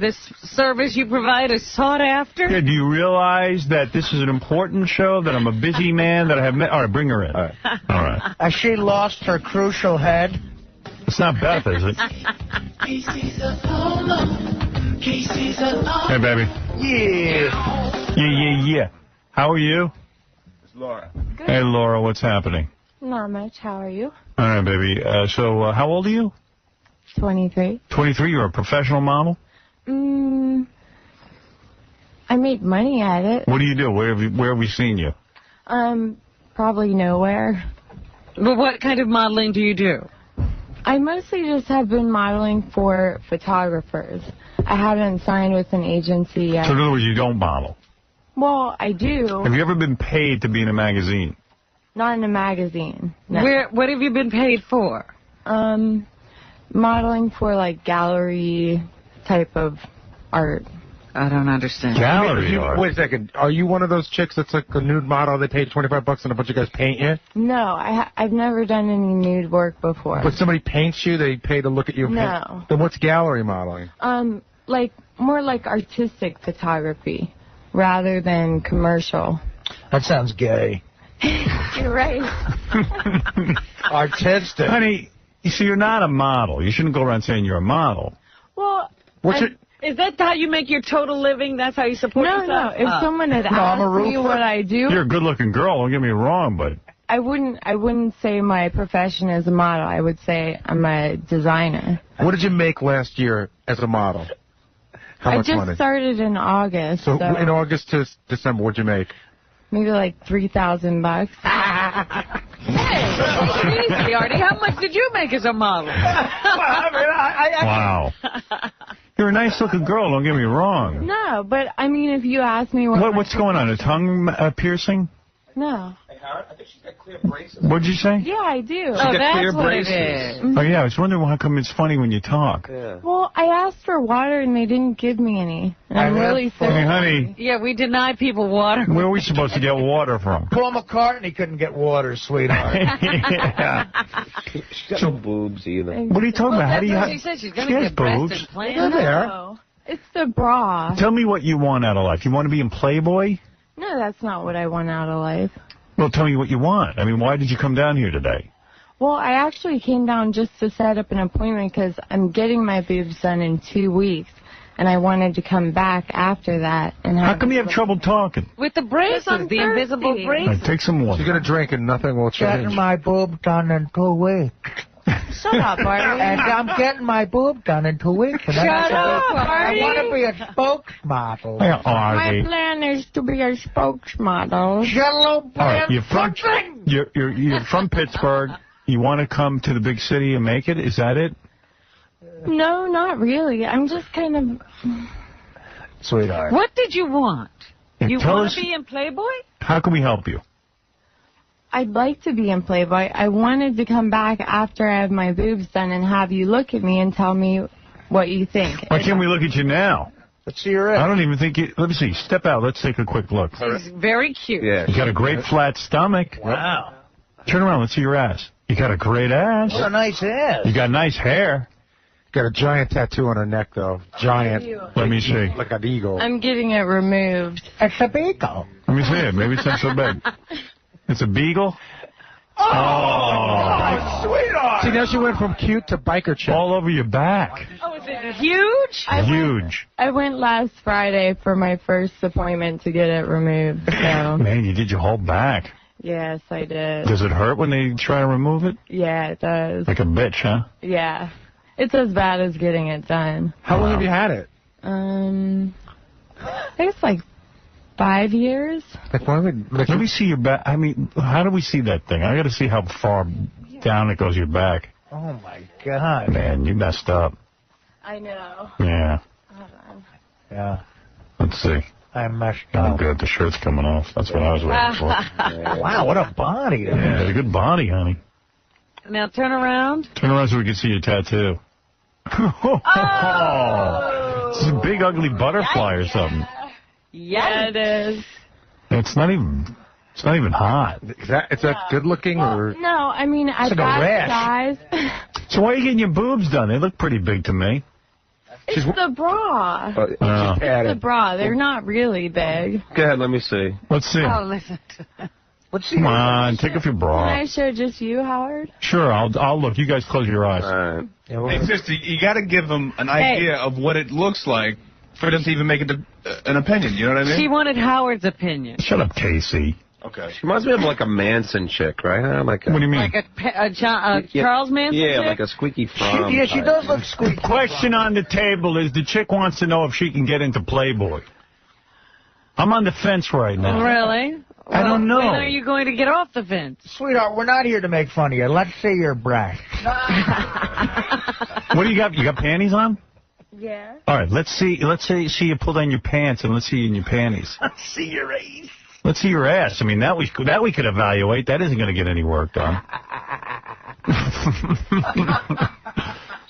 this service you provide is sought after? Yeah, do you realize that this is an important show, that I'm a busy man, that I have... All right, bring her in. All right. Has she lost her crucial head? It's not Beth, is it? Hey, baby. Yeah. How are you? It's Laura. Good. Hey, Laura, what's happening? Not much. How are you? All right, baby. So how old are you? 23. 23. You're a professional model? I make money at it. What do you do? Where have we seen you? Probably nowhere. But what kind of modeling do you do? I mostly just have been modeling for photographers. I haven't signed with an agency yet. So in other words, you don't model? Well, I do. Have you ever been paid to be in a magazine? Not in a magazine. No. What have you been paid for? Modeling for, gallery type of art. I don't understand. Gallery art? Wait a second. Are you one of those chicks that's like a nude model? They paid $25 and a bunch of guys paint you? No, I've never done any nude work before. But somebody paints you? They pay to look at you? No. Then what's gallery modeling? More like artistic photography rather than commercial. That sounds gay. You're right. Artistic. Honey, you see, you're not a model. You shouldn't go around saying you're a model. Well, is that how you make your total living? That's how you support yourself? No. If someone had asked me what I do, you're a good-looking girl. Don't get me wrong, but I wouldn't say my profession is a model. I would say I'm a designer. What did you make last year as a model? How much I money? just started in August. So in August to December, what'd you make? Maybe like $3,000. Hey! Easy, Artie. How much did you make as a model? Wow. You're a nice-looking girl, don't get me wrong. No, but, I mean, if you ask me What's going on, a tongue piercing? No. I think she's got clear braces. What'd you say? Yeah, I do. That's what it is. Oh, yeah, I was wondering how come it's funny when you talk. Yeah. Well, I asked for water, and they didn't give me any. And I'm really thirsty. Hey, honey. Yeah, we deny people water. Where are we supposed to get water from? Paul McCartney couldn't get water, sweetheart. Yeah. She's got no boobs either. What are you talking about? How do you She said she's going She to has get breast boobs. implants. They're there. No, it's the bra. Tell me what you want out of life. You want to be in Playboy? No, that's not what I want out of life. Well, tell me what you want. I mean, why did you come down here today? Well, I actually came down just to set up an appointment because I'm getting my boobs done in 2 weeks, and I wanted to come back after that. And How come you have trouble talking? With the braces, the invisible braces. Take some water. She's going to drink and nothing will change. Getting my boob done in 2 weeks. Shut up, Artie. And I'm getting my boob done in 2 weeks. And Shut up, Artie. I want to be a spokesmodel. Hey, Artie. My plan is to be a spokesmodel. Jello All right, you're from Pittsburgh. You want to come to the big city and make it? Is that it? No, not really. I'm just kind of... Sweetheart. What did you want? Yeah, You tell want us- to be in Playboy? How can we help you? I'd like to be in Playboy. I wanted to come back after I have my boobs done and have you look at me and tell me what you think. Why can't we look at you now? Let's see your ass. I don't even think you... Let me see. Step out. Let's take a quick look. She's very cute. Yeah. You got a great flat stomach. Wow. Turn around. Let's see your ass. You got a great ass. What a nice ass. You got nice hair. Got a giant tattoo on her neck, though. Giant. Let me see. Like an eagle. I'm getting it removed. It's a beagle. Let me see it. Maybe it's not so bad. It's a beagle? Oh, sweetheart! See, now she went from cute to biker chick. All over your back. Oh, is it huge? Huge. I went last Friday for my first appointment to get it removed, so... Man, you did your whole back. Yes, I did. Does it hurt when they try to remove it? Yeah, it does. Like a bitch, huh? Yeah. It's as bad as getting it done. How long have you had it? I think it's like 5 years. Let me see your back. I mean, how do we see that thing? I got to see how far down it goes your back. Oh, my God. Man, you messed up. I know. Yeah. Hold on. Yeah. Let's see. I messed Oh, up. good. The shirt's coming off. That's what I was waiting for. Wow, what a body. Yeah, got a good body, honey. Now turn around. Turn around so we can see your tattoo. Oh! This is a big, ugly butterfly or something. Yeah, it is. It's not even hot. Is that good looking or? No, I mean, I've like a got rash. guys. So why are you getting your boobs done? They look pretty big to me. It's the bra. It's Oh. the bra. They're not really big. Go ahead, let me see. Let's see. Oh, listen to Let's see. Come on, take off your Can bra. I show just you, Howard? Sure, I'll look. You guys close your eyes. All right. Hey, sister, you got to give them an idea of what it looks like for them to even make it an opinion. You know what I mean? She wanted Howard's opinion. Shut up, Casey. Okay. She reminds me of like a Manson chick, right? Like a, What do you mean? Like a Charles Manson Yeah, chick? like a squeaky fromm. Yeah, she does look squeaky. Question on the table is the chick wants to know if she can get into Playboy. I'm on the fence right now. Really? I don't know. When are you going to get off the fence? Sweetheart, we're not here to make fun of you. Let's see your breasts. What do you got? You got panties on? Yeah. All right, let's see you pull down your pants and let's see you in your panties. Let's see your ass. Let's see your ass. I mean, that we could evaluate. That isn't going to get any work done.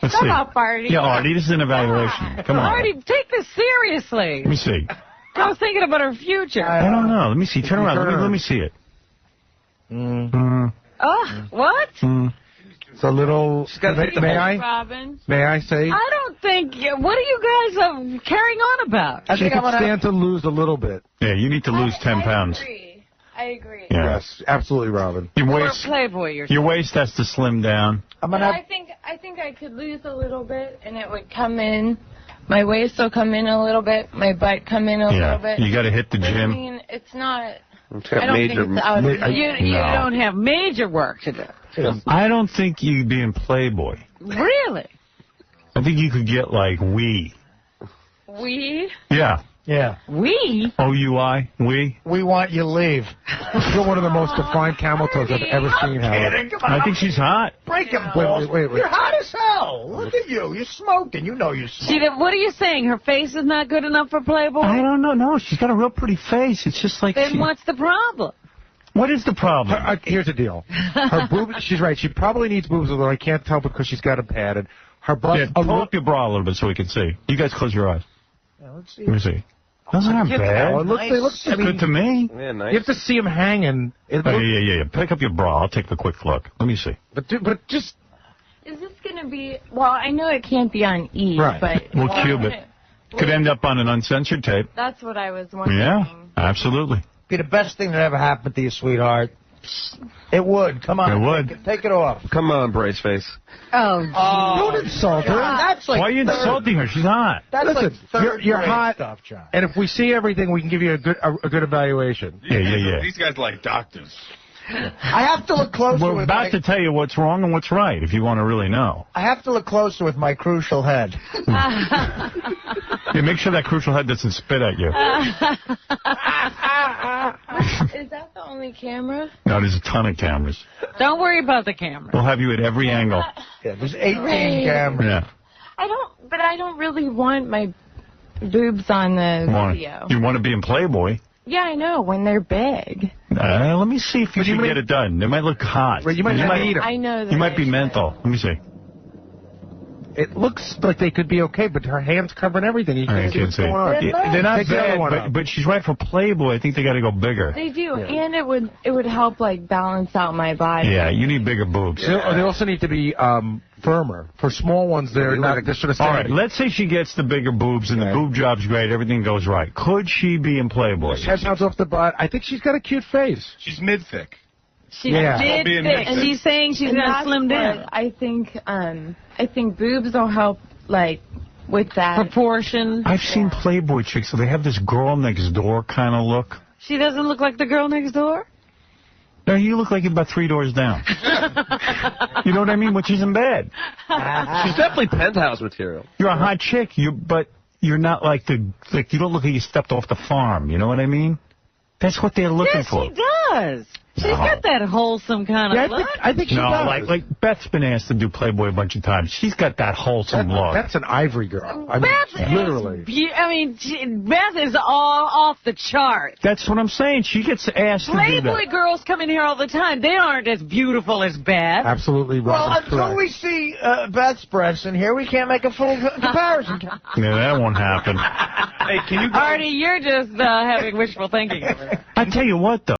Let's Shut see. up, Artie. Yeah, Artie, this is an evaluation. Come on. Artie, take this seriously. Let me see. I was thinking about her future. I don't know. Let me see. Turn around. Let me see it. Oh, what? It's a little. May I? Robin. May I say? I don't think. What are you guys carrying on about? I think I stand to lose a little bit. Yeah, you need to lose 10 pounds. I agree. Yeah. Yes, absolutely, Robin. Your Or a waist, Playboy or your waist has to slim down. But I think I could lose a little bit, and it would come in. My waist will come in a little bit. My butt come in a little bit. You got to hit the But, gym. I mean, it's not. I It's don't got think it's out of You don't have major work to do. I don't think you'd be in Playboy. Really? I think you could get like We? Yeah. Yeah. We? O-U-I? We? We want you to leave. You're one of the most defined camel toes I've ever seen, Howard. I think she's hot. Break him, wait. You're hot as hell. Look at you. You're smoking. You know you're smoking. What are you saying? Her face is not good enough for Playboy? I don't know. No, she's got a real pretty face. It's just like... Then what's the problem? What is the problem? Here's the deal. Her boobs, she's right. She probably needs boobs, although I can't tell because she's got them padded. Her bust... Yeah, pull up your bra a little bit so we can see. You guys close your eyes. Yeah, let's see. Let me see. Those aren't bad. They look good to me. Yeah, nice. You have to see them hanging. Yeah. Pick up your bra. I'll take a quick look. Let me see. But just... Is this going to be... Well, I know it can't be on E, right. but... We'll cube it. Could end up on an uncensored tape. That's what I was wondering. Yeah, absolutely. Be the best thing that ever happened to you, sweetheart. It would. Come on. It would. Take it off. Come on, brace face. Oh, don't insult her. That's like why are you insulting her? She's hot. That's Listen, like third you're hot, stuff, John. and if we see everything, we can give you a good evaluation. Yeah. These guys like doctors. I have to look closer. We're about to tell you what's wrong and what's right, if you want to really know. I have to look closer with my crucial head. Yeah, make sure that crucial head doesn't spit at you. Is that the only camera? No, there's a ton of cameras. Don't worry about the camera. We'll have you at every angle. Yeah, there's 18 Right. cameras. Yeah. I don't really want my boobs on the video. You want to be in Playboy. Yeah, I know, when they're big. Let me see if you can get it done. They might look hot. Well, you might need them. I know that. You might be mental. Let me see. It looks like they could be okay, but her hands covering everything. You can't see what's going on. They're not Take the other one bad, out. but she's right for Playboy. I think they got to go bigger. They do, and it would help, like, balance out my body. Yeah, you need bigger boobs. They also need to be firmer. For small ones, they're sort of All right, let's say she gets the bigger boobs and the boob job's great, everything goes right. Could she be in Playboy? 10 pounds off the butt. I think she's got a cute face. She's mid-thick. She's mid-thick, and she's saying she's going to slim down. I think boobs will help, like, with that. Proportion. I've seen Playboy chicks, so they have this girl next door kind of look. She doesn't look like the girl next door? No, you look like you're about 3 doors down. You know what I mean? Which isn't bad. She's definitely penthouse material. You're a hot chick, but you're not like you don't look like you stepped off the farm. You know what I mean? That's what they're looking for. Yes, she does. She's got that wholesome kind of look. I think she does. Like Beth's been asked to do Playboy a bunch of times. She's got that wholesome look. That's an ivory girl. I mean, Beth literally. Beth is all off the chart. That's what I'm saying. She gets asked to do that. Playboy girls come in here all the time. They aren't as beautiful as Beth. Absolutely right. Well, until we see Beth's breasts in here, we can't make a full comparison. Yeah, that won't happen. Hey, can you go? Artie, you're just having wishful thinking over there. I tell you what, though.